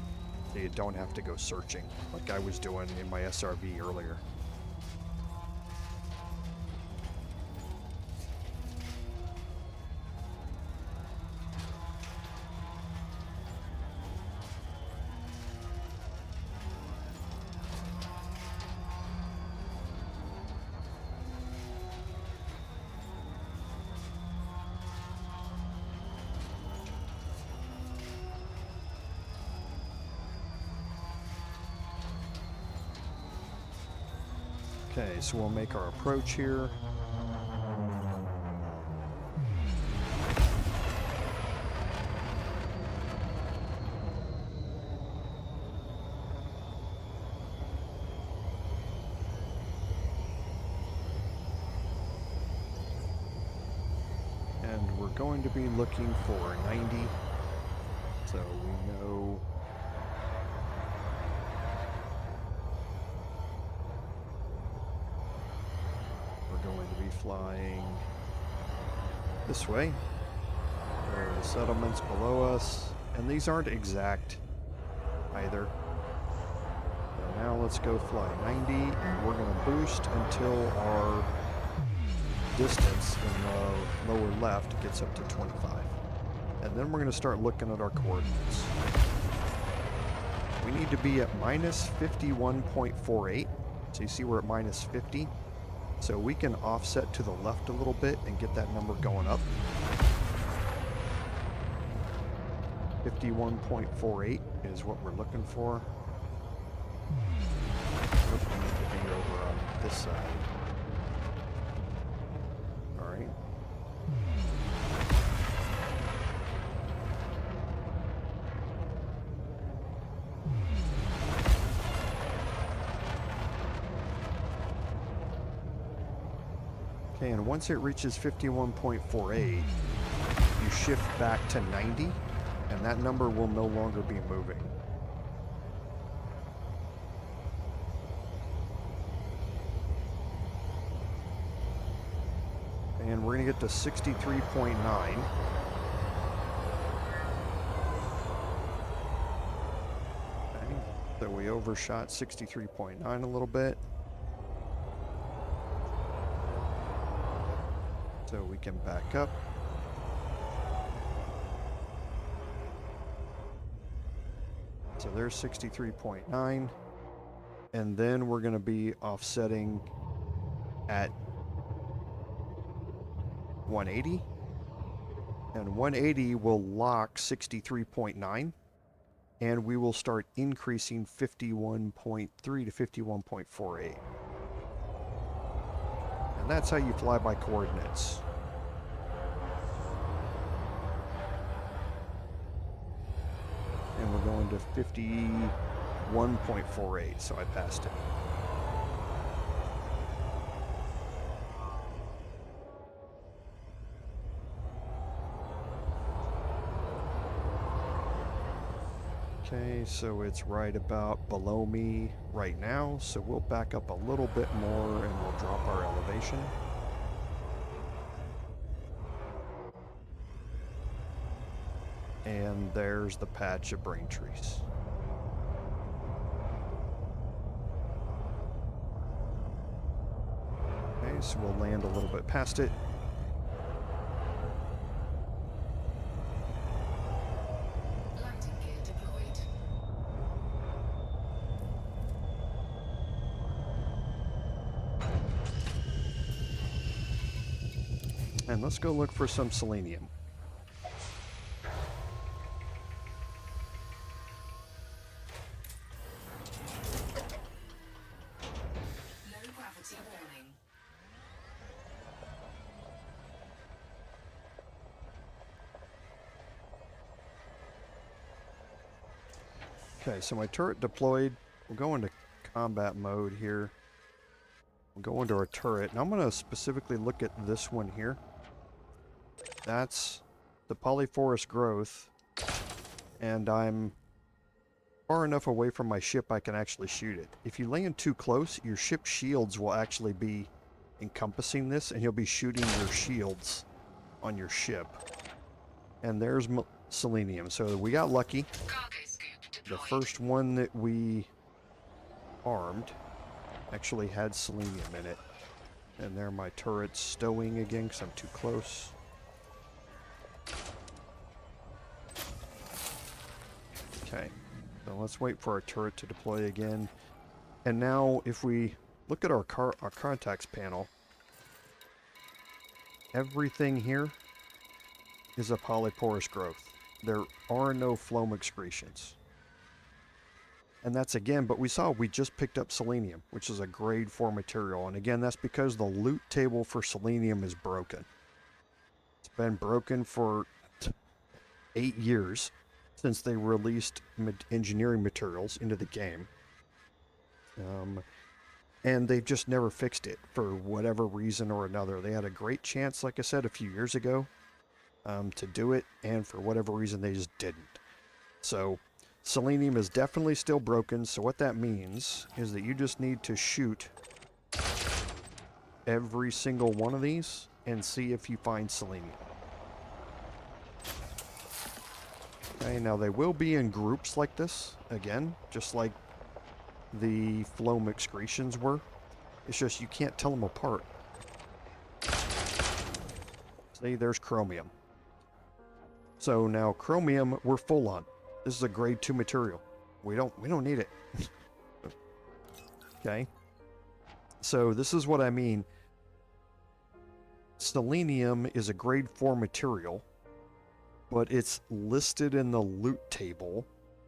so you don't have to go searching like I was doing in my SRV earlier. Okay, so we'll make our approach here. And we're going to be looking for 90. So we know going to be flying this way. There are the settlements below us, and these aren't exact either. So now let's go fly 90, and we're going to boost until our distance in the lower left gets up to 25. And then we're going to start looking at our coordinates. We need to be at minus 51.48. So you see we're at minus 50. So we can offset to the left a little bit and get that number going up. 51.48 is what we're looking for. Nope, we need to be over on this side. Alright. Okay, and once it reaches 51.48, you shift back to 90, and that number will no longer be moving. And we're going to get to 63.9. Okay, so we overshot 63.9 a little bit. So we can back up. So there's 63.9. And then we're going to be offsetting at 180. And 180 will lock 63.9. And we will start increasing 51.3 to 51.48. And that's how you fly by coordinates. And we're going to 51.48, so I passed it. Okay, so it's right about below me right now, so we'll back up a little bit more and we'll drop our elevation. And there's the patch of brain trees. Okay, so we'll land a little bit past it. Landing gear deployed. And let's go look for some selenium. Low gravity warning. Okay, so my turret deployed. We'll go into combat mode here. We'll go into our turret, and I'm going to specifically look at this one here. That's the Polyporous growth, and I'm far enough away from my ship I can actually shoot it. If you land too close, your ship shields will actually be encompassing this, and you'll be shooting your shields on your ship. And there's selenium. So we got lucky. Cargo scoop The deployed. first one that we armed actually had selenium in it. And there my turret's stowing again because I'm too close. Okay, so let's wait for our turret to deploy again. And now if we look at our contacts panel, everything here is a polyporous growth. There are no Phloem excretions. And that's again, but we just picked up selenium, which is a grade 4 material. And again, that's because the loot table for selenium is broken. It's been broken for 8 years since they released engineering materials into the game. And they've just never fixed it for whatever reason or another. They had a great chance, like I said, a few years ago to do it, and for whatever reason they just didn't. So selenium is definitely still broken, so what that means is that you just need to shoot every single one of these and see if you find selenium. Okay, now they will be in groups like this, again, just like the Phloem excretions were. It's just you can't tell them apart. See, there's chromium. So now chromium we're full on. This is a grade 2 material. We don't need it. Okay. So this is what I mean. Selenium is a grade 4 material, but it's listed in the loot table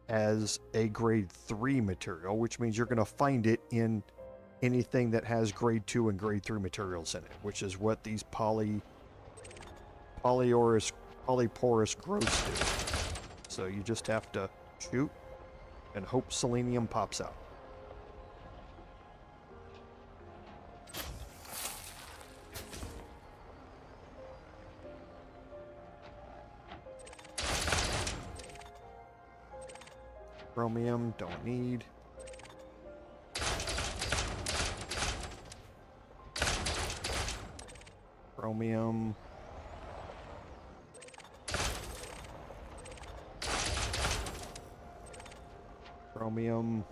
as a grade 3 material, which means you're going to find it in anything that has grade 2 and grade 3 materials in it, which is what these polyporous growths do. So you just have to shoot and hope selenium pops out. Chromium, don't need. Chromium. Chromium.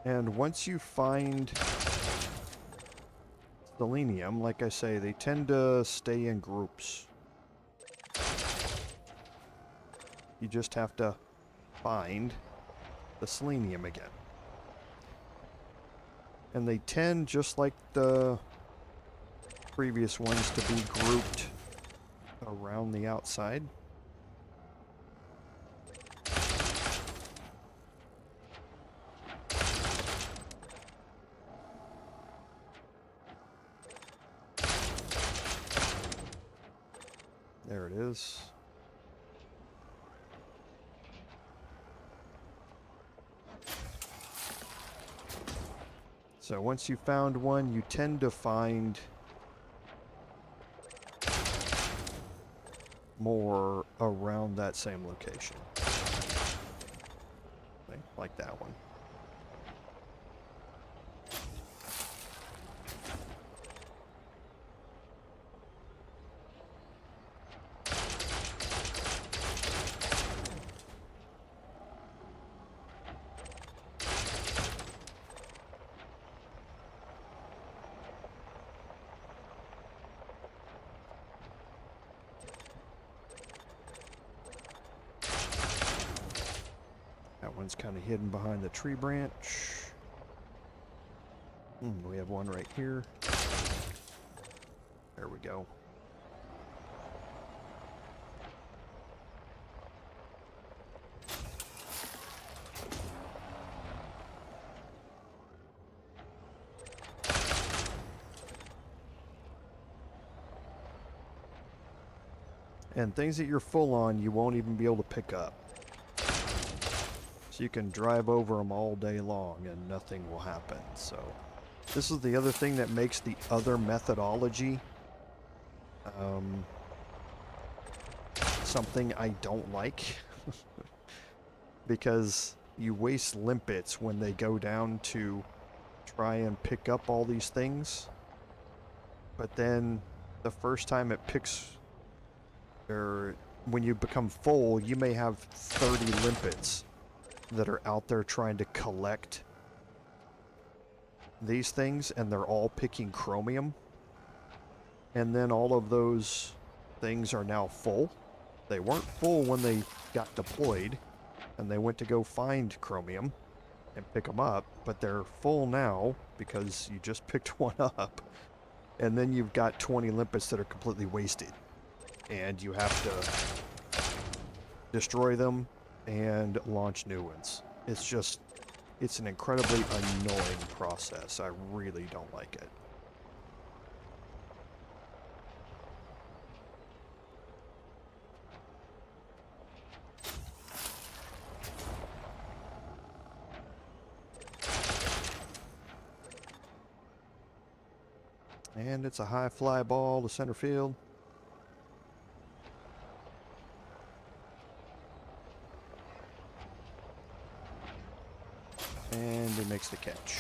And once you find selenium, like I say, they tend to stay in groups. You just have to find the selenium again. And they tend, just like the previous ones, to be grouped around the outside. There it is. So once you found one, you tend to find more around that same location. Like that one. That one's kind of hidden behind the tree branch. We have one right here. There we go. And things that you're full on, you won't even be able to pick up. So you can drive over them all day long and nothing will happen. So this is the other thing that makes the other methodology something I don't like. Because you waste limpets when they go down to try and pick up all these things. But then the first time it picks, or when you become full, you may have 30 limpets that are out there trying to collect these things, and they're all picking chromium. And then all of those things are now full. They weren't full when they got deployed, and they went to go find chromium and pick them up, but they're full now because you just picked one up. And then you've got 20 limpets that are completely wasted. And you have to destroy them and launch new ones. It's an incredibly annoying process. I really don't like it. And it's a high fly ball to center field. And he makes the catch.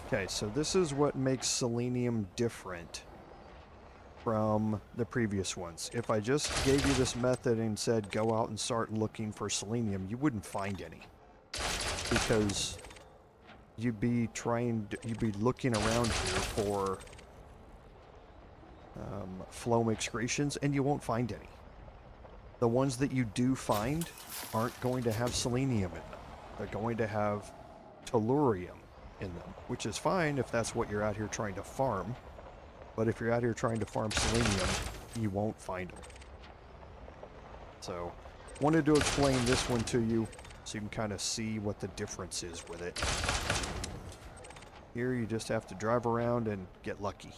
Okay, so this is what makes Selenium different from the previous ones. If I just gave you this method and said go out and start looking for Selenium, you wouldn't find any. Because you'd be looking around here for Phloem excretions, and you won't find any. The ones that you do find aren't going to have selenium in them. They're going to have tellurium in them, which is fine if that's what you're out here trying to farm. But if you're out here trying to farm selenium, you won't find them. So, wanted to explain this one to you so you can kind of see what the difference is with it. Here you just have to drive around and get lucky.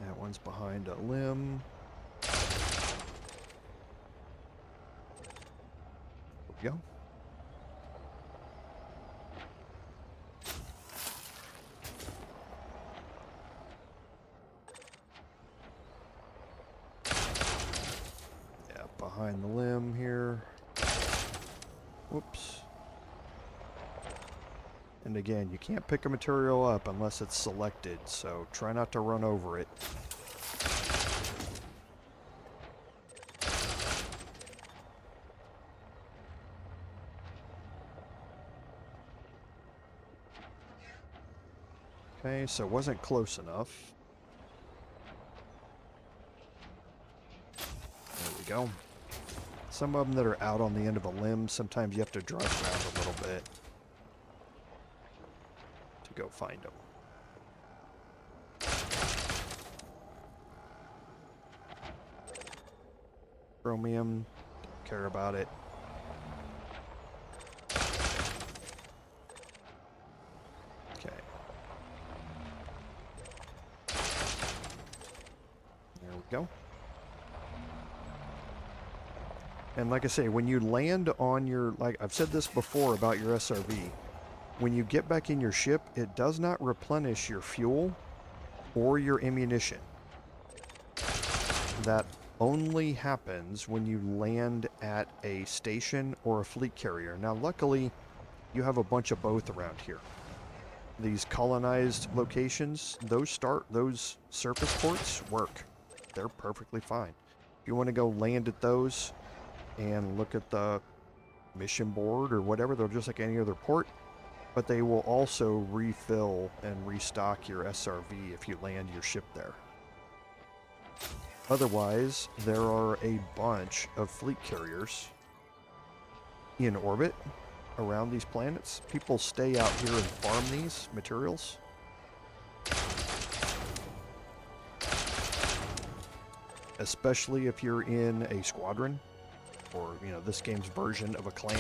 That one's behind a limb. There we go. Behind the limb here. Whoops. And again, you can't pick a material up unless it's selected, so try not to run over it. Okay, so it wasn't close enough. There we go. Some of them that are out on the end of a limb, sometimes you have to drive around a little bit to go find them. Chromium, don't care about it. Okay. There we go. And like I say, when you land on your, like I've said this before about your SRV, when you get back in your ship, it does not replenish your fuel or your ammunition. That only happens when you land at a station or a fleet carrier. Now, luckily, you have a bunch of both around here. These colonized locations, those surface ports work. They're perfectly fine. If you want to go land at those and look at the mission board or whatever, they're just like any other port, but they will also refill and restock your SRV if you land your ship there. Otherwise, there are a bunch of fleet carriers in orbit around these planets. People stay out here and farm these materials. Especially if you're in a squadron, or, you know, this game's version of a clan.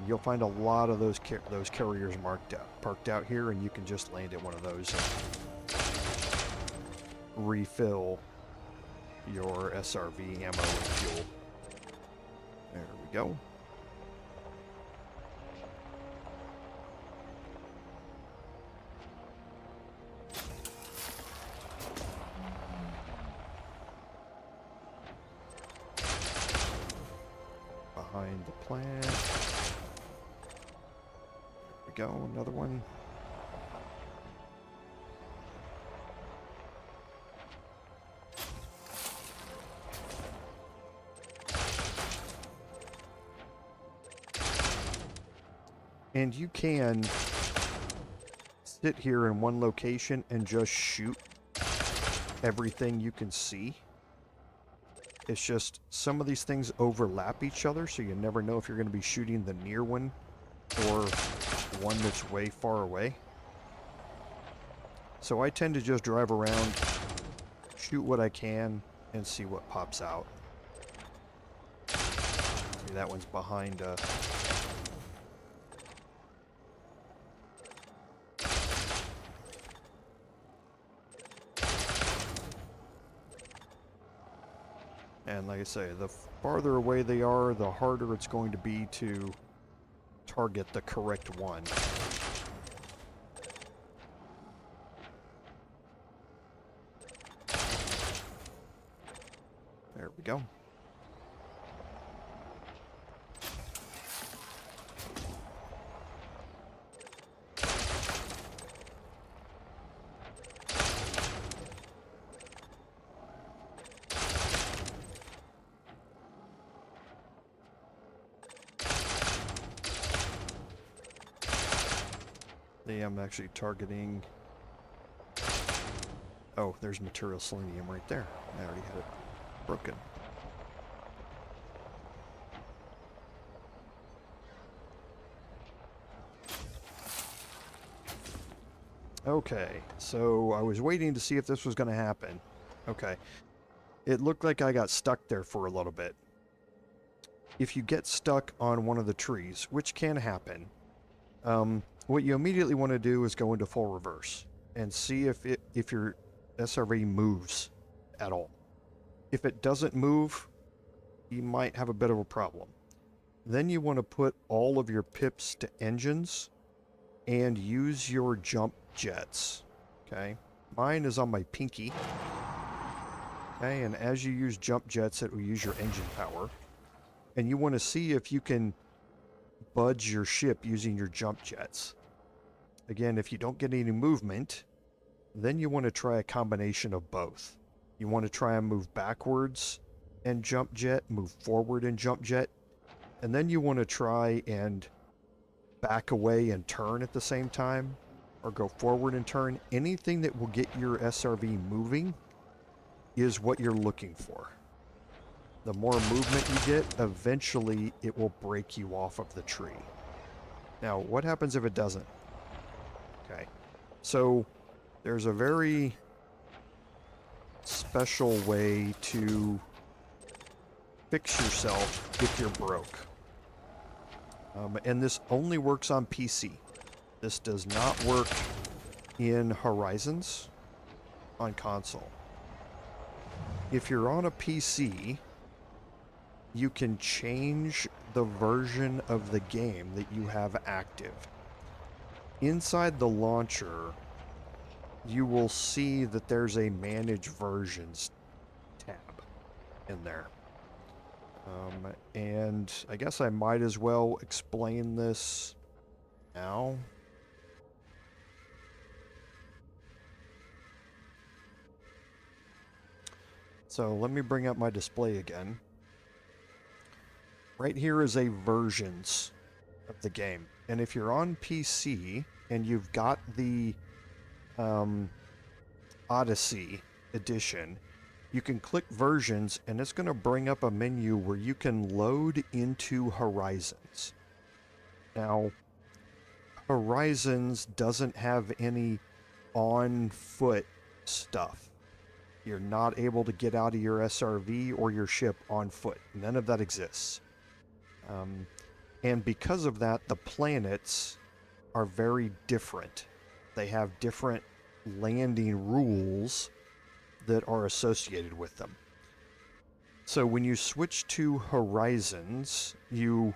You'll find a lot of those carriers parked out here, and you can just land at one of those and refill your SRV ammo and fuel. There we go. Behind the plant. There we go, another one. And you can sit here in one location and just shoot everything you can see. It's just some of these things overlap each other, so you never know if you're going to be shooting the near one or one that's way far away. So I tend to just drive around, shoot what I can, and see what pops out. See, that one's behind and like I say, the farther away they are, the harder it's going to be to target the correct one. There we go. I'm actually targeting... Oh, there's material selenium right there. I already had it broken. Okay, so I was waiting to see if this was going to happen. Okay. It looked like I got stuck there for a little bit. If you get stuck on one of the trees, which can happen, what you immediately want to do is go into full reverse and see if your SRV moves at all. If it doesn't move, you might have a bit of a problem. Then you want to put all of your pips to engines and use your jump jets. Okay, mine is on my pinky. Okay, and as you use jump jets, it will use your engine power. And you want to see if you can budge your ship using your jump jets. Again, if you don't get any movement, then you want to try a combination of both. You want to try and move backwards and jump jet, move forward and jump jet, and then you want to try and back away and turn at the same time, or go forward and turn. Anything that will get your SRV moving is what you're looking for. The more movement you get, eventually it will break you off of the tree. Now, what happens if it doesn't? Okay, so there's a very special way to fix yourself if you're broke. And this only works on PC. This does not work in Horizons on console. If you're on a PC, you can change the version of the game that you have active. Inside the launcher, you will see that there's a Manage Versions tab in there. And I guess I might as well explain this now. So let me bring up my display again. Right here is a versions of the game. And if you're on PC and you've got the Odyssey edition, you can click versions and it's going to bring up a menu where you can load into Horizons. Now, Horizons doesn't have any on-foot stuff. You're not able to get out of your SRV or your ship on foot. None of that exists. And because of that, the planets are very different. They have different landing rules that are associated with them. So when you switch to Horizons, you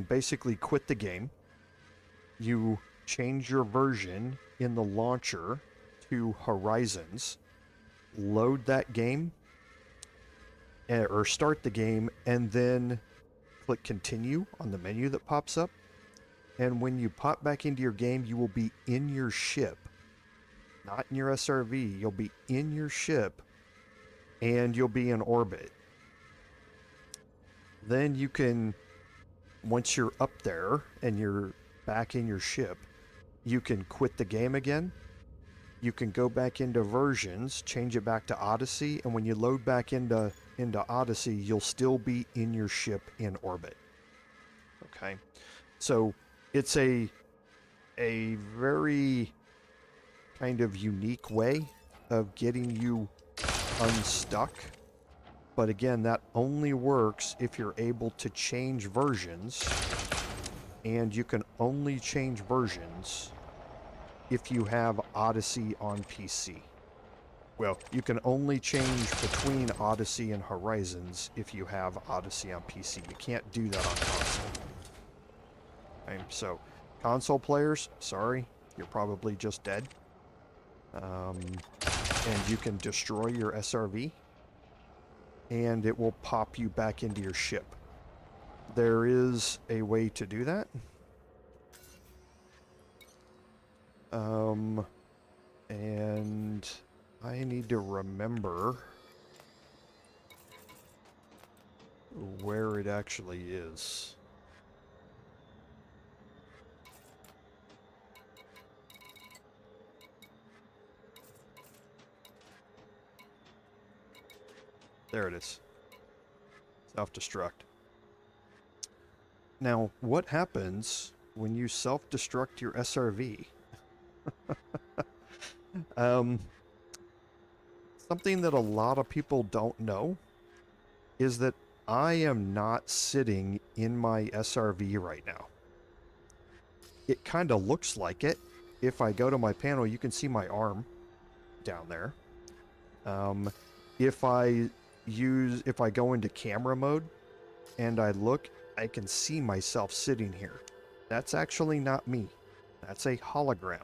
basically quit the game. You change your version in the launcher to Horizons, load that game, or start the game, and then click continue on the menu that pops up. And when you pop back into your game, you will be in your ship, not in your SRV. You'll be in your ship and you'll be in orbit. Then you can, once you're up there and you're back in your ship, you can quit the game again. You can go back into versions, change it back to Odyssey, and when you load back into Odyssey, you'll still be in your ship in orbit. Okay, so it's a very kind of unique way of getting you unstuck. But again, that only works if you're able to change versions, and you can only change versions if you have Odyssey on PC. Well, you can only change between Odyssey and Horizons if you have Odyssey on PC. You can't do that on console. Okay, so, console players, sorry, you're probably just dead. And you can destroy your SRV, and it will pop you back into your ship. There is a way to do that. And I need to remember where it actually is. There it is. Self-destruct. Now, what happens when you self-destruct your SRV? Something that a lot of people don't know is that I am not sitting in my SRV right now. It kind of looks like it. If I go to my panel, you can see my arm down there. If I go into camera mode and I look, I can see myself sitting here. That's actually not me. That's a hologram.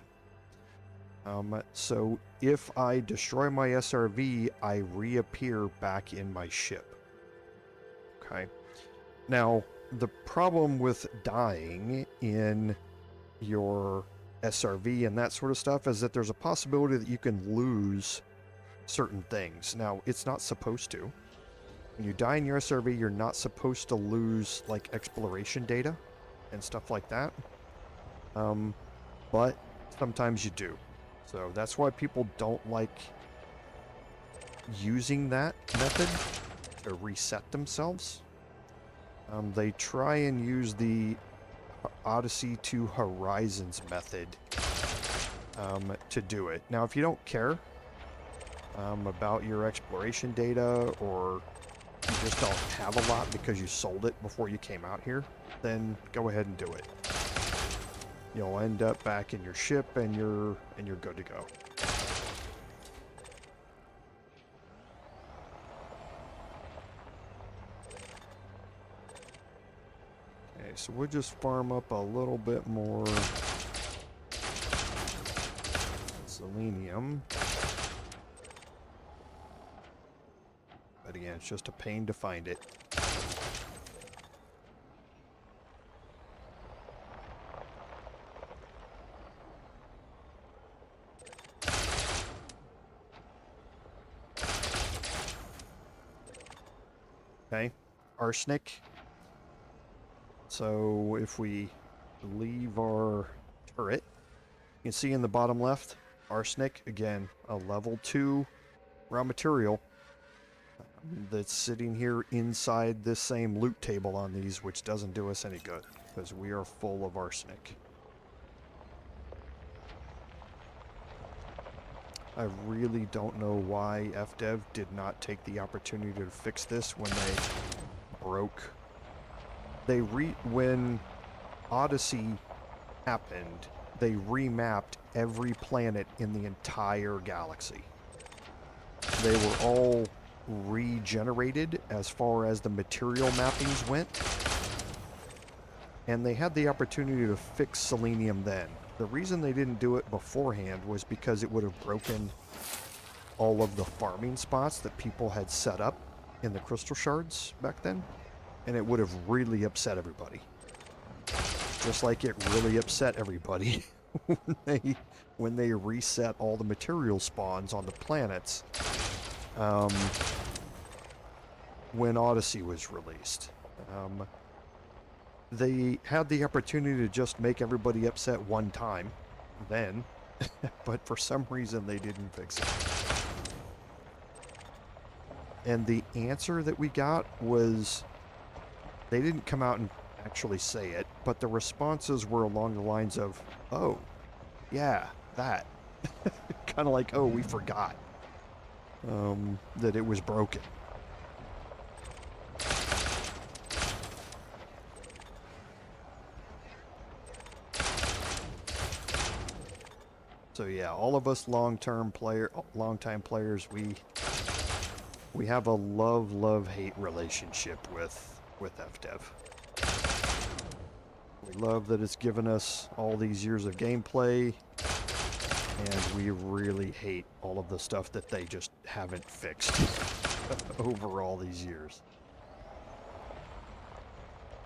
So if I destroy my SRV, I reappear back in my ship. Okay. Now, the problem with dying in your SRV and that sort of stuff is that there's a possibility that you can lose certain things. Now, it's not supposed to. When you die in your SRV, you're not supposed to lose, like, exploration data and stuff like that. But sometimes you do. So that's why people don't like using that method to reset themselves. They try and use the Odyssey to Horizons method to do it. Now, if you don't care about your exploration data, or you just don't have a lot because you sold it before you came out here, then go ahead and do it. You'll end up back in your ship and you're good to go. Okay, so we'll just farm up a little bit more selenium. But again, it's just a pain to find it. Okay, arsenic. So if we leave our turret, you can see in the bottom left, arsenic, again, a level 2 raw material that's sitting here inside this same loot table on these, which doesn't do us any good because we are full of arsenic. I really don't know why FDev did not take the opportunity to fix this when they broke. When Odyssey happened, they remapped every planet in the entire galaxy. They were all regenerated as far as the material mappings went, and they had the opportunity to fix Selenium then. The reason they didn't do it beforehand was because it would have broken all of the farming spots that people had set up in the crystal shards back then, and it would have really upset everybody. Just like it really upset everybody when they reset all the material spawns on the planets when Odyssey was released. They had the opportunity to just make everybody upset one time then, but for some reason they didn't fix it. And the answer that we got was, they didn't come out and actually say it, but the responses were along the lines of, oh, yeah, that. Kind of like, oh, we forgot that it was broken. So yeah, all of us long-time players, we have a love-hate relationship with FDev. We love that it's given us all these years of gameplay, and we really hate all of the stuff that they just haven't fixed over all these years.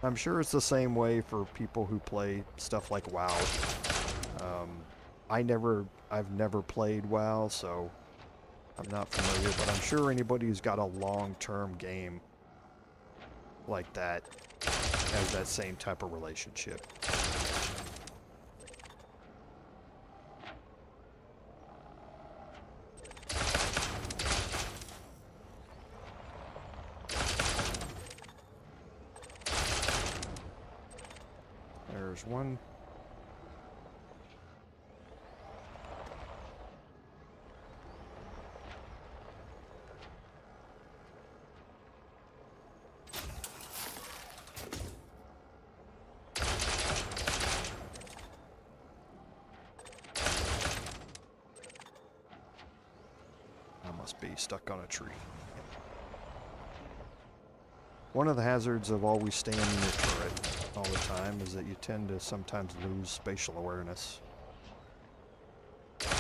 I'm sure it's the same way for people who play stuff like WoW. I've never played WoW, so I'm not familiar, but I'm sure anybody who's got a long-term game like that has that same type of relationship. There's one. Be stuck on a tree. One of the hazards of always staying in your turret all the time is that you tend to sometimes lose spatial awareness. There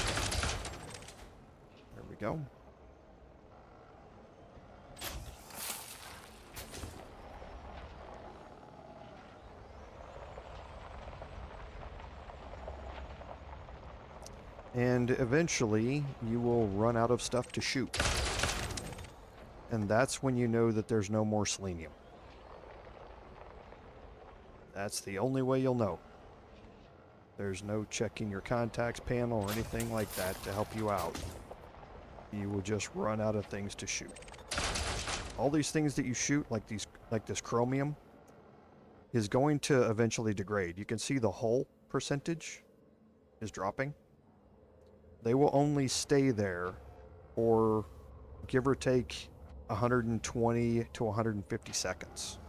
we go. And eventually, you will run out of stuff to shoot. And that's when you know that there's no more selenium. That's the only way you'll know. There's no checking your contacts panel or anything like that to help you out. You will just run out of things to shoot. All these things that you shoot, like this chromium, is going to eventually degrade. You can see the hull percentage is dropping. They will only stay there or give or take 120 to 150 seconds.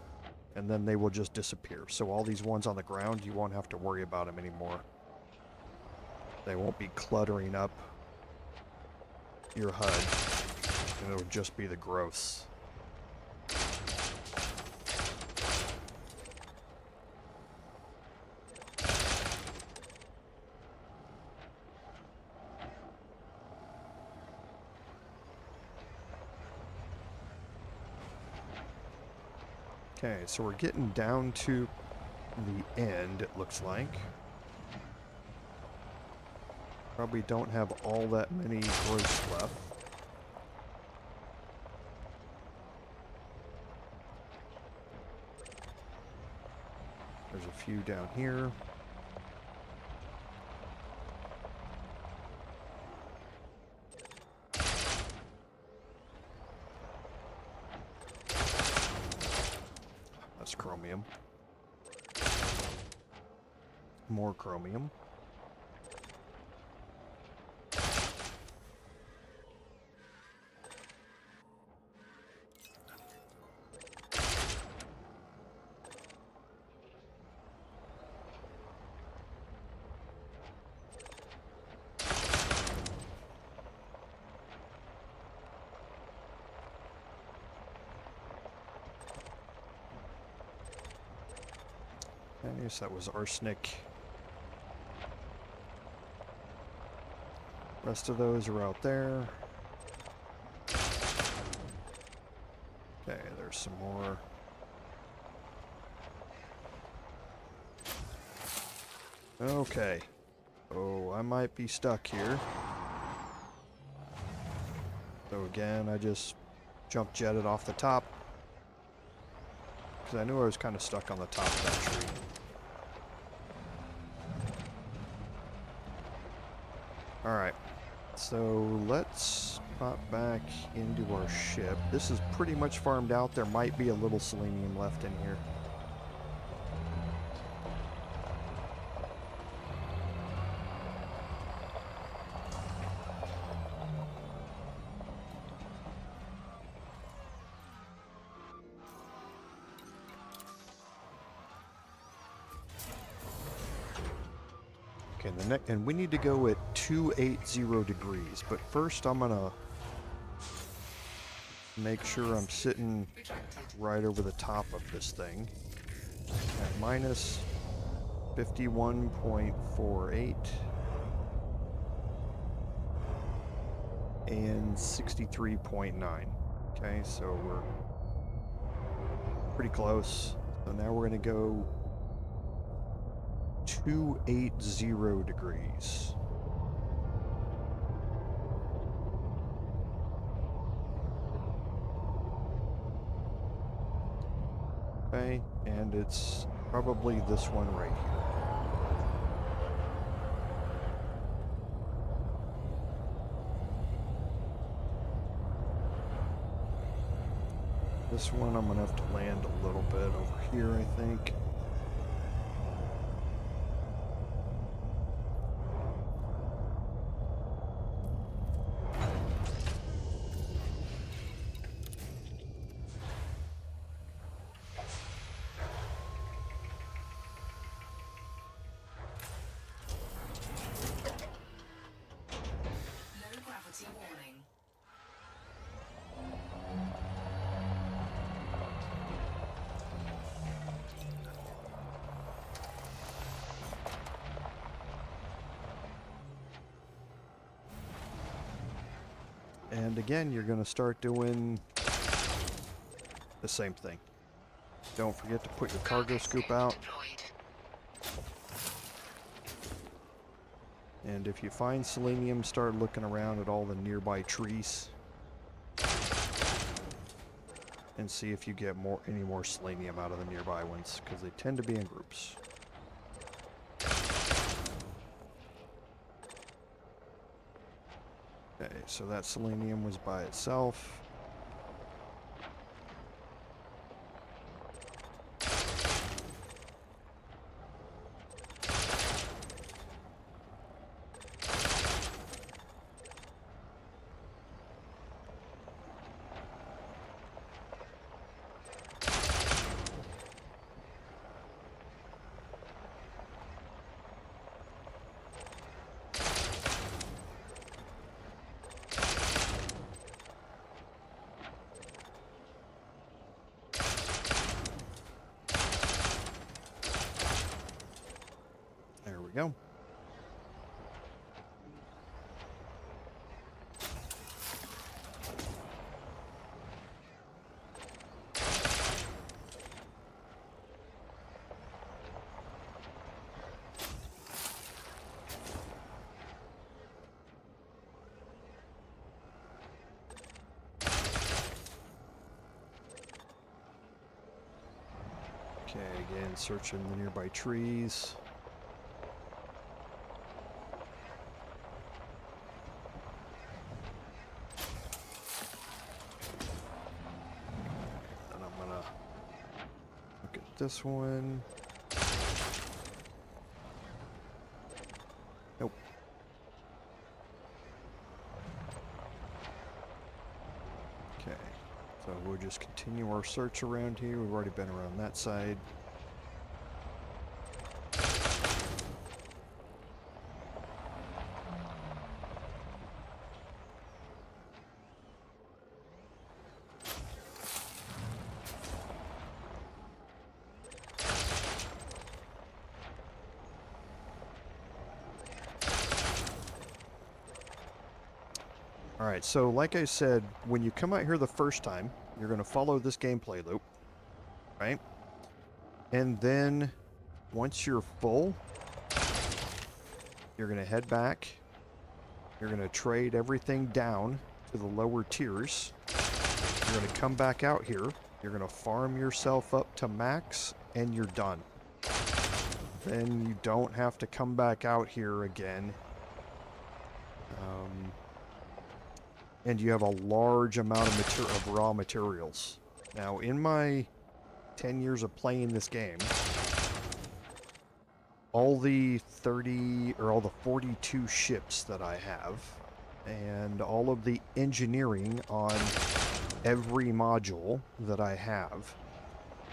And then they will just disappear. So all these ones on the ground, you won't have to worry about them anymore. They won't be cluttering up your HUD. And it'll just be the growths. Okay, so we're getting down to the end, it looks like. Probably don't have all that many growths left. There's a few down here. That's chromium. More chromium. I guess that was arsenic. Rest of those are out there. Okay, there's some more. Okay. Oh, I might be stuck here. So again, I just jump jetted off the top. Because I knew I was kind of stuck on the top of that tree. Alright, so let's pop back into our ship. This is pretty much farmed out. There might be a little selenium left in here. And we need to go at 280 degrees, but first I'm gonna make sure I'm sitting right over the top of this thing at minus 51.48 and 63.9. Okay, so we're pretty close. So now we're gonna go 280 degrees. Okay, and it's probably this one right here. This one I'm gonna have to land a little bit over here, I think. And again, you're going to start doing the same thing. Don't forget to put your cargo scoop out. And if you find selenium, start looking around at all the nearby trees. And see if you get any more selenium out of the nearby ones, because they tend to be in groups. Okay, so that selenium was by itself. Okay, again, searching the nearby trees. And I'm gonna look at this one. Nope. Okay, so we'll just continue our search around here. We've already been around that side. Alright, so like I said, when you come out here the first time, you're going to follow this gameplay loop, right? And then, once you're full, you're going to head back. You're going to trade everything down to the lower tiers. You're going to come back out here. You're going to farm yourself up to max, and you're done. Then you don't have to come back out here again. And you have a large amount of raw materials. Now, in my 10 years of playing this game, all the 42 ships that I have, and all of the engineering on every module that I have,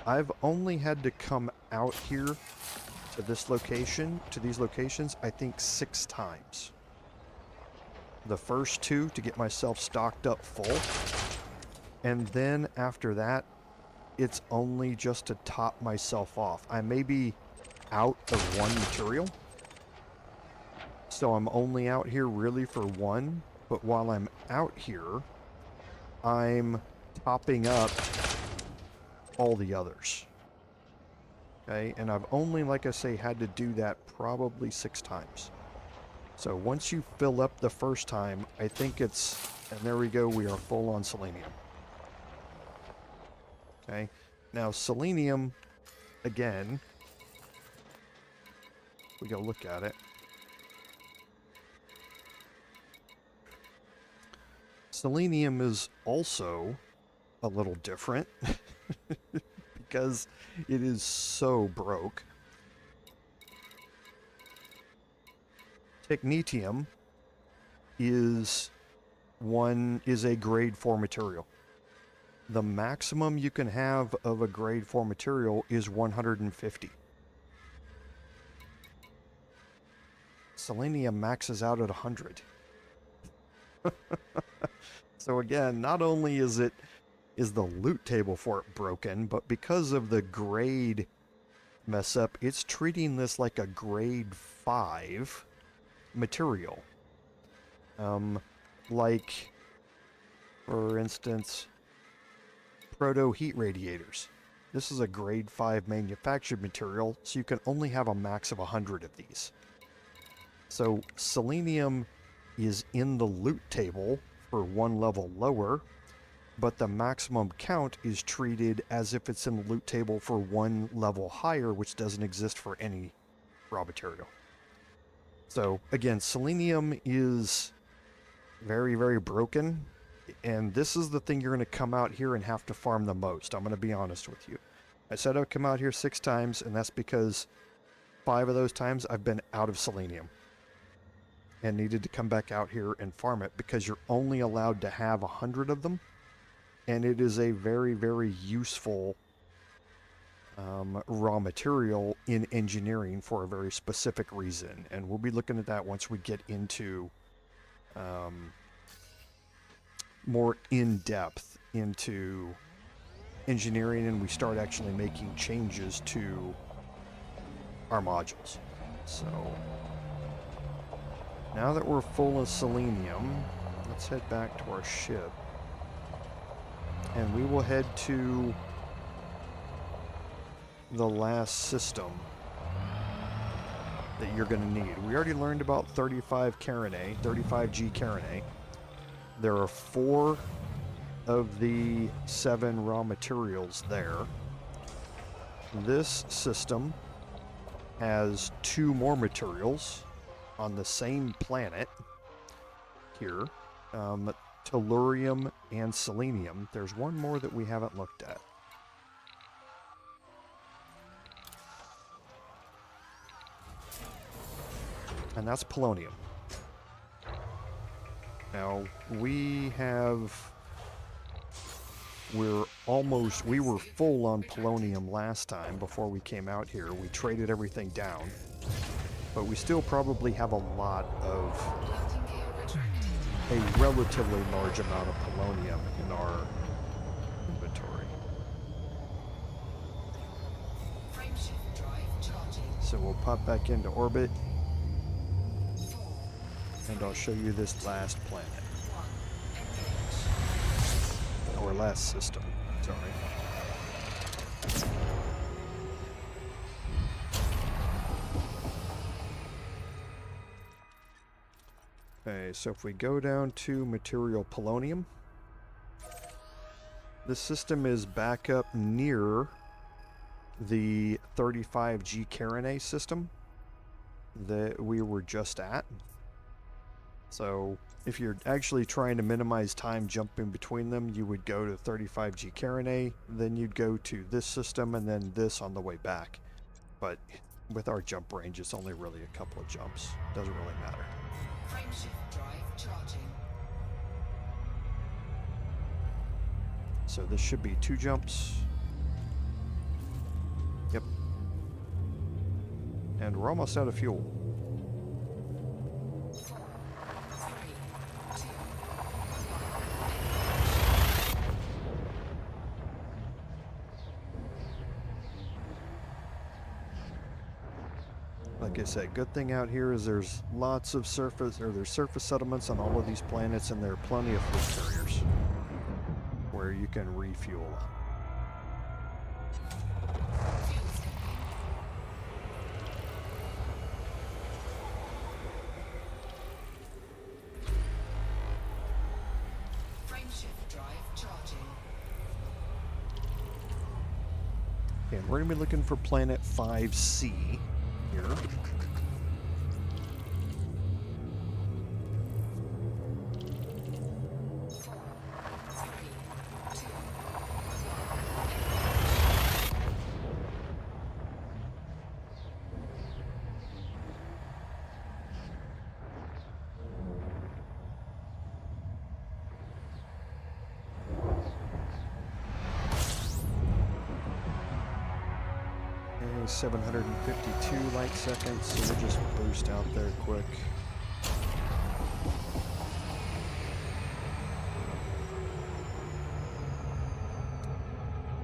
I've only had to come out here to this location, to these locations, I think 6 times. The first 2 to get myself stocked up full, and then after that, it's only just to top myself off. I may be out of 1 material, so I'm only out here really for 1, but while I'm out here, I'm topping up all the others. Okay, and I've only, like I say, had to do that probably 6 times. So once you fill up the first time, I think it's, and there we go, we are full on selenium. Okay, now selenium, again, we go look at it. Selenium is also a little different because it is so broke. Technetium is a grade 4 material. The maximum you can have of a grade 4 material is 150. Selenium maxes out at 100. So again, not only is the loot table for it broken, but because of the grade mess up, it's treating this like a grade 5 material. Like, for instance, proto heat radiators. This is a grade 5 manufactured material, so you can only have a max of 100 of these. So selenium is in the loot table for 1 level lower, but the maximum count is treated as if it's in the loot table for 1 level higher, which doesn't exist for any raw material. So again, selenium is very, very broken, and this is the thing you're going to come out here and have to farm the most. I'm going to be honest with you. I said I'd come out here 6 times, and that's because 5 of those times I've been out of selenium and needed to come back out here and farm it, because you're only allowed to have 100 of them, and it is a very, very useful raw material in engineering for a very specific reason, and we'll be looking at that once we get into more in-depth into engineering and we start actually making changes to our modules. So now that we're full of selenium, let's head back to our ship, and we will head to the last system that you're going to need. We already learned about 35 Carinae, 35G Carinae. There are 4 of the 7 raw materials there. this system has two more materials on the same planet here, tellurium and selenium. There's one more that we haven't looked at. And that's polonium. Now, we were full on polonium last time before we came out here. We traded everything down. But we still probably have a lot of, a relatively large amount of polonium in our inventory. Frameshift drive charging. So we'll pop back into orbit. And I'll show you this last planet. Or last system, sorry. Okay, so if we go down to material polonium, this system is back up near the 35G Carinae system that we were just at. So if you're actually trying to minimize time jumping between them, you would go to 35G Carinae, then you'd go to this system, and then this on the way back. But with our jump range, it's only really a couple of jumps. Doesn't really matter. Frameshift drive charging. So this should be 2 jumps. Yep. And we're almost out of fuel. Like I said, good thing out here is there's lots of surface settlements on all of these planets, and there are plenty of fleet carriers where you can refuel. Frameshift drive charging. And we're going to be looking for planet 5C here. Okay, 752 light seconds, so we'll just boost out there quick.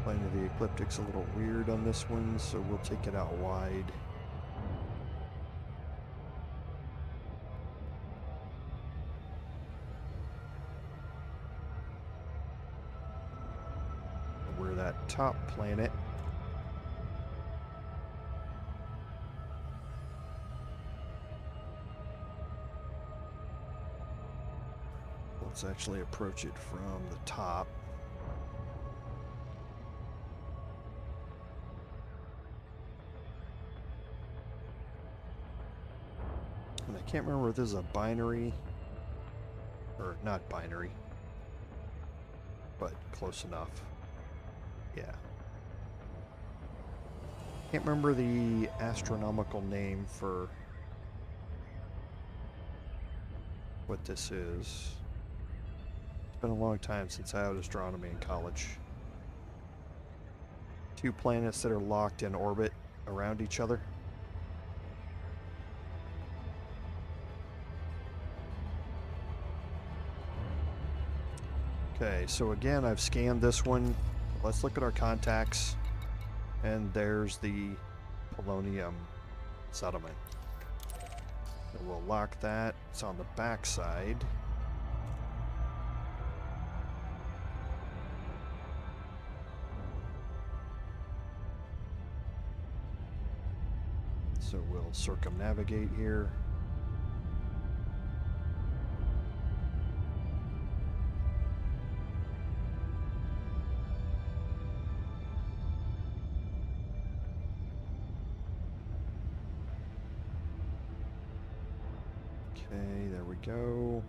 Plane of the ecliptic's a little weird on this one, so we'll take it out wide. We're that top planet. Let's actually approach it from the top. And I can't remember if this is a binary or not binary, but close enough. Yeah. Can't remember the astronomical name for what this is. It's been a long time since I had astronomy in college. 2 planets that are locked in orbit around each other. Okay, so again, I've scanned this one. Let's look at our contacts. And there's the Polonium settlement. So we'll lock that. It's on the back side. So we'll circumnavigate here. Okay, there we go.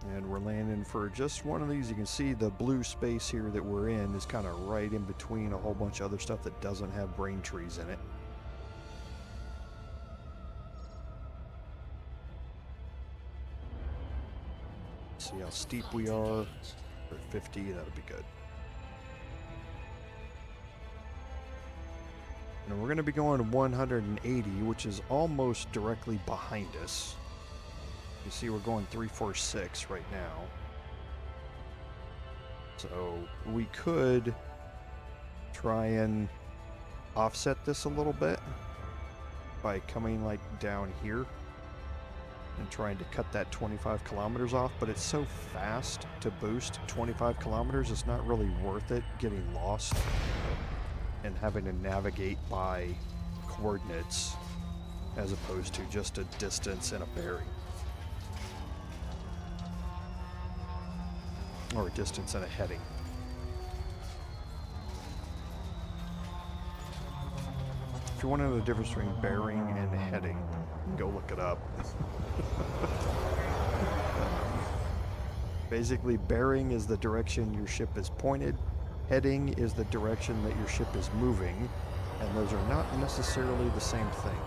And we're landing for just one of these. You can see the blue space here that we're in is kind of right in between a whole bunch of other stuff that doesn't have brain trees in it. See how steep we are. For 50, that'll be good. And we're going to be going 180, which is almost directly behind us. You see we're going 346 right now. So we could try and offset this a little bit by coming like down here and trying to cut that 25 kilometers off, but it's so fast to boost 25 kilometers, it's not really worth it getting lost and having to navigate by coordinates as opposed to just a distance and a bearing. Or a distance and a heading. If you want to know the difference between bearing and heading, go look it up. Basically, bearing is the direction your ship is pointed. Heading is the direction that your ship is moving. And those are not necessarily the same thing.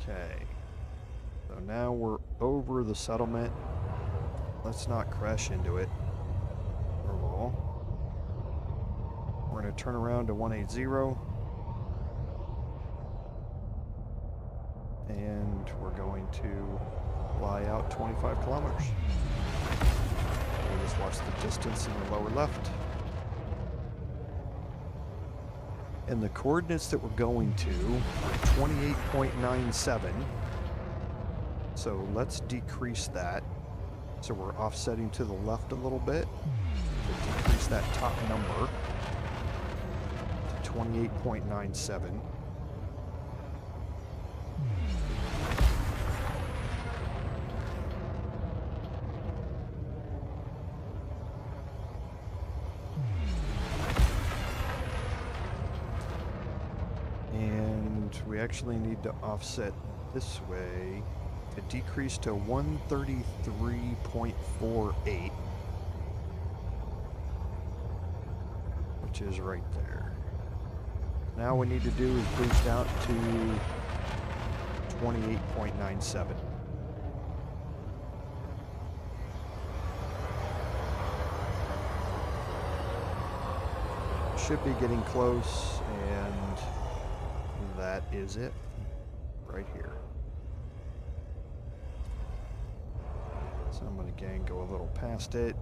Okay, so now we're over the settlement. Let's not crash into it. First of all, we're going to turn around to 180. And we're going to fly out 25 kilometers. We'll just watch the distance in the lower left. And the coordinates that we're going to are 28.97. So let's decrease that. So we're offsetting to the left a little bit. To decrease that top number to 28.97. We actually need to offset this way to decrease to 133.48, which is right there. Now what we need to do is boost out to 28.97. Should be getting close, and that is it right here. So I'm going to again go a little past it.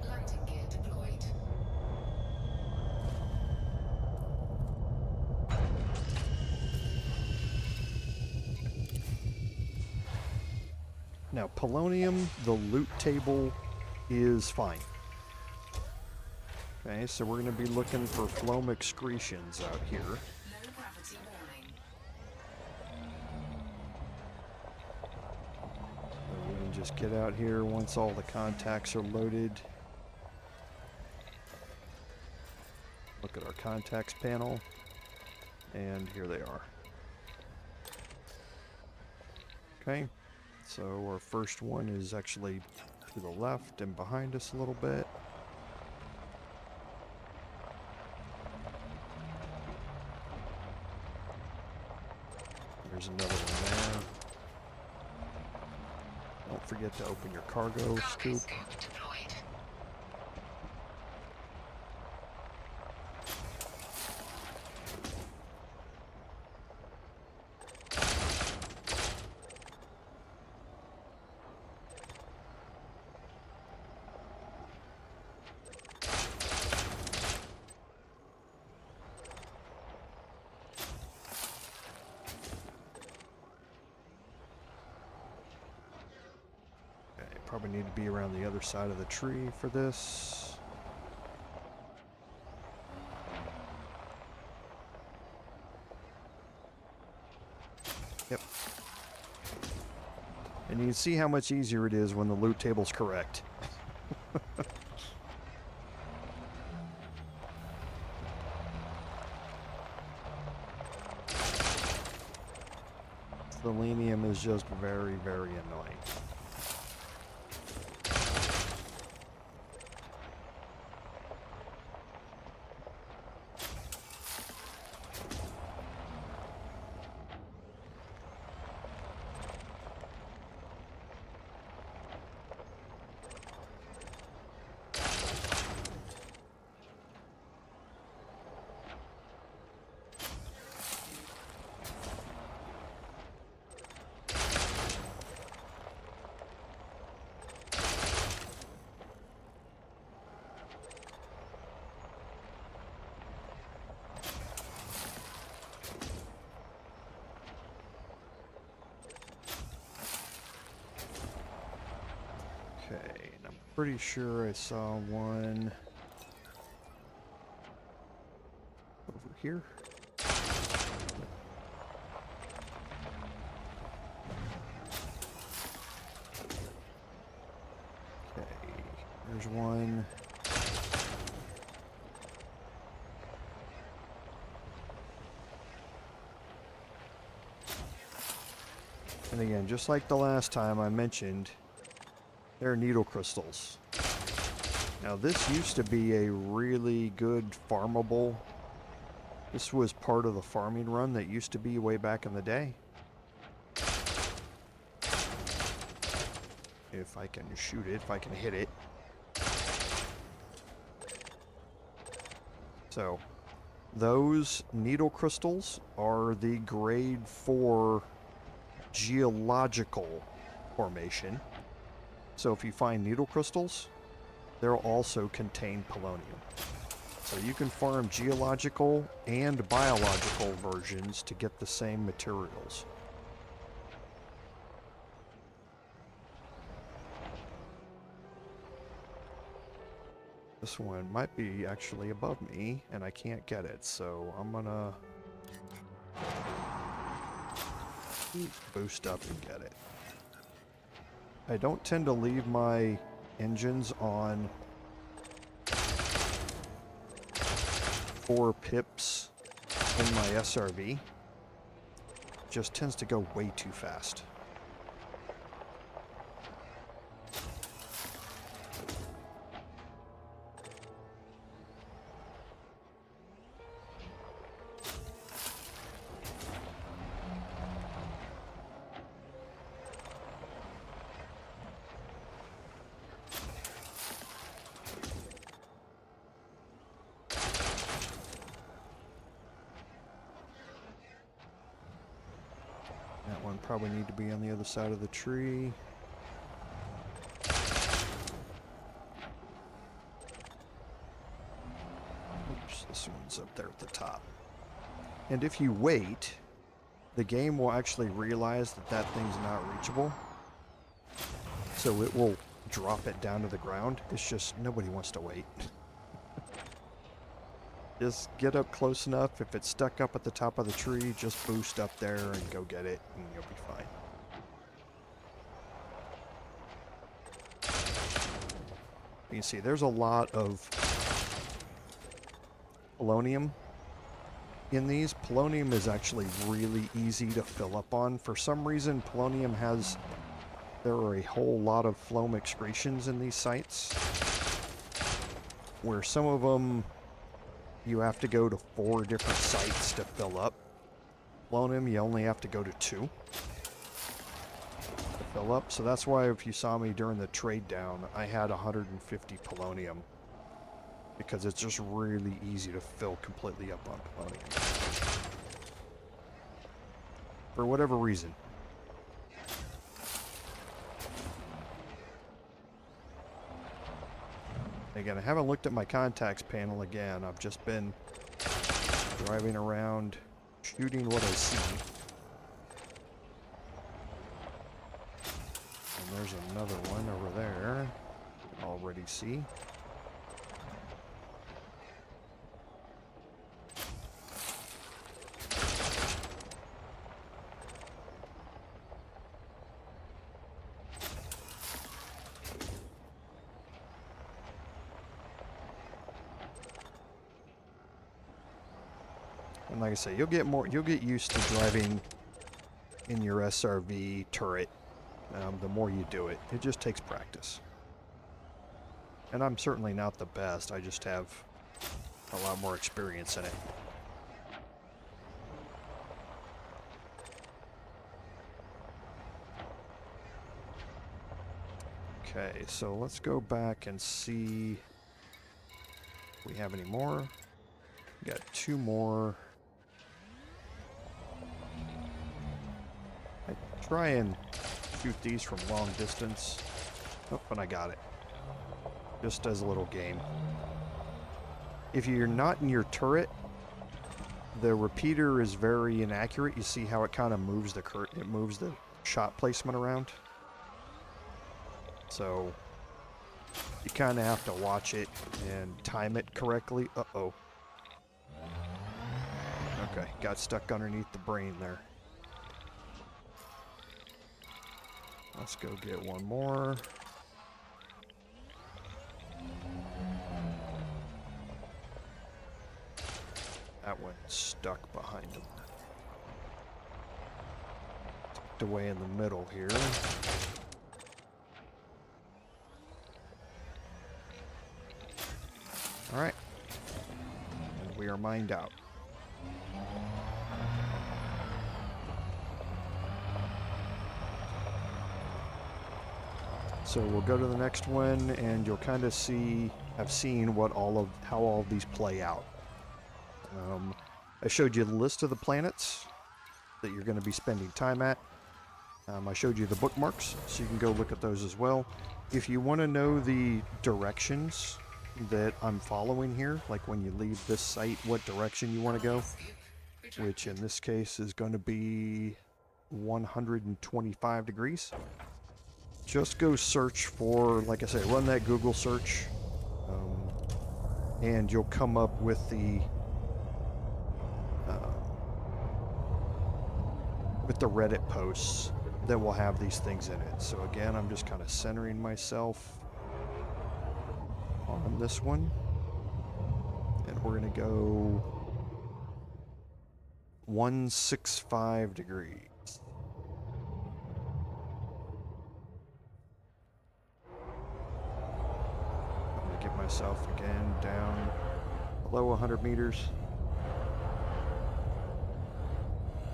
Landing gear deployed. Now, Polonium, the loot table is fine. Okay, so we're going to be looking for Phloem excretions out here. Low gravity warning. So we can just get out here once all the contacts are loaded. Look at our contacts panel, and here they are. Okay. So our first one is actually to the left and behind us a little bit. There's another one there. Don't forget to open your cargo scoop. Deployed. Probably need to be around the other side of the tree for this. Yep. And you can see how much easier it is when the loot table's correct. Selenium is just very, very annoying. Okay, and I'm pretty sure I saw one over here. Okay, there's one. And again, just like the last time I mentioned, they're needle crystals. Now this used to be a really good farmable. This was part of the farming run that used to be way back in the day. If I can shoot it, if I can hit it. So, those needle crystals are the grade 4 geological formation. So if you find needle crystals, they'll also contain polonium. So you can farm geological and biological versions to get the same materials. This one might be actually above me, and I can't get it, so I'm gonna boost up and get it. I don't tend to leave my engines on 4 pips in my SRV. Just tends to go way too fast. That one probably need to be on the other side of the tree. Oops, this one's up there at the top. And if you wait, the game will actually realize that that thing's not reachable. So it will drop it down to the ground. It's just nobody wants to wait. Just get up close enough. If it's stuck up at the top of the tree, just boost up there and go get it, and you'll be fine. You can see there's a lot of polonium in these. Polonium is actually really easy to fill up on. For some reason, polonium has... There are a whole lot of Phloem excretions in these sites, where some of them you have to go to 4 different sites to fill up. Polonium, you only have to go to 2 to fill up. So that's why if you saw me during the trade down, I had 150 polonium, because it's just really easy to fill completely up on polonium. For whatever reason. Again, I haven't looked at my contacts panel again. I've just been driving around, shooting what I see. there's another one over there. Already see. And like I say, you'll get used to driving in your SRV turret. The more you do it, it just takes practice. And I'm certainly not the best, I just have a lot more experience in it. Okay, so let's go back and see if we have any more. We got 2 more. I try and shoot these from long distance. Oh, and I got it. Just as a little game. If you're not in your turret, the repeater is very inaccurate. You see how it kind of moves the shot placement around. So you kind of have to watch it and time it correctly. Uh-oh. Okay, got stuck underneath the brain there. Let's go get one more. That one's stuck behind him. Tucked away in the middle here. Alright. And we are mined out. So we'll go to the next one and you'll kind of have seen how all of these play out. I showed you the list of the planets that you're going to be spending time at. I showed you the bookmarks, so you can go look at those as well. If you want to know the directions that I'm following here, like when you leave this site, what direction you want to go, which in this case is going to be 125 degrees. Just go search for, like I say, run that Google search, and you'll come up with the Reddit posts that will have these things in it. So again, I'm just kind of centering myself on this one, and we're going to go 165 degrees. I'm going to get myself again down below 100 meters.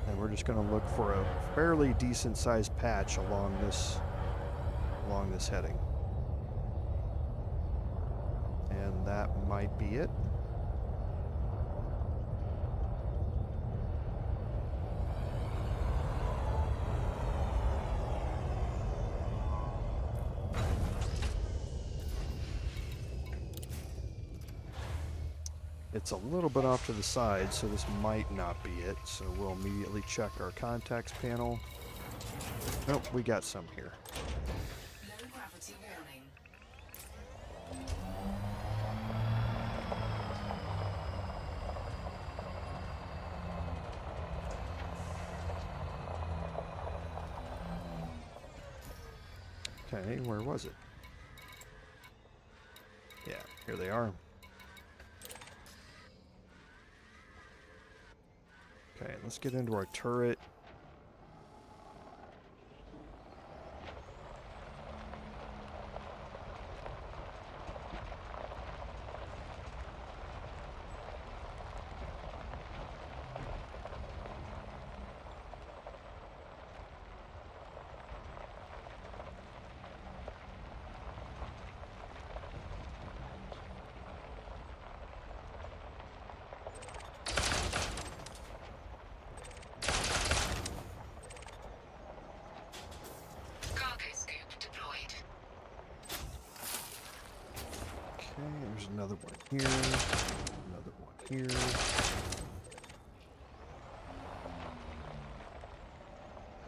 And we're just going to look for a fairly decent sized patch along this heading. And that might be it. It's a little bit off to the side, so this might not be it. So we'll immediately check our contacts panel. Nope, we got some here. Low gravity warning. Okay, where was it? Yeah, here they are. Okay, let's get into our turret. There's another one here, another one here.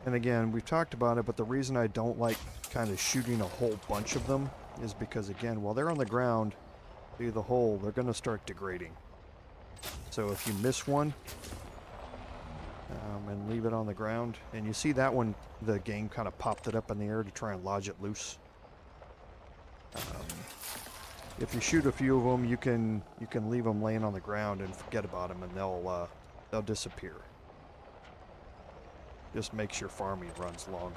And again, we've talked about it, but the reason I don't like kind of shooting a whole bunch of them is because, again, while they're on the ground, through the hole, they're going to start degrading. So if you miss one, and leave it on the ground, and you see that one, the game kind of popped it up in the air to try and lodge it loose. If you shoot a few of them, you can leave them laying on the ground and forget about them, and they'll disappear. Just makes your farming runs longer.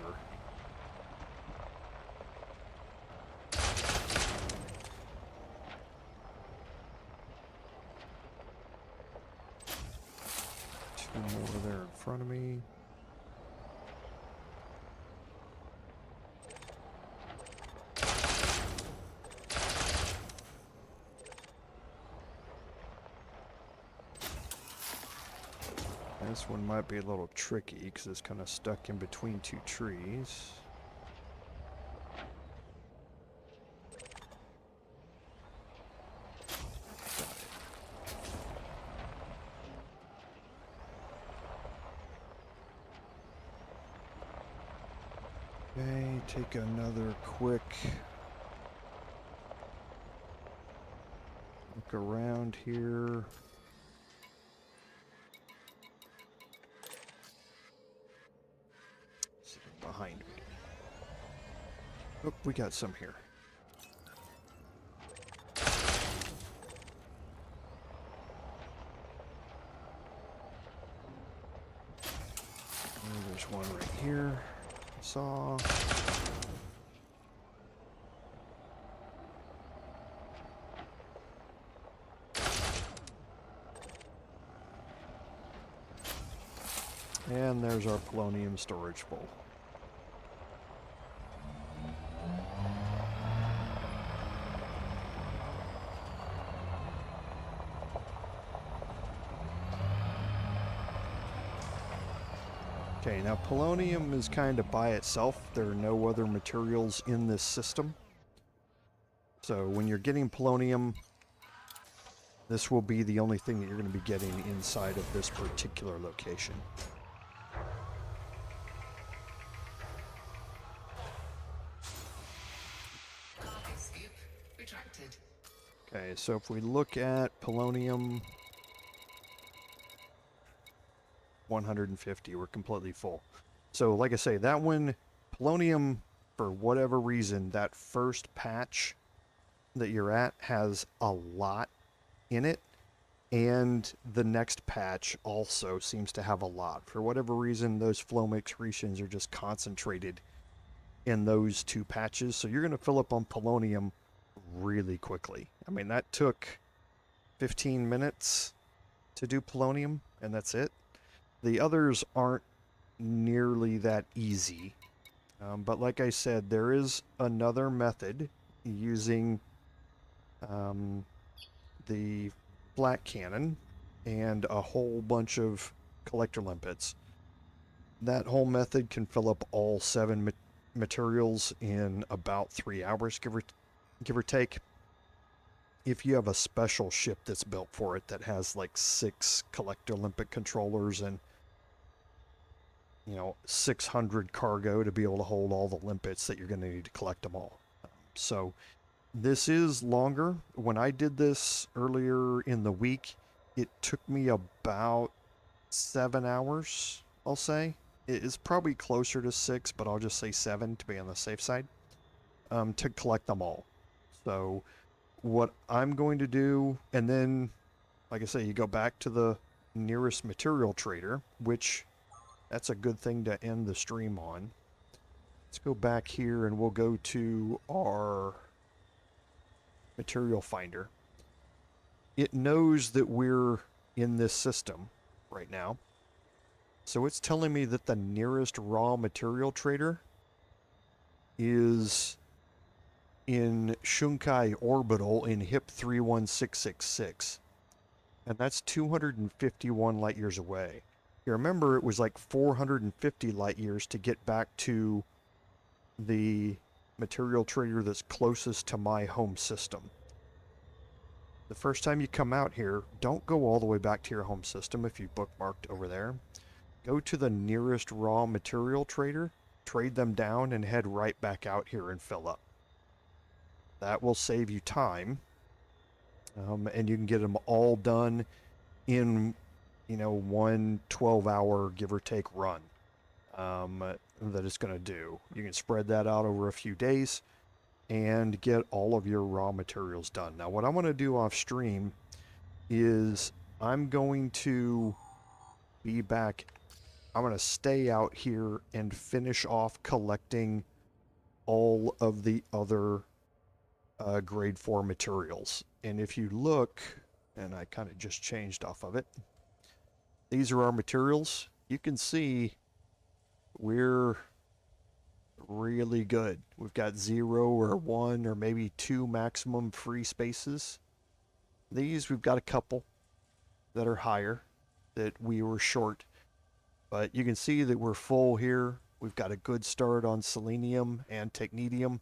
Two more there in front of me. This one might be a little tricky because it's kind of stuck in between two trees. Okay, take another quick look around here. Behind me. Oh, we got some here. Oh, there's one right here. Saw. And there's our polonium storage bowl. Okay, now polonium is kind of by itself. There are no other materials in this system. So when you're getting polonium, this will be the only thing that you're going to be getting inside of this particular location. Cargo scoop retracted. Okay, so if we look at polonium, 150, we're completely full. So like I say, that one, polonium, for whatever reason, that first patch that you're at has a lot in it, and the next patch also seems to have a lot. For whatever reason, those Phloem excretions are just concentrated in those two patches, so you're going to fill up on polonium really quickly. I mean, that took 15 minutes to do polonium, and that's it. The others aren't nearly that easy, but like I said, there is another method using the flat cannon and a whole bunch of collector limpets. That whole method can fill up all 7 materials in about 3 hours, give or take. If you have a special ship that's built for it that has like 6 collector limpet controllers and 600 cargo to be able to hold all the limpets that you're going to need to collect them all. So this is longer. When I did this earlier in the week, it took me about 7 hours, I'll say. It is probably closer to 6, but I'll just say 7 to be on the safe side, to collect them all. So what I'm going to do, and then, like I say, you go back to the nearest material trader, which that's a good thing to end the stream on. Let's go back here and we'll go to our material finder. It knows that we're in this system right now. So it's telling me that the nearest raw material trader is in Shunkai Orbital in HIP 31666. And that's 251 light years away. You remember it was like 450 light years to get back to the material trader that's closest to my home system. The first time you come out here, don't go all the way back to your home system if you bookmarked over there. go to the nearest raw material trader, trade them down, and head right back out here and fill up. That will save you time, and you can get them all done in, one 12-hour give or take run that it's going to do. You can spread that out over a few days and get all of your raw materials done. Now, what I want to do off stream is I'm going to be back. I'm going to stay out here and finish off collecting all of the other grade 4 materials. And if you look, and I kind of just changed off of it, these are our materials. You can see we're really good. We've got 0 or 1 or maybe 2 maximum free spaces. These, we've got a couple that are higher that we were short. But you can see that we're full here. We've got a good start on Selenium and Technetium.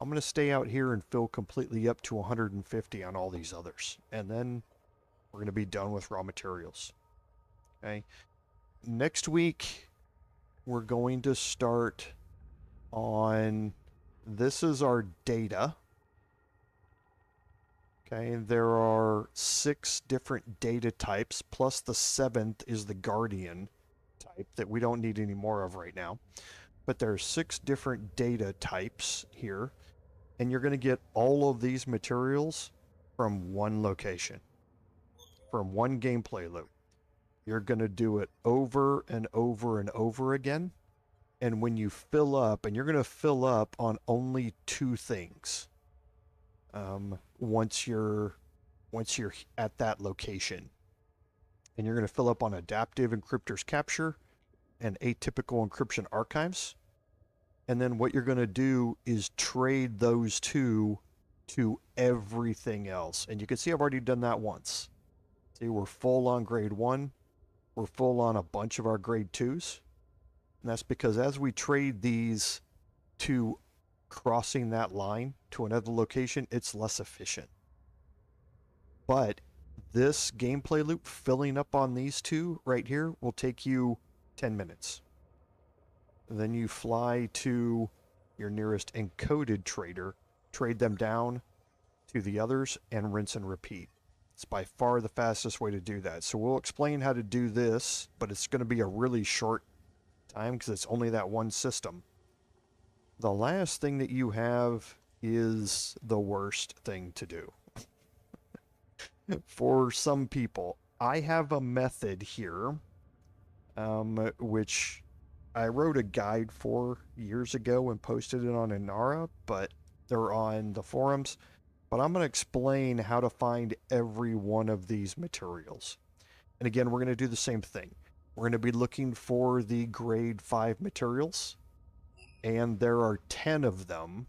I'm going to stay out here and fill completely up to 150 on all these others. And then we're going to be done with raw materials. Okay. Next week, we're going to start on, this is our data. Okay, there are 6 different data types, plus the 7th is the Guardian type that we don't need any more of right now. But there are 6 different data types here, and you're going to get all of these materials from one location, from one gameplay loop. You're going to do it over and over and over again. And when you fill up, and you're going to fill up on only 2 things once you're at that location. And you're going to fill up on adaptive encryptors capture and atypical encryption archives. And then what you're going to do is trade those 2 to everything else. And you can see I've already done that once. See, we're full on grade 1. We're full on a bunch of our grade 2s. And that's because as we trade these to crossing that line to another location, it's less efficient. But this gameplay loop, filling up on these 2 right here, will take you 10 minutes. And then you fly to your nearest encoded trader, trade them down to the others, and rinse and repeat. It's by far the fastest way to do that. So we'll explain how to do this, but it's going to be a really short time because it's only that one system. The last thing that you have is the worst thing to do. For some people, I have a method here, which I wrote a guide for years ago and posted it on Inara, but they're on the forums. But I'm going to explain how to find every one of these materials. And again, we're going to do the same thing. We're going to be looking for the grade 5 materials, and there are 10 of them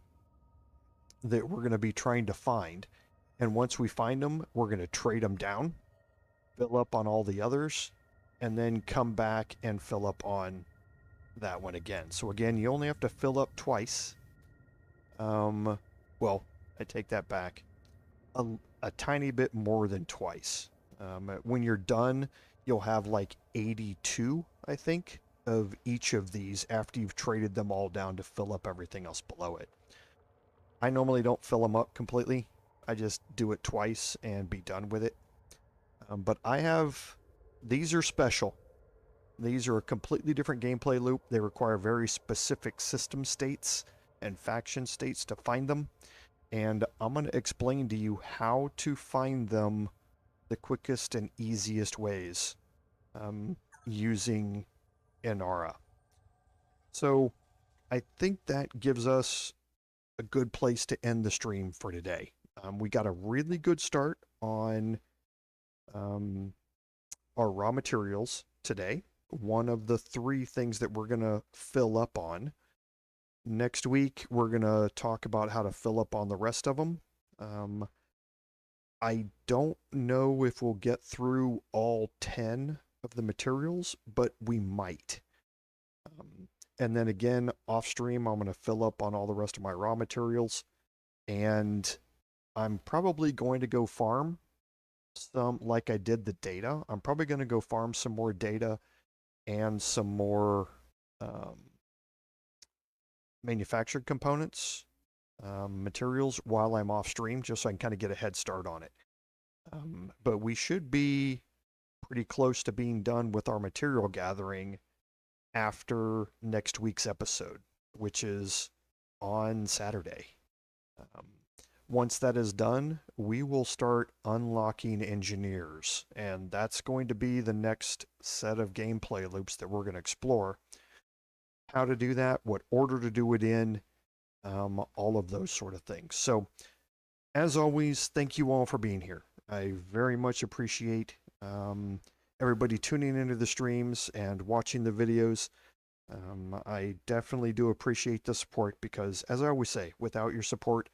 that we're going to be trying to find. And once we find them, we're going to trade them down, fill up on all the others, and then come back and fill up on that one again. So again, you only have to fill up twice. Well, I take that back. A tiny bit more than twice. When you're done, you'll have like 82, I think, of each of these after you've traded them all down to fill up everything else below it. I normally don't fill them up completely. I just do it twice and be done with it. But these are special. These are a completely different gameplay loop. They require very specific system states and faction states to find them. And I'm going to explain to you how to find them the quickest and easiest ways using Inara. So I think that gives us a good place to end the stream for today. We got a really good start on our raw materials today. One of the 3 things that we're going to fill up on. Next week, we're going to talk about how to fill up on the rest of them. I don't know if we'll get through all 10 of the materials, but we might. And then again, off stream, I'm going to fill up on all the rest of my raw materials. And I'm probably going to go farm some, like I did the data. I'm probably going to go farm some more data and some more manufactured components, materials while I'm off stream, just so I can kind of get a head start on it. But we should be pretty close to being done with our material gathering after next week's episode, which is on Saturday. Once that is done, we will start unlocking engineers, and that's going to be the next set of gameplay loops that we're going to explore. How to do that, what order to do it in, all of those sort of things. So, as always, thank you all for being here. I very much appreciate everybody tuning into the streams and watching the videos. I definitely do appreciate the support because, as I always say, without your support,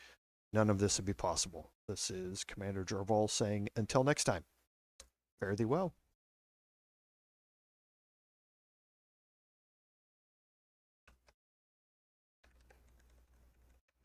none of this would be possible. This is Commander Jorval saying, until next time, fare thee well.